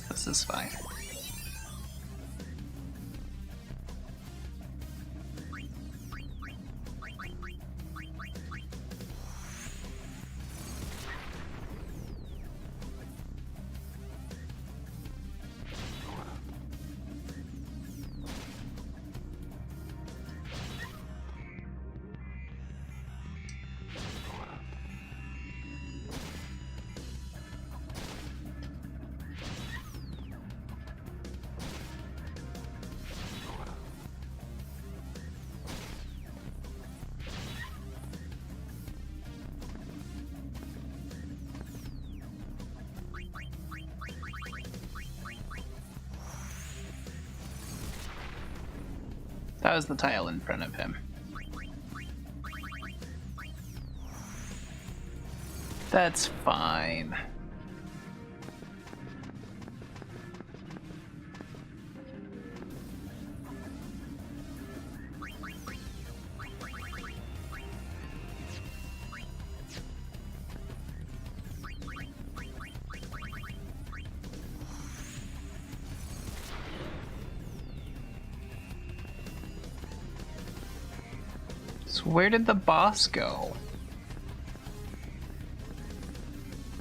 This is fine. That was the tile in front of him. That's fine. So where did the boss go?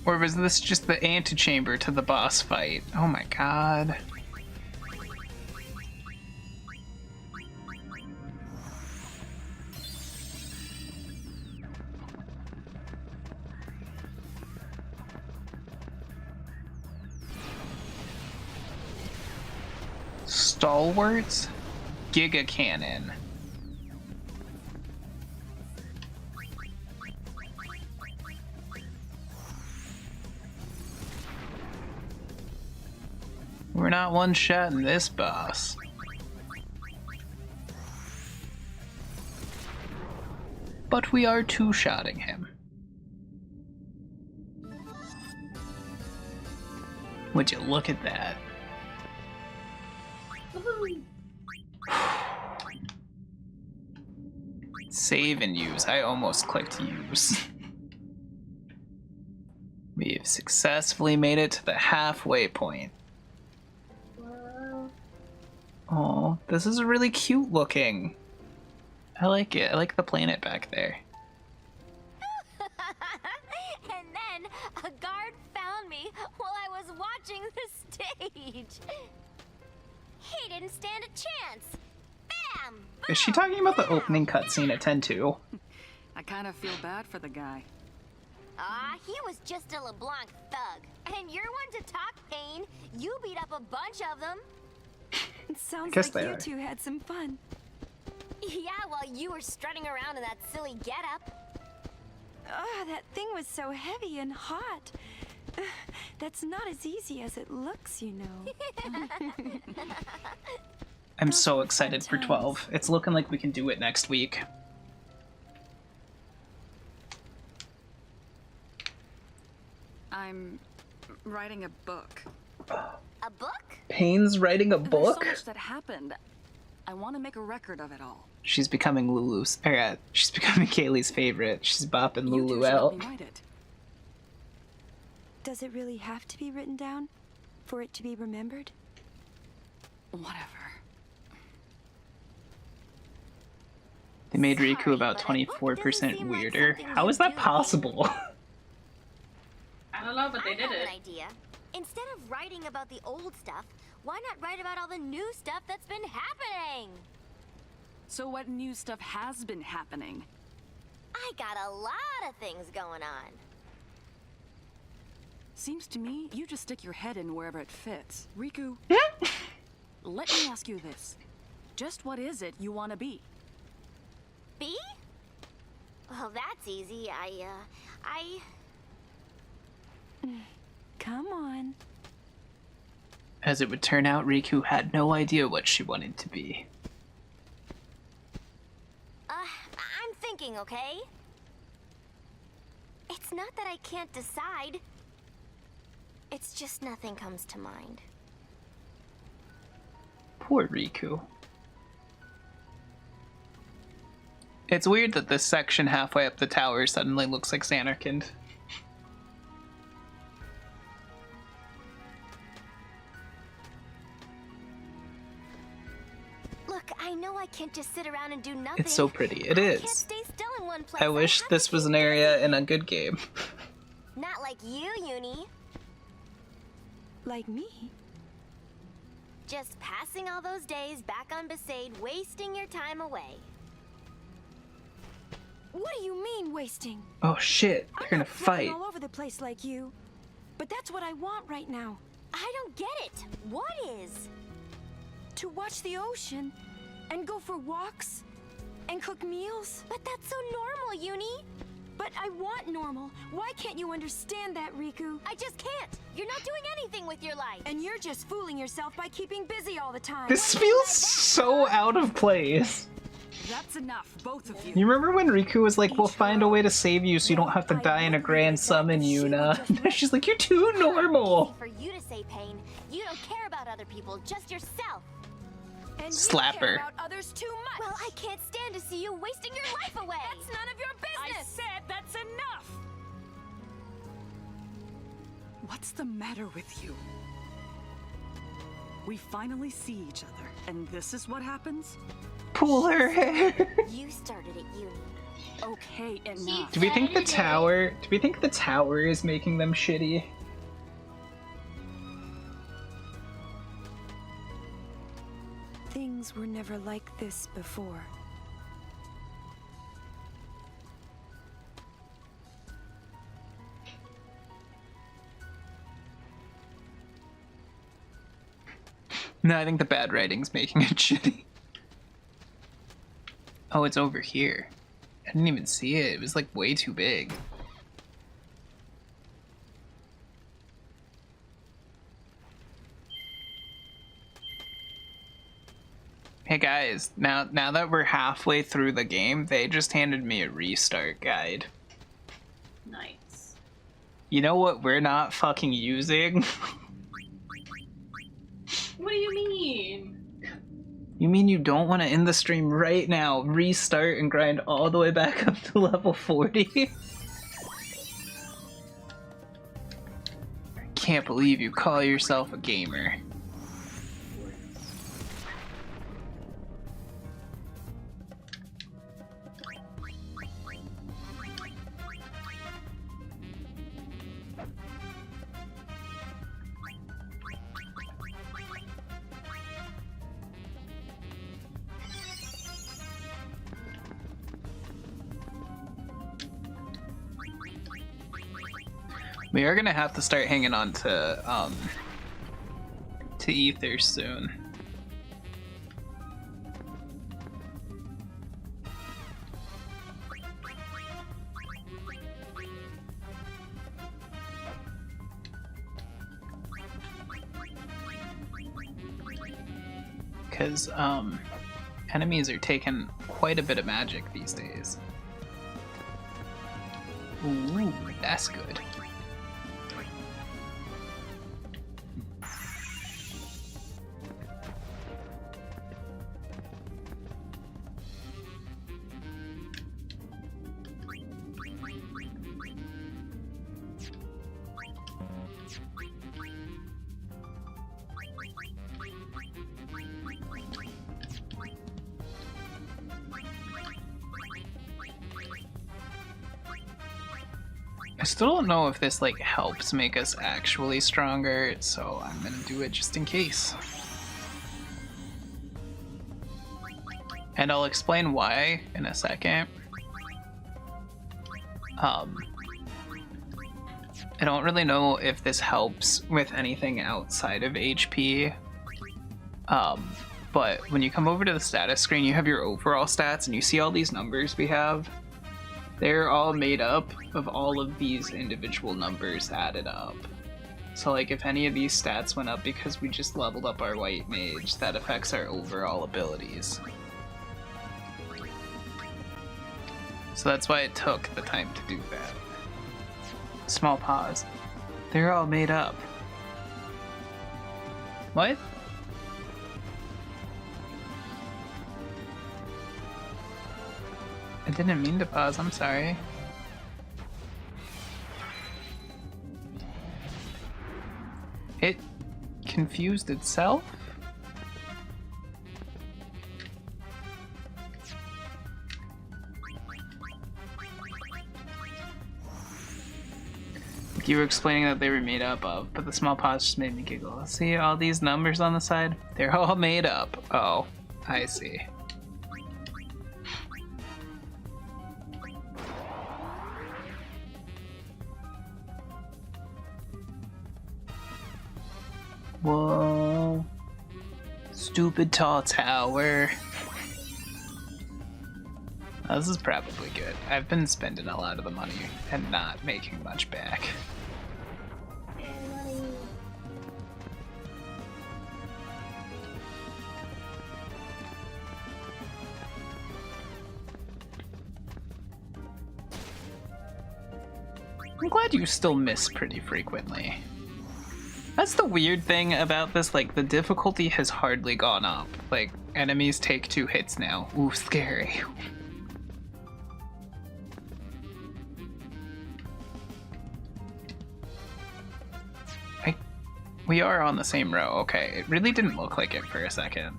Or was this just the antechamber to the boss fight? Oh my god. Stalwarts? Giga Cannon. We're not one-shotting this boss. But we are two-shotting him. Would you look at that? Save and use. I almost clicked use. We've successfully made it to the halfway point. Oh, this is really cute looking. I like it. I like the planet back there. And then a guard found me while I was watching the stage. He didn't stand a chance. Bam! Is she talking about the opening cutscene at 10-2? I kind of feel bad for the guy. He was just a LeBlanc thug. And you're one to talk, Pain. You beat up a bunch of them. It sounds Guess like they you are. two had some fun. Yeah, while you were strutting around in that silly getup. Ah, that thing was so heavy and hot. That's not as easy as it looks, you know. I'm Those so were excited fun for times. 12. It's looking like we can do it next week. I'm writing a book. A book? Payne's writing a There's book? so much that happened. I want to make a record of it all. She's becoming Lulu's. She's becoming Kaylee's favorite. She's bopping You two Lulu should help out. me write it. Does it really have to be written down for it to be remembered? Whatever. They made Sorry, Riku about but a book doesn't 24% seem like weirder. something How you is that do. possible? I don't know, but they I did have it. an idea. Instead of writing about the old stuff, why not write about all the new stuff that's been happening? So what new stuff has been happening? I got a lot of things going on. Seems to me you just stick your head in wherever it fits. Riku, let me ask you this. Just what is it you want to be? B? Well, that's easy. Come on. As it would turn out, Riku had no idea what she wanted to be. I'm thinking, okay? It's not that I can't decide. It's just nothing comes to mind. Poor Riku. It's weird that this section halfway up the tower suddenly looks like Xanarkand. Look, I know I can't just sit around and do nothing. It's so pretty. It I can't is. stay still in one place. I wish have this to was keep an area busy. in a good game. Not like you, Uni. Like me. Just passing all those days back on Besaid, wasting your time away. What do you mean, wasting? Oh shit, they're I'm gonna not floating fight. all over the place like you. But that's what I want right now. I don't get it. What is? To watch the ocean and go for walks and cook meals. But that's so normal, Uni. But I want normal. Why can't you understand that, Riku? I just can't. You're not doing anything with your life. And you're just fooling yourself by keeping busy all the time. This feels so out of place. That's enough, both of you. You remember when Riku was like, we'll find a way to save you so you don't have to die in a grand summon, Yuna? She's like, you're too normal. For you to say, Pain, you don't care about other people, just yourself. And Slap you care her. about others too much. Well, I can't stand to see you wasting your life away. That's none of your business. said that's enough! What's the matter with you? We finally see each other, and this is what happens? Pull her hair. You started it, Uni. Okay, enough. Do we think the tower is making them shitty? Things were never like this before. No, I think the bad writing's making it shitty. Oh, it's over here. I didn't even see it. It was like way too big. Hey guys, now that we're halfway through the game, they just handed me a restart guide. Nice. You know what we're not fucking using? What do you mean? You mean you don't want to end the stream right now, restart, and grind all the way back up to level 40? I can't believe you call yourself a gamer. We are gonna have to start hanging on to ether soon. because enemies are taking quite a bit of magic these days. Ooh, that's good. I still don't know if this like helps make us actually stronger, so I'm gonna do it just in case. And I'll explain why in a second. I don't really know if this helps with anything outside of HP. But when you come over to the status screen, you have your overall stats and you see all these numbers we have. They're all made up of all of these individual numbers added up. So like if any of these stats went up because we just leveled up our white mage, that affects our overall abilities. So that's why it took the time to do that. Small pause. They're all made up. What? I didn't mean to pause, I'm sorry. It confused itself? You were explaining that they were made up of, but the small pause just made me giggle. See all these numbers on the side? They're all made up. Oh, I see. Whoa. Stupid tall tower. Oh, this is probably good. I've been spending a lot of the money and not making much back. I'm glad you still miss pretty frequently. That's the weird thing about this, like, the difficulty has hardly gone up. Like, enemies take 2 hits now. Ooh, scary. We are on the same row, okay. It really didn't look like it for a second.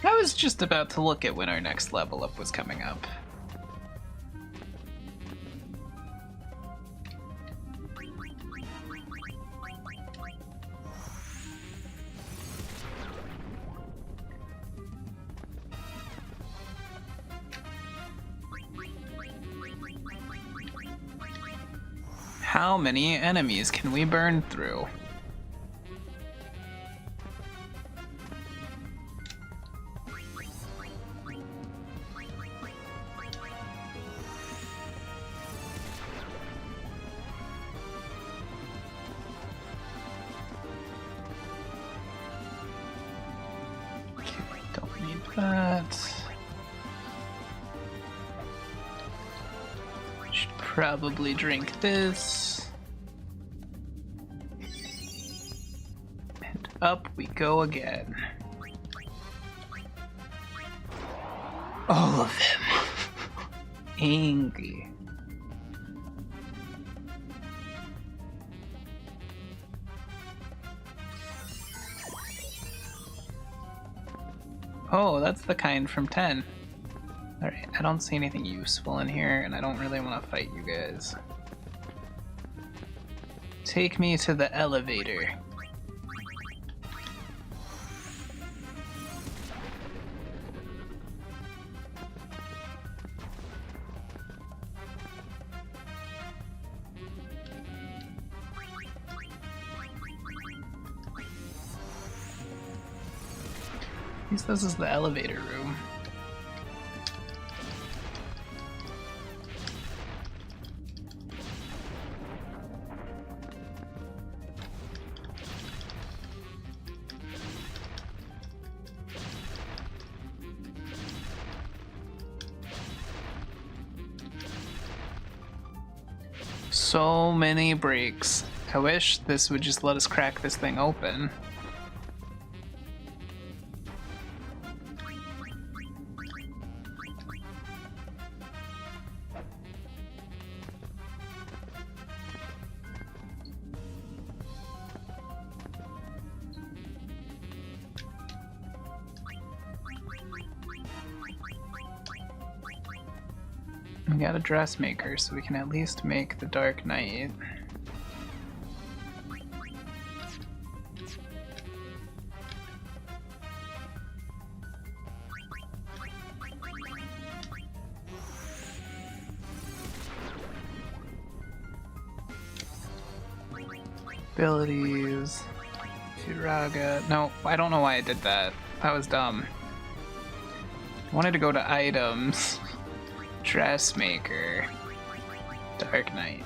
I was just about to look at when our next level up was coming up. How many enemies can we burn through? Okay, don't need that. Should probably drink this. And up we go again. All of them. Angry. Oh, that's the kind from 10. Alright, I don't see anything useful in here, and I don't really want to fight you guys. Take me to the elevator. At least this is the elevator room. So many breaks. I wish this would just let us crack this thing open. We got a dressmaker, so we can at least make the Dark Knight. Abilities. Firaga. No, I don't know why I did that. That was dumb. I wanted to go to items. Dressmaker. Dark Knight.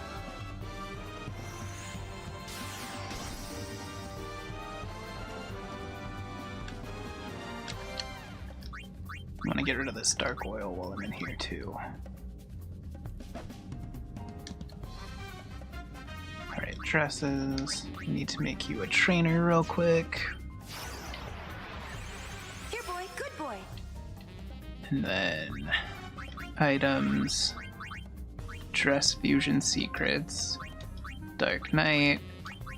I'm gonna get rid of this dark oil while I'm in here too. Alright, dresses. Need to make you a trainer real quick. Here, boy. Good boy. And then items, dress fusion secrets, Dark Knight,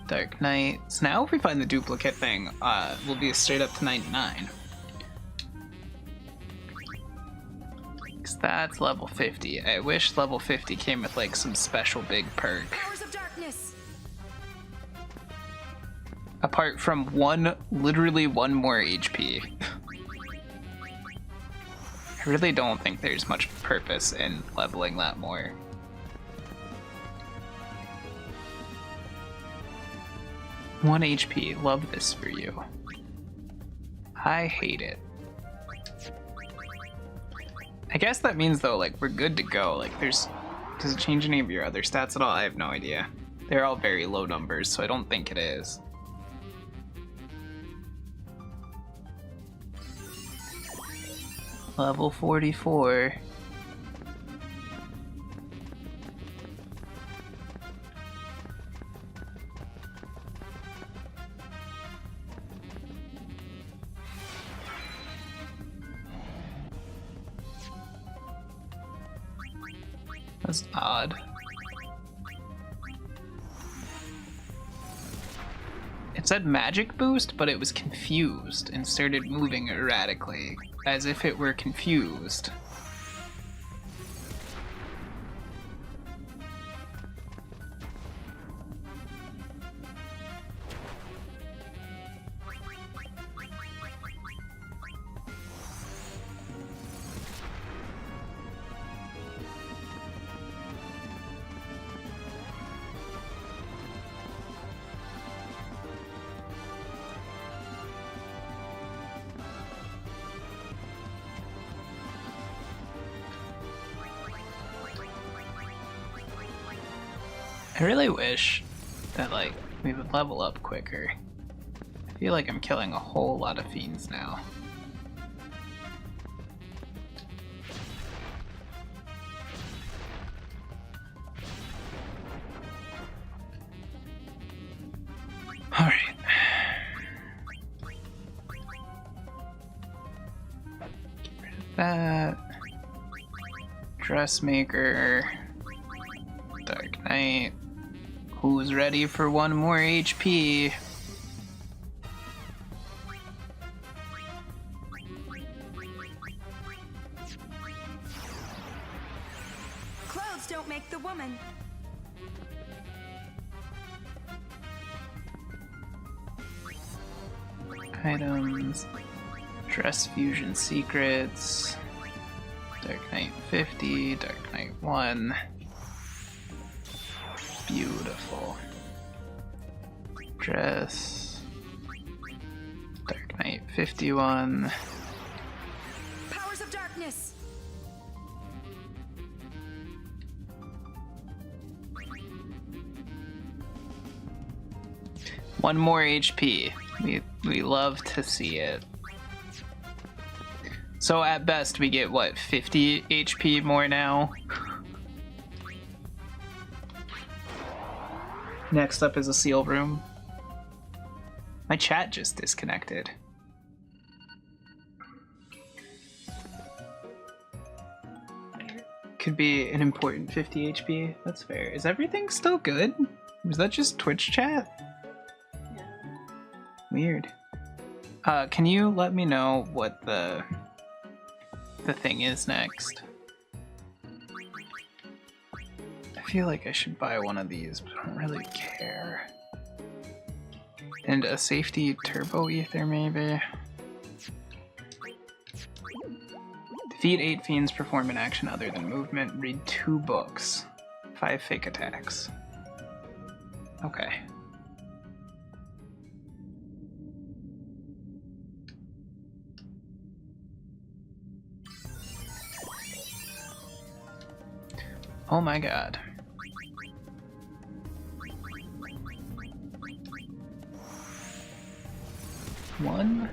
Dark Knight. So now if we find the duplicate thing, we'll be straight up to 99. Because that's level 50. I wish level 50 came with like some special big perk. Powers of darkness. Apart from literally one more HP. I really don't think there's much purpose in leveling that more. One HP, love this for you. I hate it. I guess that means though, like, we're good to go. Like, does it change any of your other stats at all? I have no idea. They're all very low numbers, so I don't think it is. Level 44. That's odd. It said magic boost, but it was confused and started moving erratically, as if it were confused. I really wish that, like, we would level up quicker. I feel like I'm killing a whole lot of fiends now. Alright. Get rid of that. Dressmaker. Dark Knight. Who's ready for one more HP? Clothes don't make the woman. Items. Dress fusion secrets. Dark Knight 50. Dark Knight 1. Beautiful. Dress. Dark Knight 51. Powers of darkness. One more HP. We love to see it. So at best we get what, 50 HP more now? Next up is a seal room. My chat just disconnected. Could be an important 50 HP. That's fair. Is everything still good? Was that just Twitch chat? Yeah. Weird. Can you let me know what the thing is next? I feel like I should buy one of these, but I don't really care. And a safety turbo ether, maybe? Defeat 8 fiends, perform an action other than movement, read 2 books, 5 fake attacks. Okay. Oh my god. One.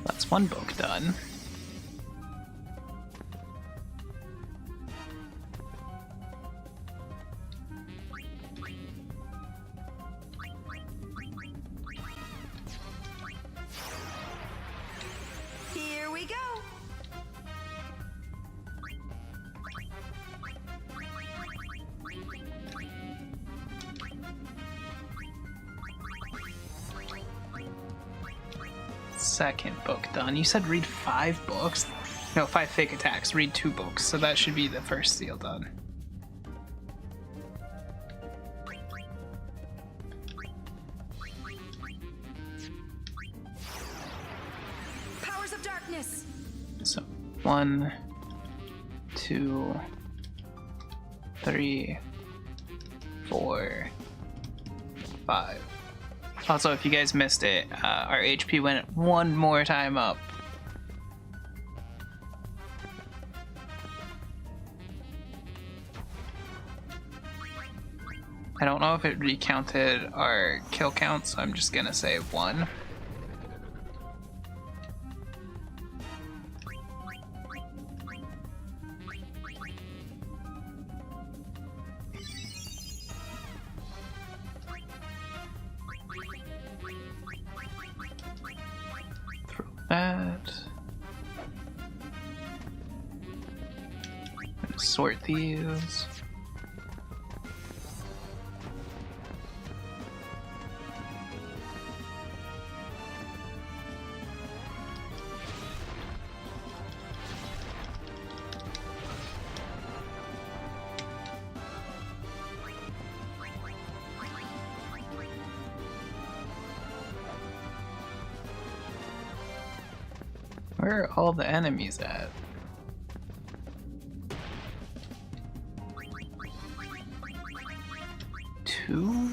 That's one book done. Here we go. Second book done. You said read 5 books? No, 5 fake attacks. Read 2 books. So that should be the first seal done. Powers of darkness. So 1, 2, 3, 4, 5. Also, if you guys missed it, our HP went one more time up. I don't know if it recounted our kill count, so I'm just gonna say 1. Throw that. I'm gonna sort these. Where are all the enemies at? Two?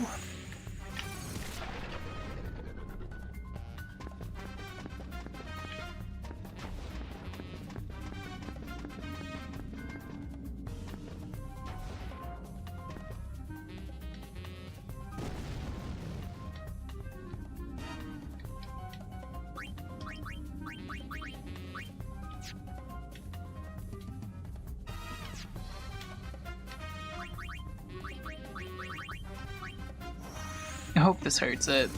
I hope this hurts it.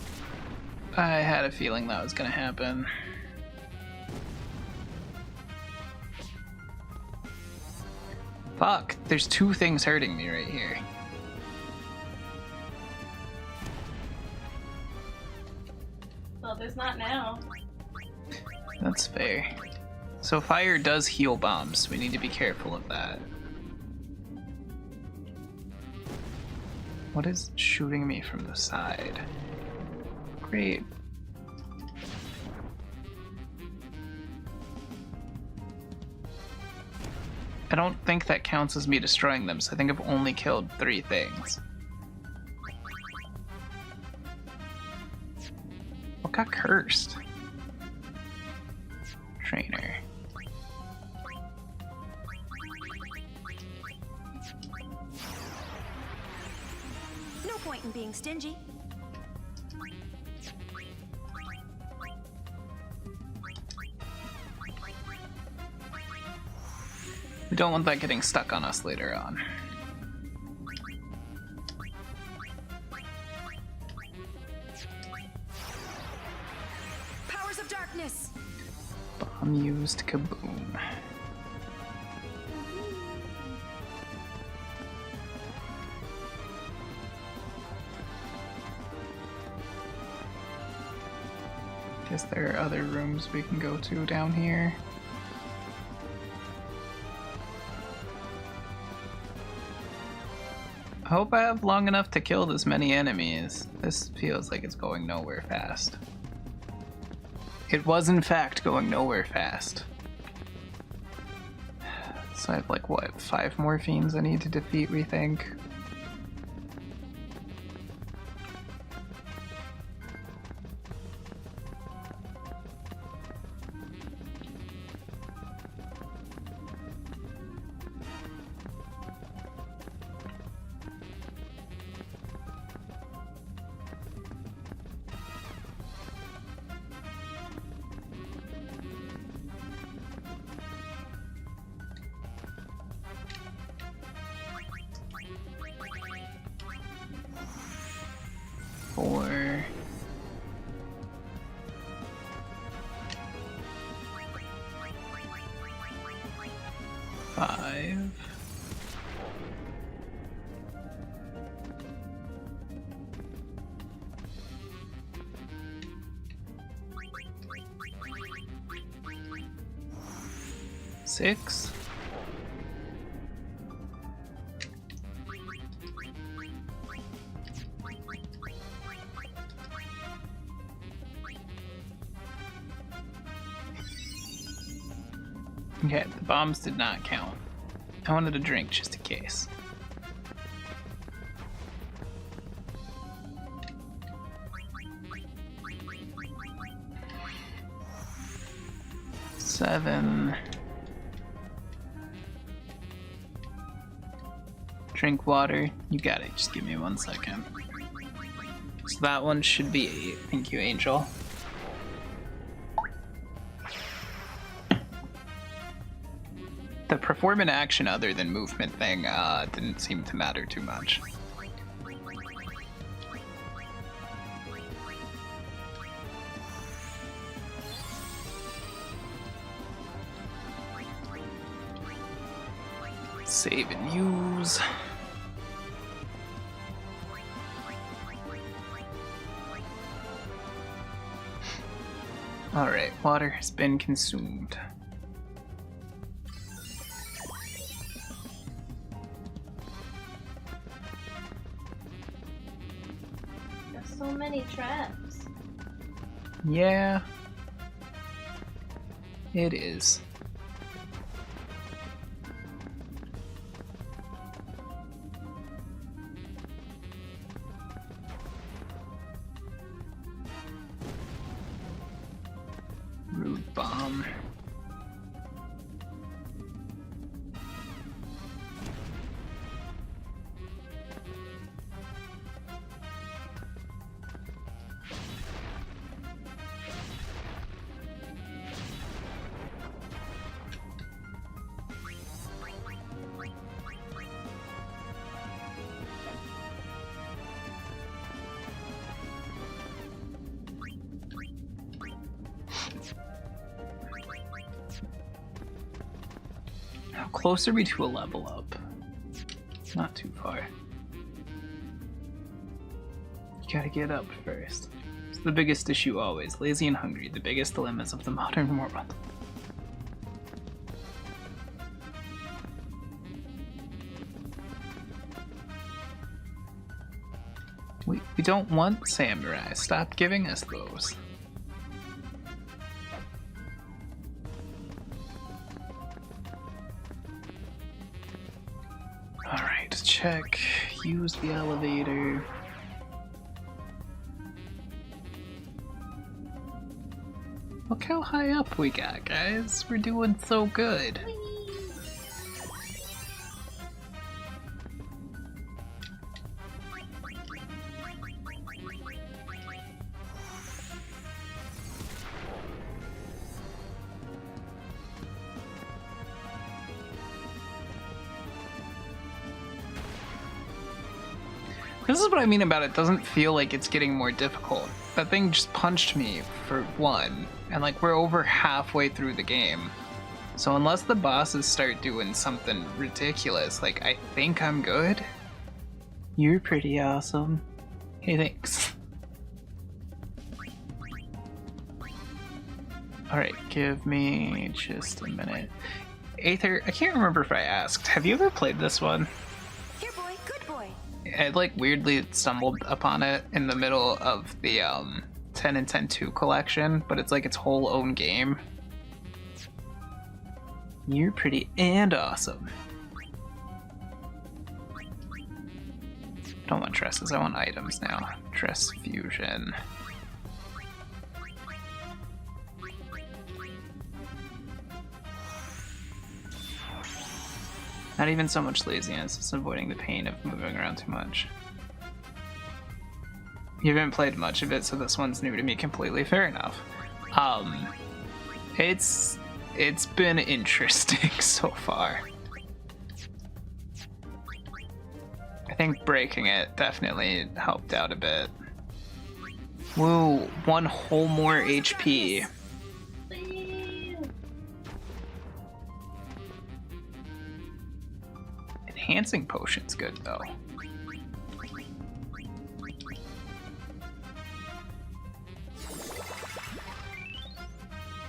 I had a feeling that was gonna happen. Fuck, there's 2 things hurting me right here. Well, there's not now. That's fair. So fire does heal bombs. We need to be careful of that. What is shooting me from the side? Great. I don't think that counts as me destroying them, so I think I've only killed 3 things. What got cursed? Trainer. point in being stingy. We don't want that getting stuck on us later on. Powers of darkness! Bomb used, kaboom. Guess there are other rooms we can go to down here. I hope I have long enough to kill this many enemies. This feels like it's going nowhere fast. It was in fact going nowhere fast. So I have like, what, 5 more fiends I need to defeat, we think? Four. Five. Six. Okay, the bombs did not count. I wanted a drink just in case. Seven. Drink water. You got it. Just give me 1 second. So that one should be 8. Thank you, Angel. The perform an action other than movement thing didn't seem to matter too much. Save and use. Alright, water has been consumed. There's so many traps. Yeah. It is. Rude bomb. How close are we to a level up? Not too far. You gotta get up first. It's the biggest issue always. Lazy and hungry, the biggest dilemmas of the modern world. We don't want samurai. Stop giving us those. Alright, check. Use the elevator. Look how high up we got, guys. We're doing so good. This is what I mean about it doesn't feel like it's getting more difficult. That thing just punched me for one, and like we're over halfway through the game. So unless the bosses start doing something ridiculous, like I think I'm good. You're pretty awesome. Hey, thanks. Alright, give me just a minute. Aether, I can't remember if I asked. Have you ever played this one? Here, boy, good boy. I like weirdly stumbled upon it in the middle of the 10 and 10-2 collection, but it's like its whole own game. You're pretty and awesome. I don't want dresses, I want items now. Dress fusion. Not even so much laziness, it's avoiding the pain of moving around too much. You haven't played much of it, so this one's new to me completely. Fair enough. It's been interesting so far. I think breaking it definitely helped out a bit. Woo, one whole more HP. Enhancing potion's good though.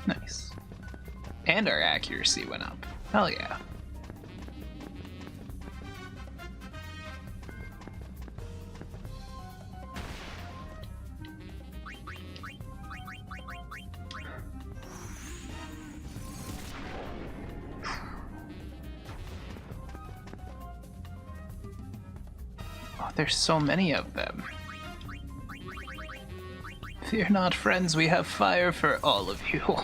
Nice. And our accuracy went up. Hell yeah. There's so many of them. Fear not, friends, we have fire for all of you.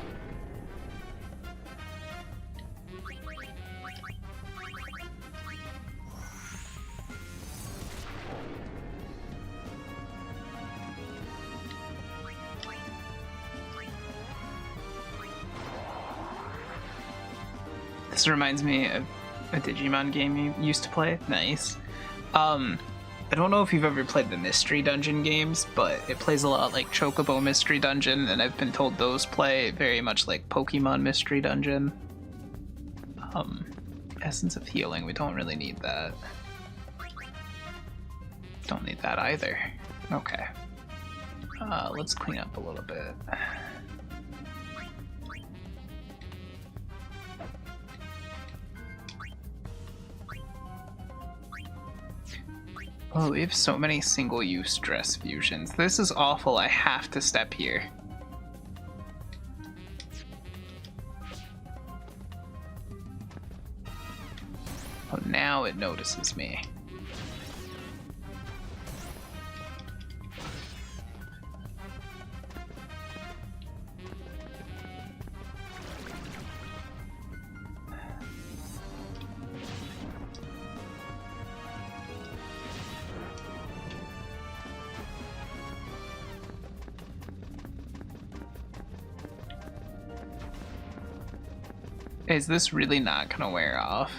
This reminds me of a Digimon game you used to play. Nice. I don't know if you've ever played the Mystery Dungeon games, but it plays a lot like Chocobo Mystery Dungeon, and I've been told those play very much like Pokemon Mystery Dungeon. Essence of Healing, we don't really need that. Don't need that either. Okay. Let's clean up a little bit. Oh, we have so many single-use dress fusions. This is awful. I have to step here. Oh, now it notices me. Is this really not gonna wear off?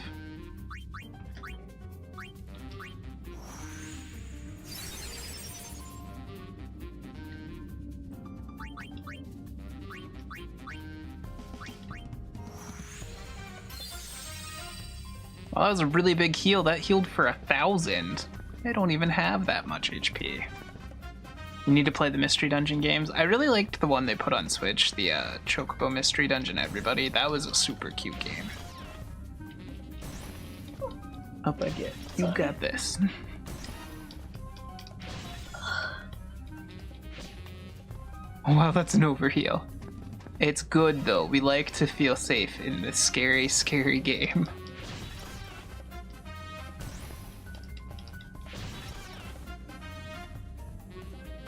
Well, that was a really big heal. That healed for 1,000. I don't even have that much HP. You need to play the Mystery Dungeon games. I really liked the one they put on Switch, the Chocobo Mystery Dungeon Everybody. That was a super cute game. Up I get. You got this. Oh wow, that's an overheal. It's good though. We like to feel safe in this scary, scary game.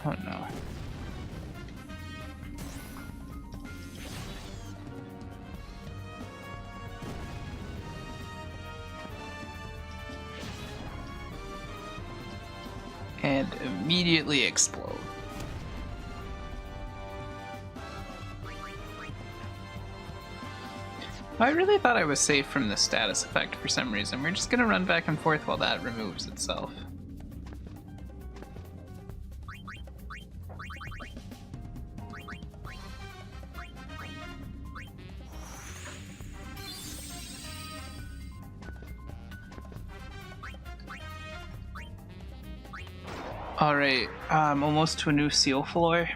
Oh no. And immediately explode. I really thought I was safe from the status effect for some reason. We're just gonna run back and forth while that removes itself. Alright, almost to a new seal floor.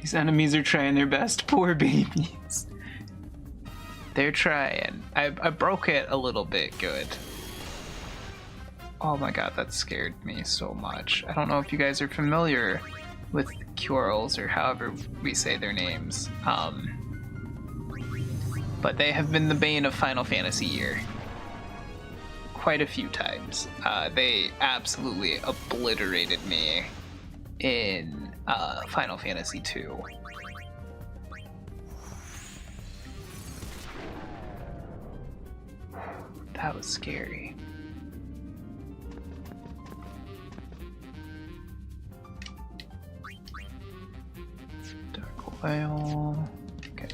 These enemies are trying their best. Poor babies. They're trying. I broke it a little bit good. Oh my god, that scared me so much. I don't know if you guys are familiar with Curls or however we say their names. But they have been the bane of Final Fantasy year. Quite a few times. They absolutely obliterated me in Final Fantasy 2. That was scary. Dark oil. Okay.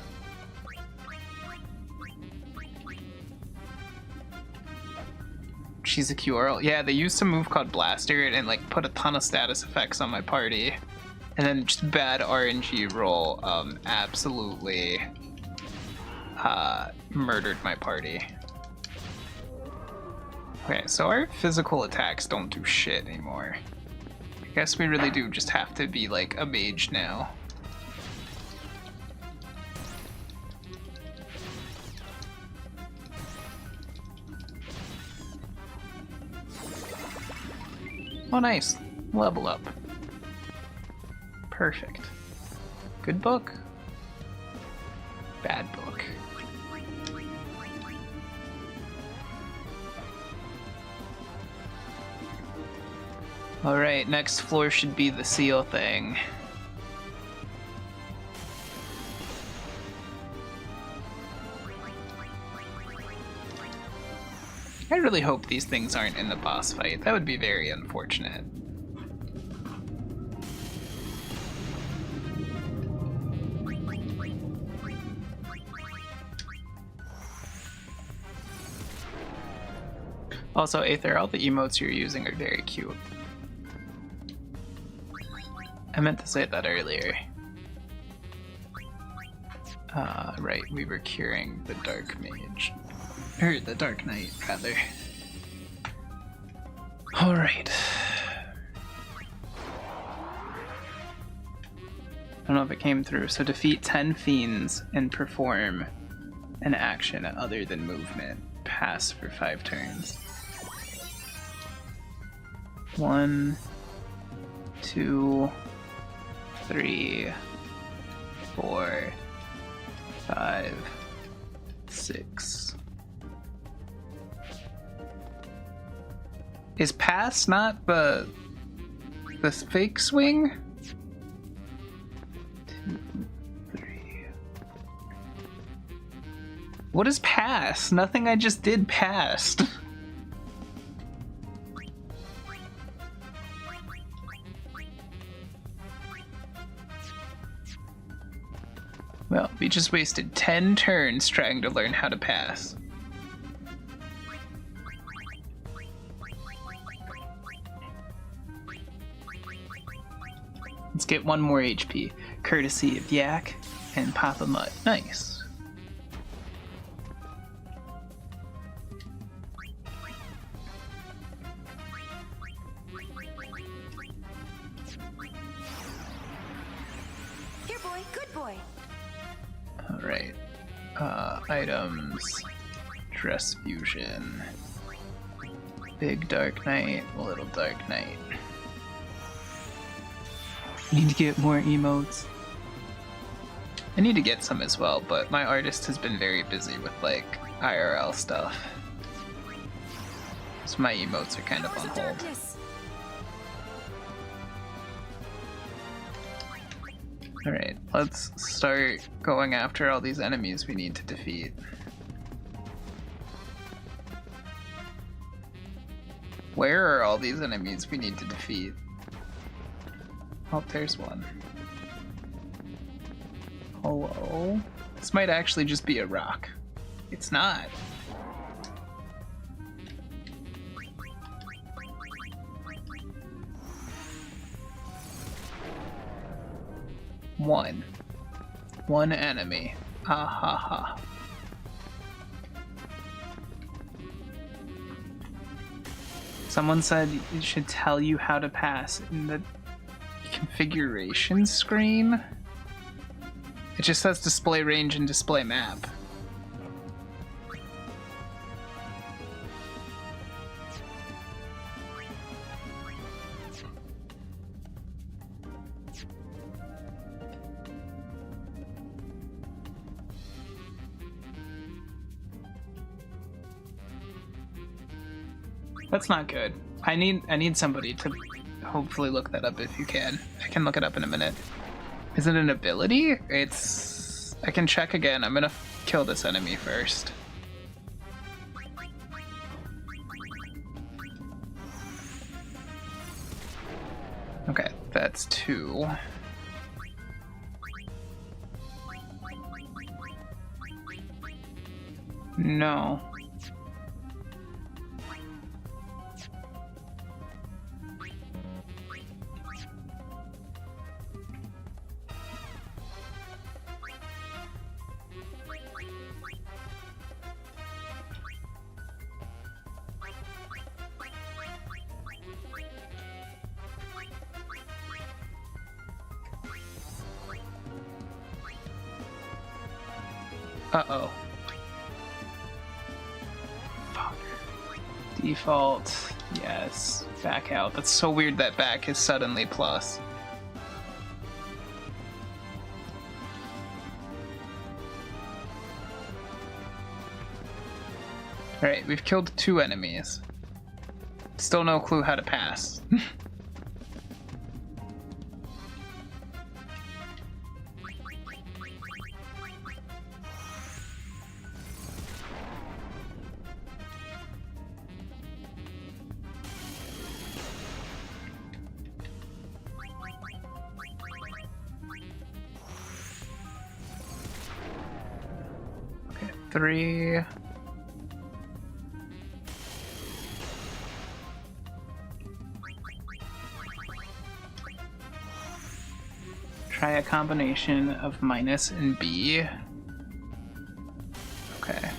She's a QRL. Yeah, they used a move called Blaster and like put a ton of status effects on my party. And then just bad RNG roll absolutely murdered my party. Okay, so our physical attacks don't do shit anymore. I guess we really do just have to be like a mage now. Oh nice, level up. Perfect. Good book. Bad book. Alright, next floor should be the seal thing. I really hope these things aren't in the boss fight. That would be very unfortunate. Also, Aether, all the emotes you're using are very cute. I meant to say that earlier. Right, we were curing the Dark Mage. Or the Dark Knight, rather. Alright. I don't know if it came through. So defeat 10 fiends and perform an action other than movement. Pass for 5 turns. 1, 2, 3, 4, 5, 6. Is pass not the fake swing? 2, 3. What is pass? Nothing I just did passed. Well, we just wasted 10 turns trying to learn how to pass. Let's get 1 more HP, courtesy of Yak and Papa Mutt. Nice. Here, boy. Good boy. Alright. Items. Dress fusion. Big Dark Knight, Little Dark Knight. Need to get more emotes. I need to get some as well, but my artist has been very busy with like IRL stuff. So my emotes are kind of on hold. Alright, let's start going after all these enemies we need to defeat. Where are all these enemies we need to defeat? Oh, there's one. Hello? This might actually just be a rock. It's not. One. One enemy. Ha ha ha. Someone said it should tell you how to pass in the configuration screen. It just says display range and display map. That's not good. I need somebody to hopefully look that up if you can. I can look it up in a minute. Is it an ability? It's... I can check again. I'm gonna kill this enemy first. Okay, that's 2. No. Uh-oh. Fuck. Default. Yes. Back out. That's so weird that back is suddenly plus. Alright, we've killed 2 enemies. Still no clue how to pass. Okay, 3. Try a combination of minus and B. Okay.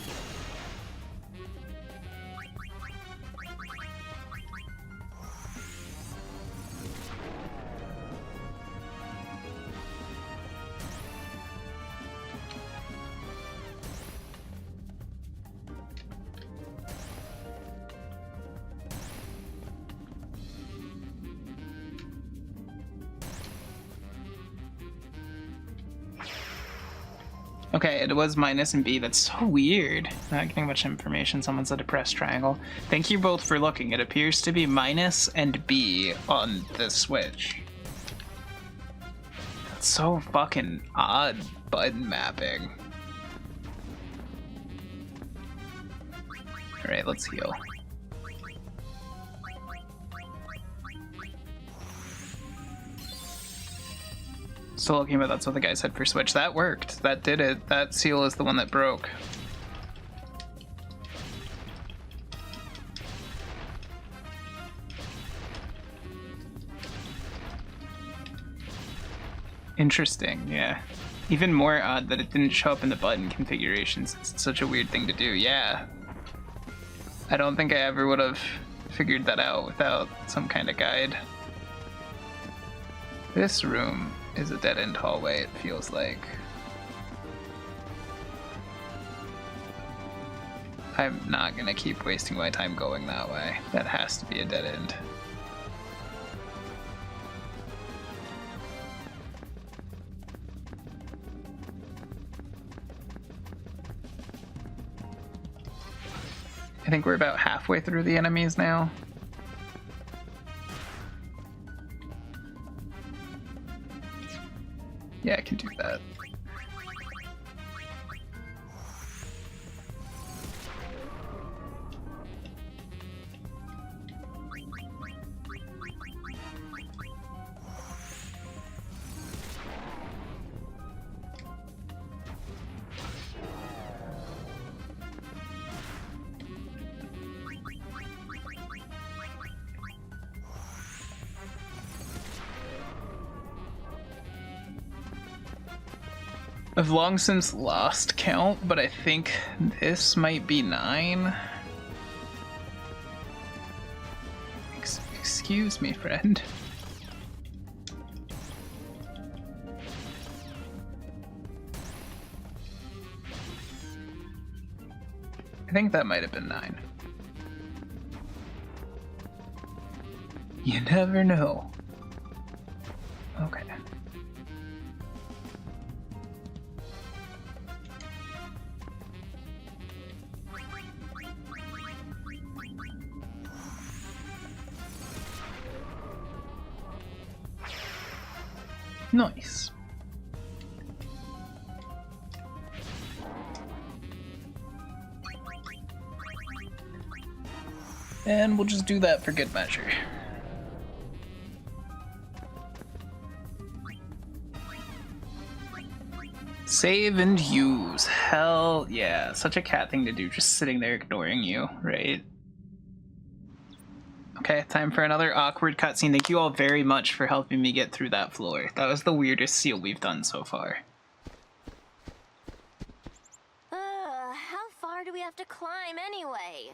Okay, it was minus and B. That's so weird. Not getting much information. Someone said to press triangle. Thank you both for looking. It appears to be minus and B on the Switch. That's so fucking odd button mapping. Alright, let's heal. Still looking, but that's what the guy said for Switch. That worked. That did it. That seal is the one that broke. Interesting, yeah. Even more odd that it didn't show up in the button configurations. It's such a weird thing to do, yeah. I don't think I ever would have figured that out without some kind of guide. This room is a dead-end hallway, it feels like. I'm not gonna keep wasting my time going that way. That has to be a dead end. I think we're about halfway through the enemies now. Yeah, I can do that. I've long since lost count, but I think this might be 9. Excuse me, friend. I think that might have been 9. You never know. Okay. Nice. And we'll just do that for good measure. Save and use. Hell yeah. Such a cat thing to do, just sitting there ignoring you, right? Okay, time for another awkward cutscene. Thank you all very much for helping me get through that floor. That was the weirdest seal we've done so far. How far do we have to climb anyway?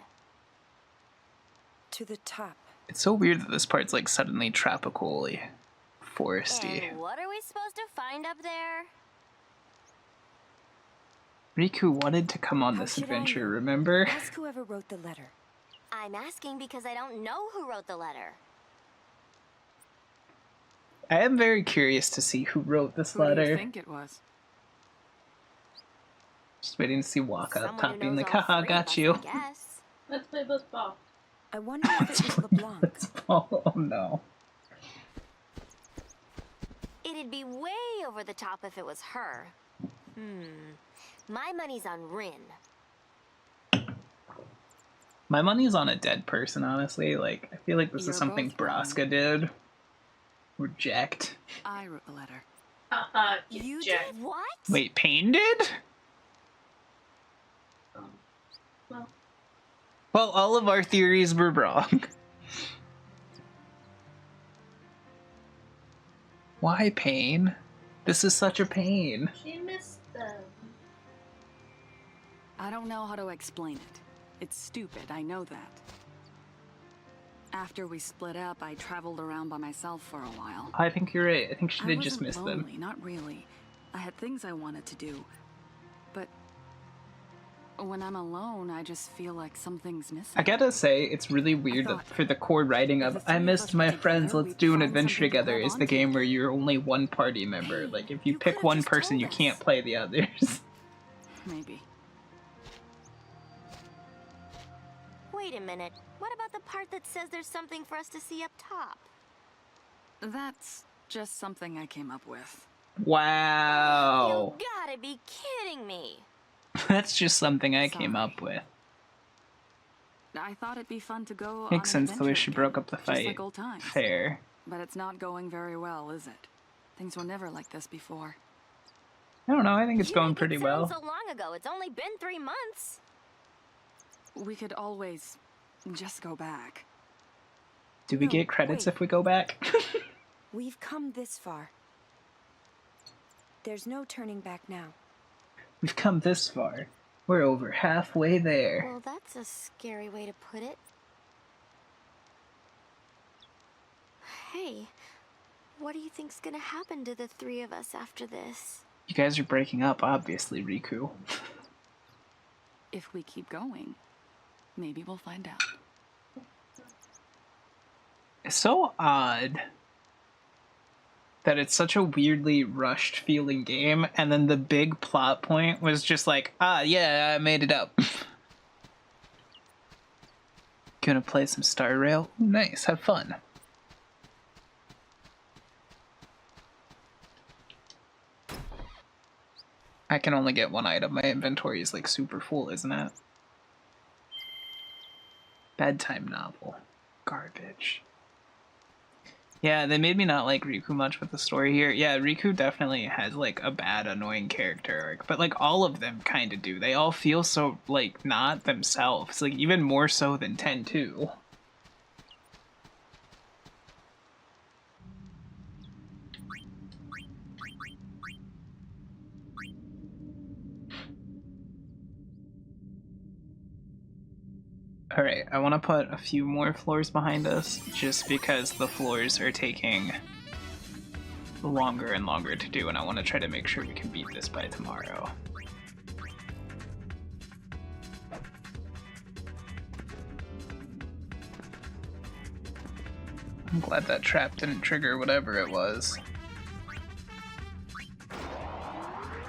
To the top. It's so weird that this part's like suddenly tropical-y, foresty. And what are we supposed to find up there? Riku wanted to come on How this should I adventure, know? remember? Ask whoever wrote the letter. I'm asking because I don't know who wrote the letter. I am very curious to see who wrote this Who do you letter. think it was? Just waiting to see Waka up Someone top who being knows like, all haha, three of got us, you. I guess. Let's play Blitzball. I wonder if it was LeBlanc. Oh no. It'd be way over the top if it was her. My money's on Rin. My money's on a dead person, honestly. Like, I feel like this You're is something both wrong. Braska did. Reject. I wrote the letter. You Jack. did what? Wait, Pain did? Well, Well, all of our theories were wrong. Why pain? This is such a pain. she missed them. I don't know how to explain it. It's stupid, I know that. After we split up, I traveled around by myself for a while. I think you're right. I think she I did just wasn't miss lonely, them. not really. I had things I wanted to do. But when I'm alone, I just feel like something's missing. I gotta say, it's really weird that for the core writing of I missed my friends, let's do an adventure together is the game where you're only one party member. Like, if you pick one person, you can't play the others. Maybe. Wait a minute. What about the part that says there's something for us to see up top? That's just something I came up with. Wow. You gotta be kidding me. That's just something I came Sorry. up with. I thought it'd be fun to go Makes on an sense the way adventure she again, broke up the just fight. like old times. Fair. But it's not going very well, is it? Things were never like this before. I don't know, I think it's You going make it pretty sound well. So long ago. It's only been 3 months. We could always just go back. Do we No, get credits wait. if we go back? We've come this far. There's no turning back now. We've come this far. We're over halfway there. Well, that's a scary way to put it. Hey, what do you think's gonna happen to the 3 of us after this? You guys are breaking up, obviously, Riku. If we keep going, maybe we'll find out. It's so odd that it's such a weirdly rushed feeling game, and then the big plot point was just like, ah, yeah, I made it up. Gonna play some Star Rail? Ooh, nice, have fun. I can only get one item. My inventory is like super full, isn't it? Bedtime novel. Garbage. Yeah, they made me not like Riku much with the story here. Yeah, Riku definitely has like a bad, annoying character arc, but like all of them kind of do. They all feel so like not themselves, like even more so than 10-2. Alright, I want to put a few more floors behind us, just because the floors are taking longer and longer to do, and I want to try to make sure we can beat this by tomorrow. I'm glad that trap didn't trigger whatever it was.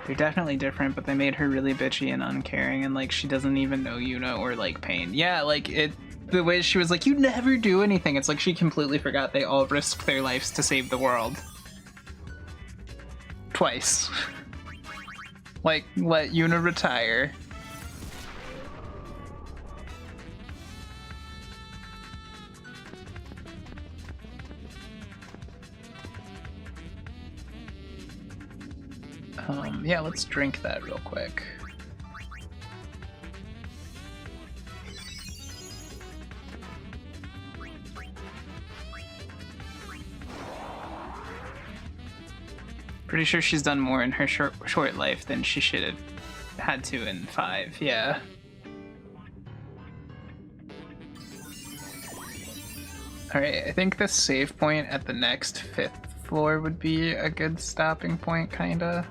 They're definitely different, but they made her really bitchy and uncaring, and like she doesn't even know Yuna or like Pain. Yeah, like the way she was like, you never do anything. It's like she completely forgot they all risked their lives to save the world. Twice. Like, let Yuna retire. Yeah, let's drink that real quick. Pretty sure she's done more in her short life than she should have had to in 5, yeah. Alright, I think the save point at the next 5th floor would be a good stopping point, kinda.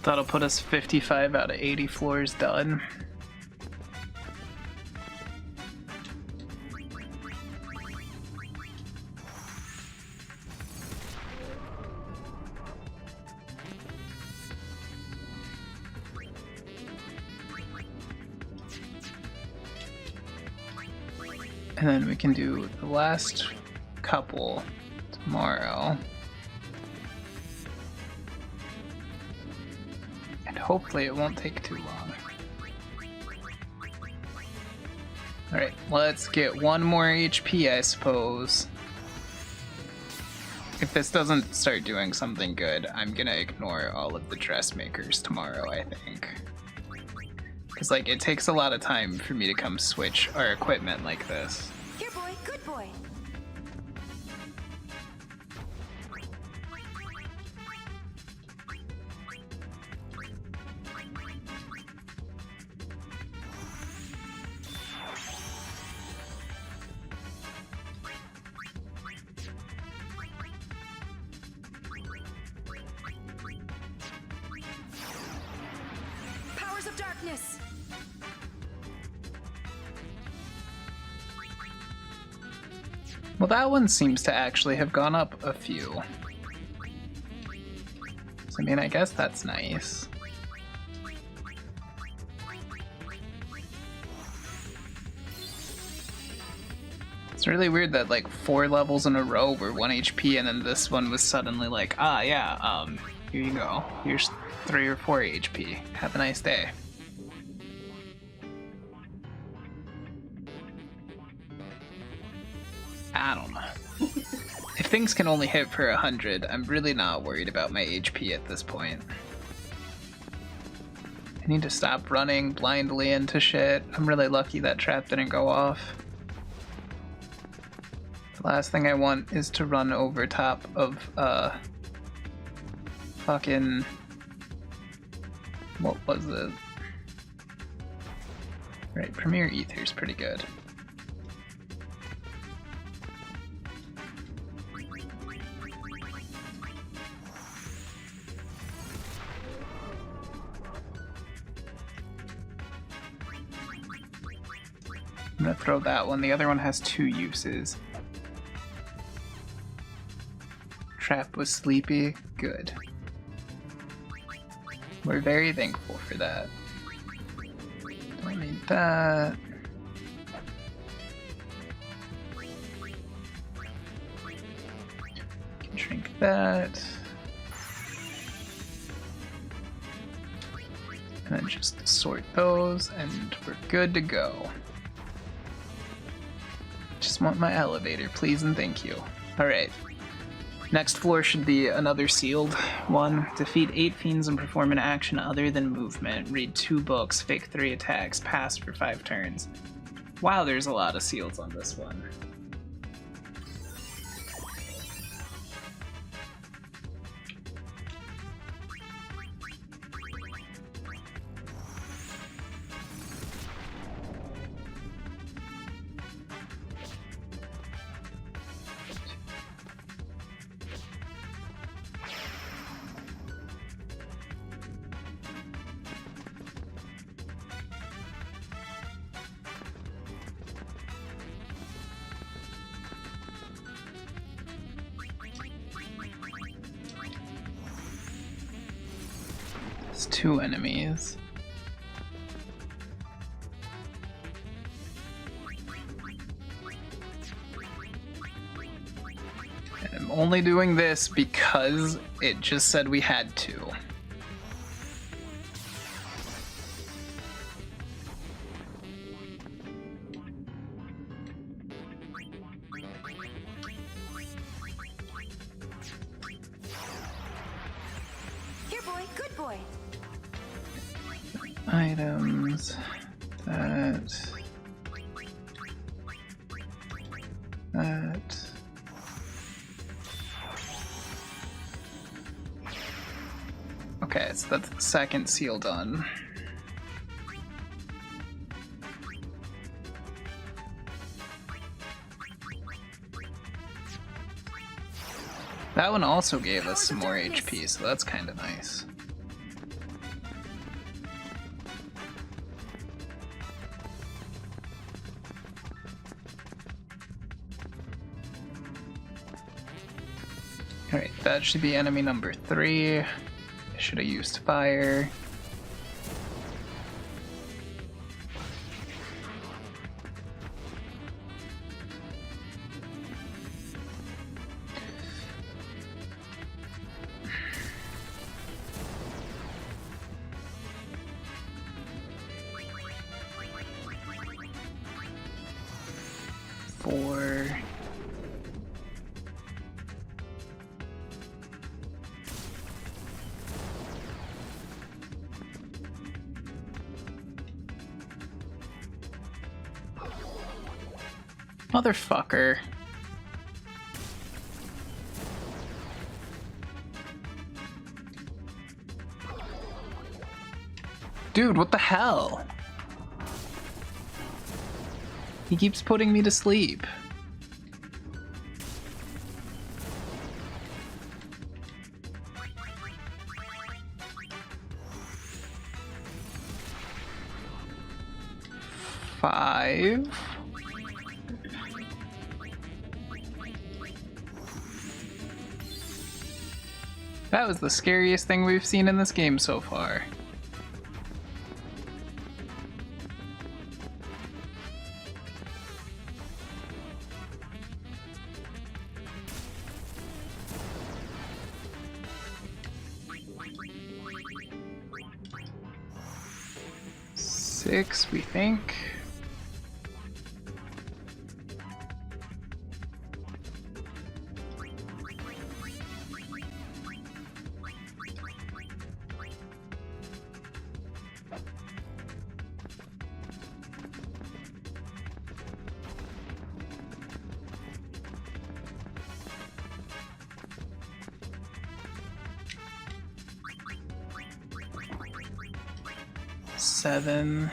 That'll put us 55 out of 80 floors done. And then we can do the last couple tomorrow. And hopefully it won't take too long. Alright, let's get one more HP, I suppose. If this doesn't start doing something good, I'm gonna ignore all of the dressmakers tomorrow, I think. Because, like, it takes a lot of time for me to come switch our equipment like this. Here, boy. Good boy. Powers of darkness. Well, that one seems to actually have gone up a few. So, I mean, I guess that's nice. It's really weird that, like, 4 levels in a row were 1 HP, and then this one was suddenly like, ah, yeah, here you go. Here's 3 or 4 HP. Have a nice day. I don't know. If things can only hit for 100, I'm really not worried about my HP at this point. I need to stop running blindly into shit. I'm really lucky that trap didn't go off. The last thing I want is to run over top of, fucking... What was it? Right, Premier Ether's pretty good. I'm gonna throw that one. The other one has 2 uses. Trap was sleepy. Good. We're very thankful for that. Don't need that. Can drink that. And And just sort those, and we're good to go. Just want my elevator, please and thank you. Alright. Next floor should be another sealed one. Defeat 8 fiends and perform an action other than movement. Read 2 books, fake 3 attacks, pass for 5 turns. Wow, there's a lot of seals on this one. It's 2 enemies. And I'm only doing this because it just said we had to. Here, boy. Good boy. Items. That. Okay, so that's the second seal done. That one also gave us some more HP, so that's kind of nice. Alright, that should be enemy number 3. I should have used fire. Motherfucker. Dude, what the hell? He keeps putting me to sleep. Five. That was the scariest thing we've seen in this game so far. Six, we think. Seven.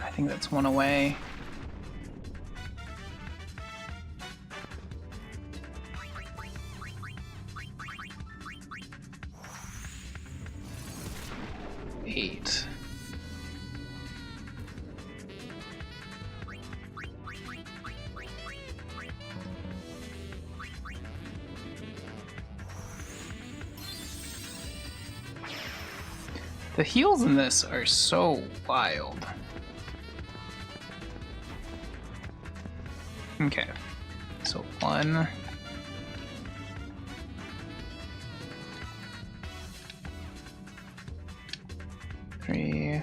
I think that's one away. Eight. The heals in this are so wild. Okay. So 1. Three.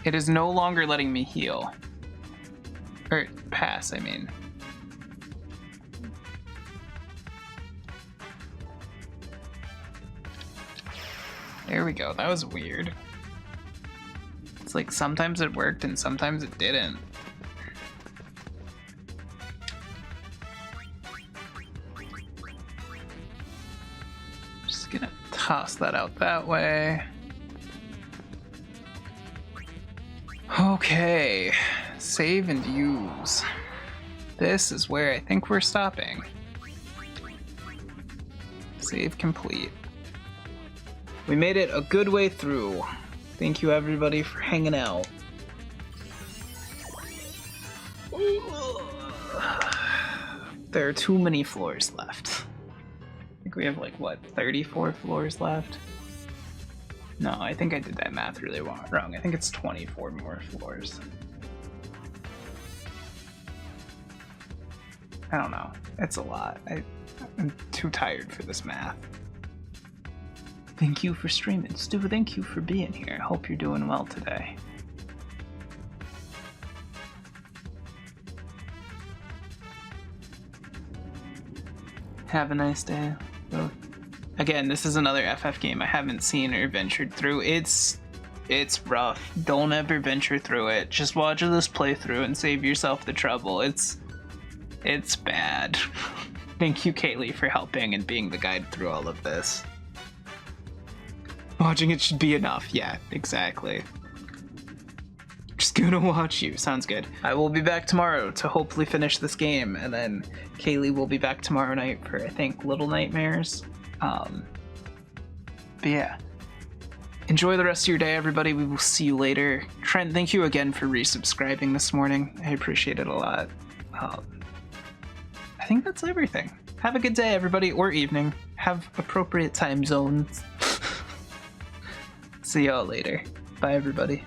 It is no longer letting me heal. Or pass, I mean. There we go, that was weird. It's like sometimes it worked and sometimes it didn't. Just gonna toss that out that way. Okay, save and use. This is where I think we're stopping. Save complete. We made it a good way through. Thank you everybody for hanging out. There are too many floors left. I think we have like, what, 34 floors left? No, I think I did that math really wrong. I think it's 24 more floors. I don't know. It's a lot. I'm too tired for this math. Thank you for streaming. Stu, thank you for being here. I hope you're doing well today. Have a nice day. Again, this is another FF game I haven't seen or ventured through. It's rough. Don't ever venture through it. Just watch this playthrough and save yourself the trouble. It's bad. Thank you, Kaylee, for helping and being the guide through all of this. Watching it should be enough. Yeah, exactly. Just gonna watch you. Sounds good. I will be back tomorrow to hopefully finish this game, and then Kaylee will be back tomorrow night for, I think, Little Nightmares. But yeah. Enjoy the rest of your day, everybody. We will see you later. Trent, thank you again for resubscribing this morning. I appreciate it a lot. I think that's everything. Have a good day, everybody, or evening. Have appropriate time zones. See y'all later. Bye, everybody.